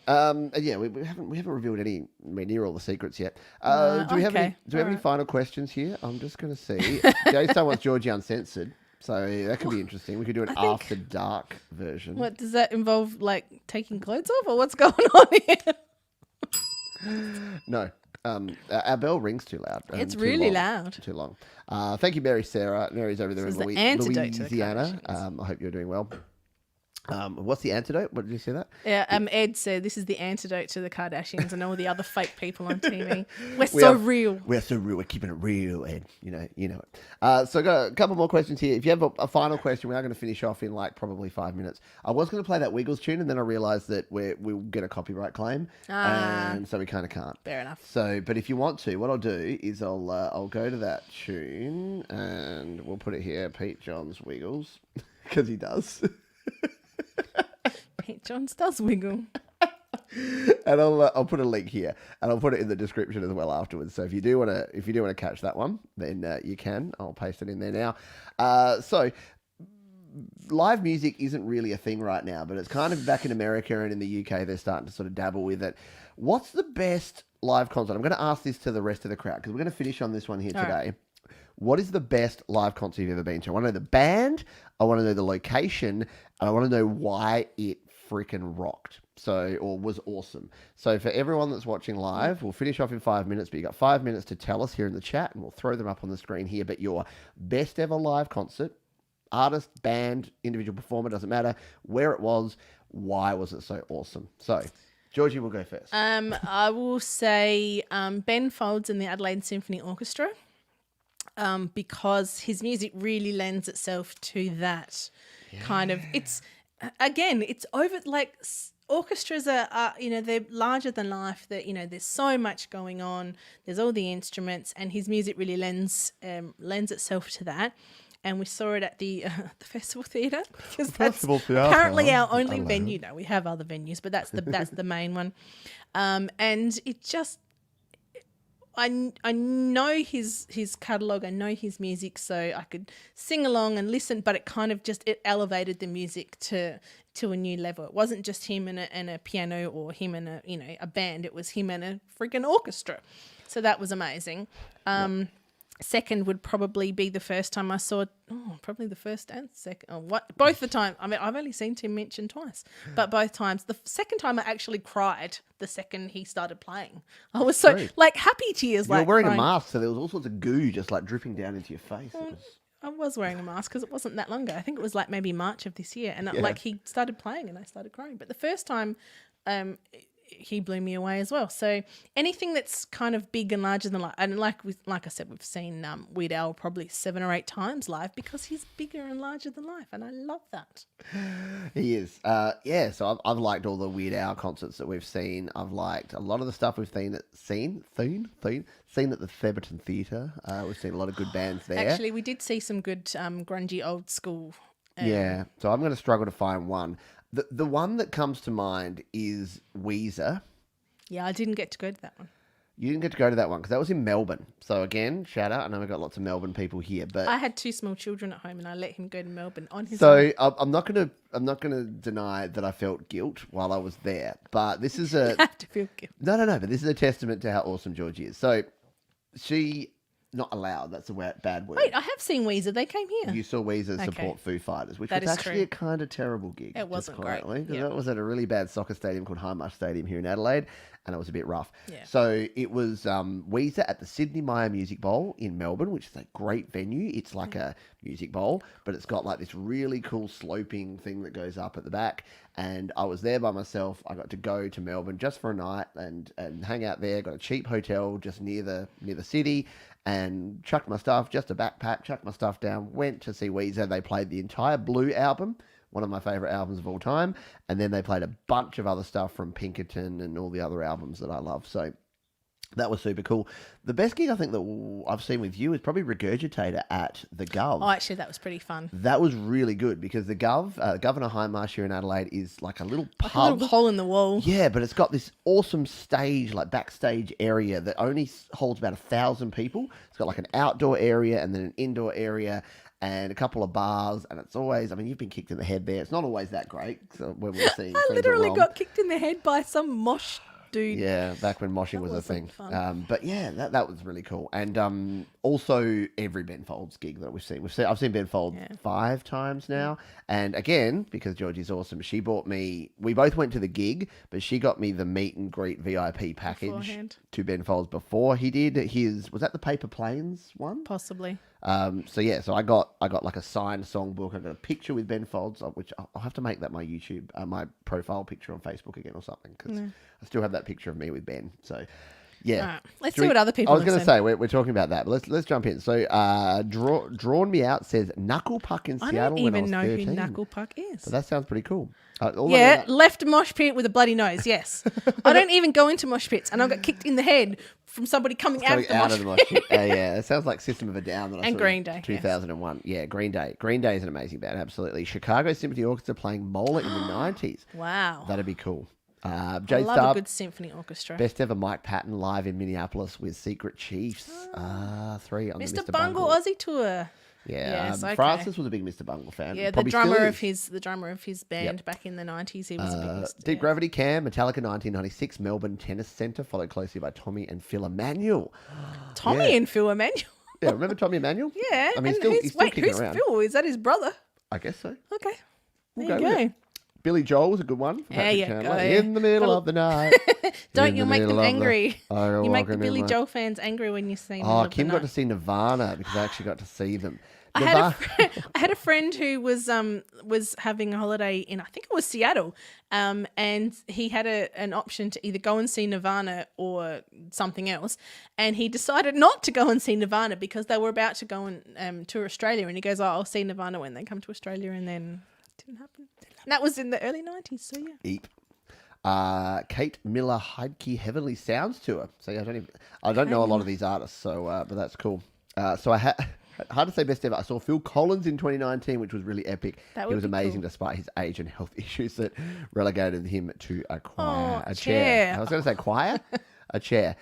Yeah, we haven't revealed any near all the secrets yet. Do we have any final questions here? I'm just going to see. Jason wants Georgie Uncensored, so that could be interesting. We could do an after dark version. What does that involve? Like taking clothes off, or what's going on here? No. Our bell rings too loud. It's really loud. Too long. Thank you, Mary Sarah. Mary's over there in Louisiana. I hope you're doing well. What's the antidote? What did you say that? Yeah, Ed said this is the antidote to the Kardashians and all the other fake people on TV. We're so real. We're so real. We're keeping it real, Ed. You know it. So I got a couple more questions here. If you have a final question, we are going to finish off in like probably 5 minutes. I was going to play that Wiggles tune, and then I realised that we'll get a copyright claim, and so we kind of can't. Fair enough. So, but if you want to, what I'll do is I'll go to that tune, and we'll put it here. Pete Johns Wiggles, because he does. Pete Johns does wiggle. And I'll put a link here, and I'll put it in the description as well afterwards. So if you do want to catch that one, then you can. I'll paste it in there now. So live music isn't really a thing right now, but it's kind of back in America and in the UK. They're starting to sort of dabble with it. What's the best live concert? I'm going to ask this to the rest of the crowd because we're going to finish on this one here today. Right. What is the best live concert you've ever been to? I want to know the band, I want to know the location, and I want to know why it freaking rocked. Or was awesome. So for everyone that's watching live, we'll finish off in 5 minutes, but you got 5 minutes to tell us here in the chat, and we'll throw them up on the screen here. But your best ever live concert, artist, band, individual performer, doesn't matter, where it was, why was it so awesome? So Georgie will go first. I will say Ben Folds and the Adelaide Symphony Orchestra. Because his music really lends itself to that kind of. It's over like orchestras are they're larger than life. That there's so much going on. There's all the instruments, and his music really lends itself to that. And we saw it at the Festival Theatre because that's apparently our only venue. No, we have other venues, but that's the main one. And it just. I know his catalogue, I know his music, so I could sing along and listen, but it kind of it elevated the music to a new level. It wasn't just him and a piano or him and a band. It was him and a freaking orchestra. So that was amazing. Second would probably be the first time I saw, probably the first and second. Both the time. I mean, I've only seen Tim Minchin twice, but both times. The second time I actually cried the second he started playing. I was so, happy tears. You were wearing a mask, so there was all sorts of goo just, dripping down into your face. I was wearing a mask because it wasn't that long ago. I think it was, maybe March of this year. And, he started playing and I started crying. But the first time... he blew me away as well. So anything that's kind of big and larger than life, and like I said, we've seen Weird Al probably 7 or 8 times live because he's bigger and larger than life, and I love that. He is. So I've liked all the Weird Al concerts that we've seen. I've liked a lot of the stuff we've seen at the Theberton Theatre. We've seen a lot of good bands there. Actually, we did see some good grungy old school. So I'm going to struggle to find one. The one that comes to mind is Weezer. Yeah, I didn't get to go to that one. You didn't get to go to that one because that was in Melbourne. So again, shout out. I know we've got lots of Melbourne people here, but I had 2 small children at home, and I let him go to Melbourne on his own. So I'm not gonna deny that I felt guilt while I was there, but this is you have to feel guilt. No. But this is a testament to how awesome Georgie is. So she not allowed. That's a bad word. Wait, I have seen Weezer. They came here. You saw Weezer support Foo Fighters, which That was is actually true. a kind of terrible gig. It wasn't great. Because Yep. that was at a really bad soccer stadium called Hindmarsh Stadium here in Adelaide, and it was a bit rough. Yeah. So it was Weezer at the Sydney Myer Music Bowl in Melbourne, which is a great venue. It's like a music bowl, but it's got like this really cool sloping thing that goes up at the back. And I was there by myself. I got to go to Melbourne just for a night and hang out there. Got a cheap hotel just near the city, and chucked my stuff, just a backpack, chucked my stuff down, went to see Weezer. They played the entire Blue album, one of my favourite albums of all time, and then they played a bunch of other stuff from Pinkerton and all the other albums that I love. So that was super cool. The best gig I think that I've seen with you is probably Regurgitator at the Gov. Oh, actually, that was pretty fun. That was really good because the Gov, Governor Hindmarsh here in Adelaide, is like a little pub. Like a little hole in the wall. Yeah, but it's got this awesome stage, like backstage area that only holds about 1,000 people. It's got like an outdoor area and then an indoor area and a couple of bars. And it's always, I mean, you've been kicked in the head there. It's not always that great. So when we're seeing I literally got kicked in the head by some mosh dude. Yeah, back when moshing was a thing. Fun. But yeah, that was really cool. And also every Ben Folds gig that we've seen. I've seen Ben Folds 5 times now. And again, because Georgie's awesome, she bought me, we both went to the gig, but she got me the meet and greet VIP package Beforehand. to Ben Folds before he did his, was that the Paper Planes one? Possibly. So I got like a signed songbook. I got a picture with Ben Folds, which I'll have to make that my YouTube, my profile picture on Facebook again or something, because I still have that picture of me with Ben. So yeah, right. Let's see what other people. I was going to say we're talking about that, but let's jump in. So Drawn Me Out says Knuckle Puck in Seattle. I don't even when I know was 13. who Knuckle Puck is. So that sounds pretty cool. Left mosh pit with a bloody nose. Yes, I don't even go into mosh pits, and I got kicked in the head from somebody coming out of the mosh pit. Yeah, it sounds like System of a Down that I and saw Green in Day. 2001. Yes. Yeah, Green Day. Green Day is an amazing band, absolutely. Chicago Symphony Orchestra playing Mola in the 90s. Wow, That'd be cool. I Jade love a good symphony orchestra. Best ever Mike Patton live in Minneapolis with Secret Chiefs. 3 on the Mr. Bungle Aussie tour. Yeah, Yes, okay. Francis was a big Mr. Bungle fan. Yeah, the Probably drummer still of is. his band back in the 90s, he was a big Mr. Deep Gravity Cam, Metallica 1996, Melbourne Tennis Centre, followed closely by Tommy and Phil Emanuel. Tommy and Phil Emanuel. Yeah, remember Tommy Emanuel? Yeah. I mean, and he's still kicking who's around. Phil? Is that his brother? I guess so. Okay. We'll There go you with go. it. Billy Joel was a good one. There you go. In the middle of the night. Don't you make them angry. You make the Billy Joel fans angry when you see them. Oh, Kim got to see Nirvana because I actually got to see them. I had a friend who was having a holiday in, I think it was Seattle, and he had an option to either go and see Nirvana or something else, and he decided not to go and see Nirvana because they were about to go and tour Australia, and he goes, "Oh, I'll see Nirvana when they come to Australia," and then it didn't happen. And that was in the early 90s, so yeah. Eep. Kate Miller Heidke Heavenly Sounds Tour. So yeah, I don't know a lot of these artists, so but that's cool. So I had. Hard to say best ever. I saw Phil Collins in 2019, which was really epic. He was amazing despite his age and health issues that relegated him to a chair. I was going to say choir? A chair.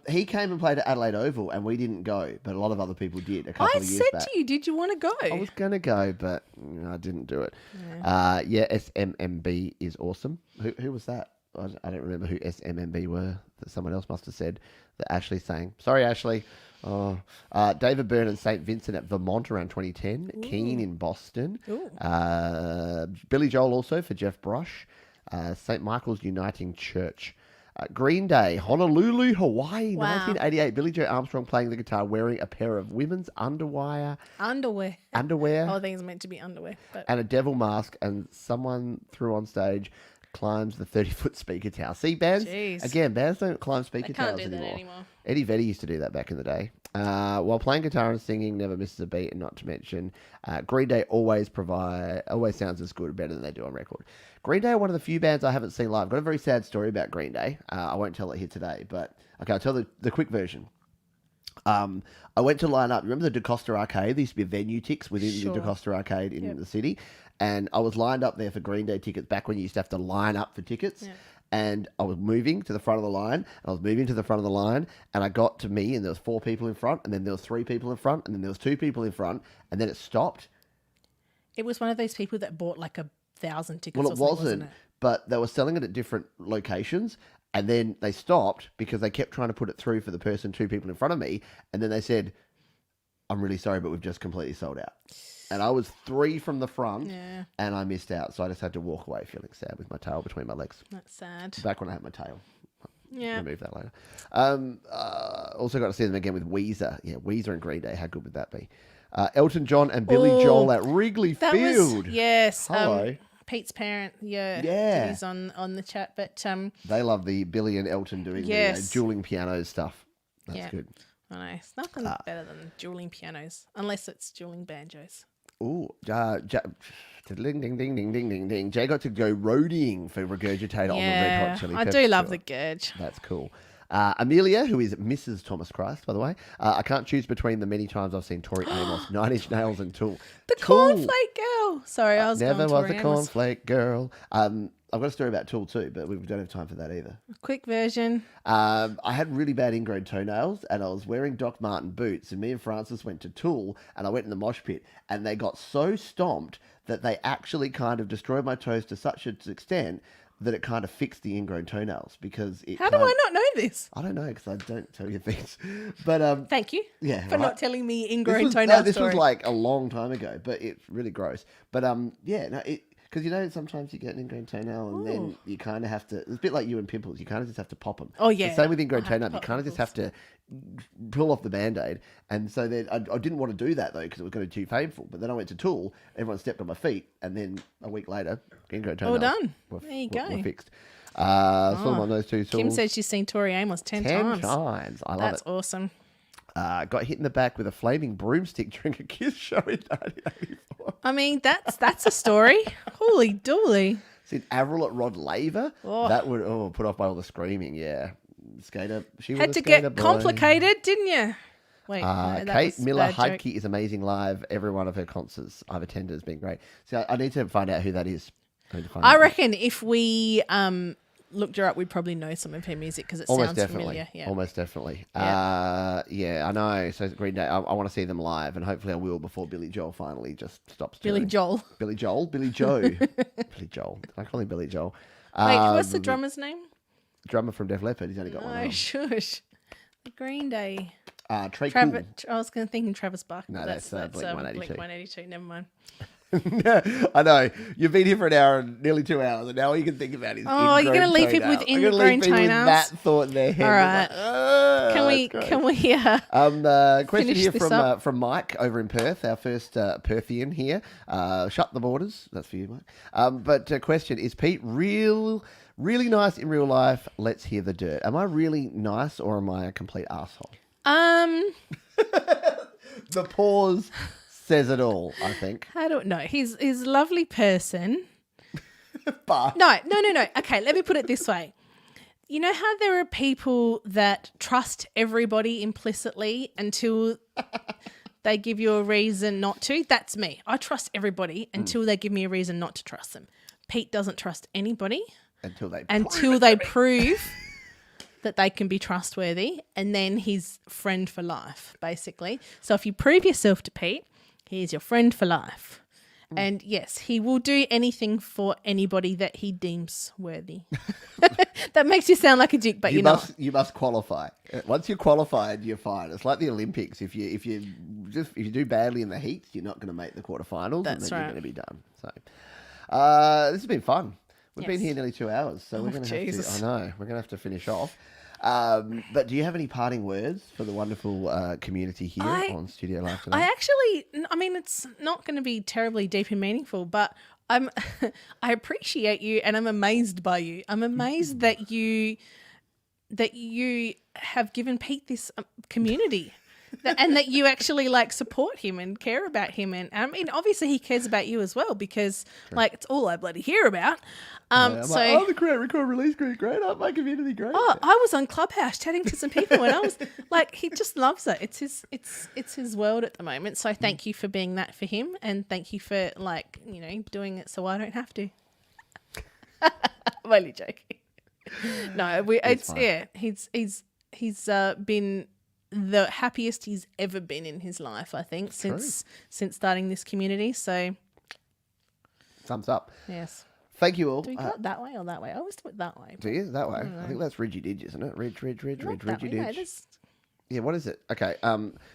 He came and played at Adelaide Oval, and we didn't go, but a lot of other people did a couple of years back. I said to you, did you want to go? I was going to go, but I didn't do it. SMMB is awesome. Who was that? I don't remember who SMMB were. That someone else must have said that Ashley sang. Sorry, Ashley. David Byrne and St. Vincent at Vermont around 2010. Ooh. Keane in Boston. Billy Joel also for Jeff Brush. St. Michael's Uniting Church. Green Day, Honolulu, Hawaii, 1988. Billy Joe Armstrong playing the guitar wearing a pair of women's underwear. Underwear. Oh, I think it's meant to be underwear. But... And a devil mask, and someone threw on stage climbs the 30-foot speaker tower. See, bands don't climb speaker towers anymore. That anymore. Eddie Vedder used to do that back in the day. While playing guitar and singing, never misses a beat, and not to mention, Green Day always sounds as good or better than they do on record. Green Day are one of the few bands I haven't seen live. I've got a very sad story about Green Day. I won't tell it here today, but okay, I'll tell the quick version. I went to line up. Remember the DeCosta Arcade? There used to be venue ticks within the DeCosta Arcade in the city. And I was lined up there for Green Day tickets back when you used to have to line up for tickets. Yeah. And I was moving to the front of the line, and I was moving to the front of the line, and I got to me, and there was 4 people in front, and then there was 3 people in front, and then there was 2 people in front, and then it stopped. It was one of those people that bought like 1,000 tickets. Well, it wasn't, but they were selling it at different locations, and then they stopped because they kept trying to put it through for the person 2 people in front of me, and then they said, I'm really sorry, but we've just completely sold out. And I was 3 from the front, and I missed out. So I just had to walk away feeling sad with my tail between my legs. That's sad. Back when I had my tail. Yeah. Remove that later. Also got to see them again with Weezer. Yeah, Weezer and Green Day. How good would that be? Elton John and Billy Joel at Wrigley Field. Yes. Hello. Pete's parent, he's on the chat, but they love the Billy and Elton doing the dueling pianos stuff. That's good. I know. It's nothing better than dueling pianos, unless it's dueling banjos. Ooh, ding, ding, ding, ding, ding, ding, ding. Jay got to go roadieing for Regurgitator on the Red Hot Chili Peppers. I do love the Gurge. That's cool. Amelia, who is Mrs. Thomas Christ, by the way. I can't choose between the many times I've seen Tori Amos, 9 Inch Nails, and Tool. The Cornflake Girl. Sorry, I was never going was a Cornflake Girl. I've got a story about Tool too, but we don't have time for that either. Quick version. I had really bad ingrown toenails, and I was wearing Doc Marten boots, and me and Francis went to Tool, and I went in the mosh pit, and they got so stomped that they actually kind of destroyed my toes to such an extent that it kind of fixed the ingrown toenails because it. How do I not know this? I don't know because I don't tell you things. But thank you. Yeah, for not telling me ingrown toenails. This was like a long time ago, but it's really gross. But because sometimes you get an ingrown toenail and then you kind of have to. It's a bit like you and pimples. You kind of just have to pop them. Oh yeah. The same with ingrown toenail. You kind of just have to pull off the band-aid. And so then I didn't want to do that though because it was going to be too painful. But then I went to Tool. Everyone stepped on my feet, and then a week later, ingrown toenails. All done. Were fixed. Saw on those two tools. Kim said she's seen Tori Amos 10 times. 10 times. I love That's it. awesome. Got hit in the back with a flaming broomstick during a Kiss show in 1984. I mean, that's a story. Holy dooly. Said Avril at Rod Laver. Oh. That would put off by all the screaming. Yeah, skater. She had was to a skater get boy. Complicated, didn't you? Wait, no, Kate Miller Heidke Heidke is amazing live. Every one of her concerts I've attended has been great. So I need to find out who that is. I reckon if we looked her up, we'd probably know some of her music because it sounds familiar. Yeah. Almost definitely. Yeah. I know. So Green Day, I want to see them live, and hopefully I will before Billy Joel finally just stops touring. Billy Joel. Billy Joel? Billy Joe. Billy Joel. I call him Billy Joel. Wait, what's the drummer's name? Drummer from Def Leppard. He's only got one arm. Shush. Green Day. Trey Cool. I was going to think Travis Barker. No, that's Blink-182. Blink-182. Never mind. I know. You've been here for an hour and nearly 2 hours, and now all you can think about is you're going to leave people with ingrown toenails? That thought in their head. All right. Can we question finish here from Mike over in Perth, our first Perthian here. Shut the borders. That's for you, Mike. But question, is Pete really nice in real life? Let's hear the dirt. Am I really nice or am I a complete asshole? The pause says it all, I think. I don't know. He's a lovely person. But No. Okay, let me put it this way. You know how there are people that trust everybody implicitly until they give you a reason not to? That's me. I trust everybody until they give me a reason not to trust them. Pete doesn't trust anybody until they prove that they can be trustworthy, and then he's friend for life, basically. So if you prove yourself to Pete, he is your friend for life. And yes, he will do anything for anybody that he deems worthy. That makes you sound like a dick, but you're not. You must qualify. Once you're qualified, you're fine. It's like the Olympics. If you do badly in the heats, you're not going to make the quarterfinals, and then you're going to be done. So this has been fun. We've been here nearly 2 hours, so we're going to have to. I know we're going to have to finish off. But do you have any parting words for the wonderful community here on Studio Life tonight? I mean, it's not going to be terribly deep and meaningful, but I appreciate you and I'm amazed by you. I'm amazed that you have given Pete this community. And that you actually support him and care about him, and I mean, obviously he cares about you as well because it's all I bloody hear about. The create, record, release group, great, my community, great. Oh, I was on Clubhouse chatting to some people, and I was he just loves it. It's his world at the moment. So thank you for being that for him, and thank you for doing it so I don't have to. I'm only joking. No, he's been the happiest he's ever been in his life, I think, since starting this community. So, thumbs up. Yes. Thank you all. Do we go it that way or that way? I always do it that way. Do you? That way? I think that's Ridgy Didge, isn't it? Ridgy Didge. No, Yeah, what is it? Okay.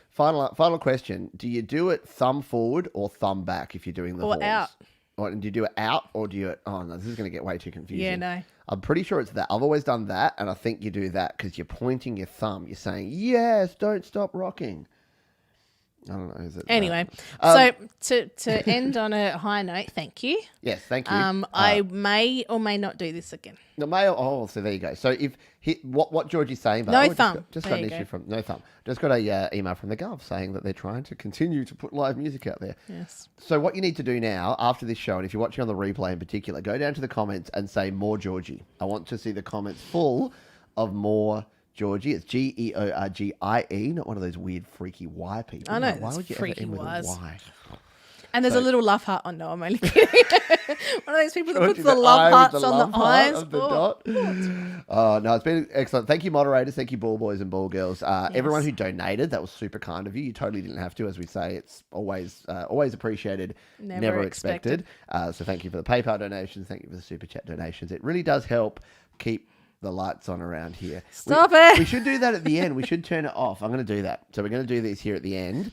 Final question. Do you do it thumb forward or thumb back if you're doing the Or horns? out. Or do you do it out or do you... Oh, no, this is going to get way too confusing. Yeah, no. I'm pretty sure it's that. I've always done that, and I think you do that because you're pointing your thumb. You're saying, yes, don't stop rocking. I don't know. Is it Anyway, so to end on a high note, thank you. Yes, thank you. I may or may not do this again. The mail. Oh, so there you go. So if what Georgie's saying, but No thumb. Just There got an you issue go. from no thumb. Just got a email from the Gov saying that they're trying to continue to put live music out there. Yes. So what you need to do now after this show, and if you're watching on the replay in particular, go down to the comments and say more Georgie. I want to see the comments full of more Georgie. It's Georgie, not one of those weird freaky Y people. I know, Why that's would you freaky ever end with Ys. a Y? And there's a little love heart. Oh, no, I'm only kidding. One of those people that puts Georgie, the the love eye with hearts the on love the heart eyes. of the dot. Oh, no, it's been excellent. Thank you, moderators. Thank you, ball boys and ball girls. Everyone who donated, that was super kind of you. You totally didn't have to, as we say. It's always appreciated, never expected. So thank you for the PayPal donations. Thank you for the super chat donations. It really does help keep the lights on around here. Stop it. We should do that at the end. We should turn it off. I'm going to do that. So we're going to do this here at the end.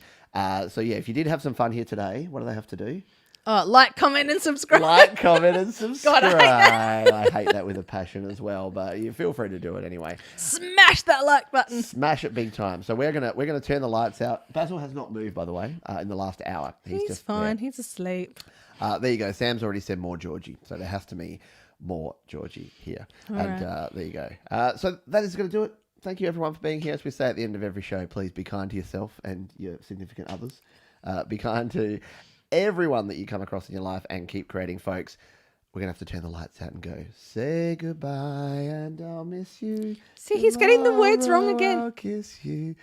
So yeah, if you did have some fun here today, what do they have to do? Oh, like, comment, and subscribe. Like, comment, and subscribe. God, I hate that with a passion as well, but you feel free to do it anyway. Smash that like button. Smash it big time. So we're gonna turn the lights out. Basil has not moved, by the way, in the last hour. He's just fine. there. He's asleep. There you go. Sam's already said more Georgie, so there has to be more Georgie here. And there you go. So that is going to do it. Thank you, everyone, for being here. As we say at the end of every show, please be kind to yourself and your significant others. Be kind to everyone that you come across in your life and keep creating, folks. We're going to have to turn the lights out and go, say goodbye and I'll miss you. See, he's getting the words wrong again. I'll kiss you.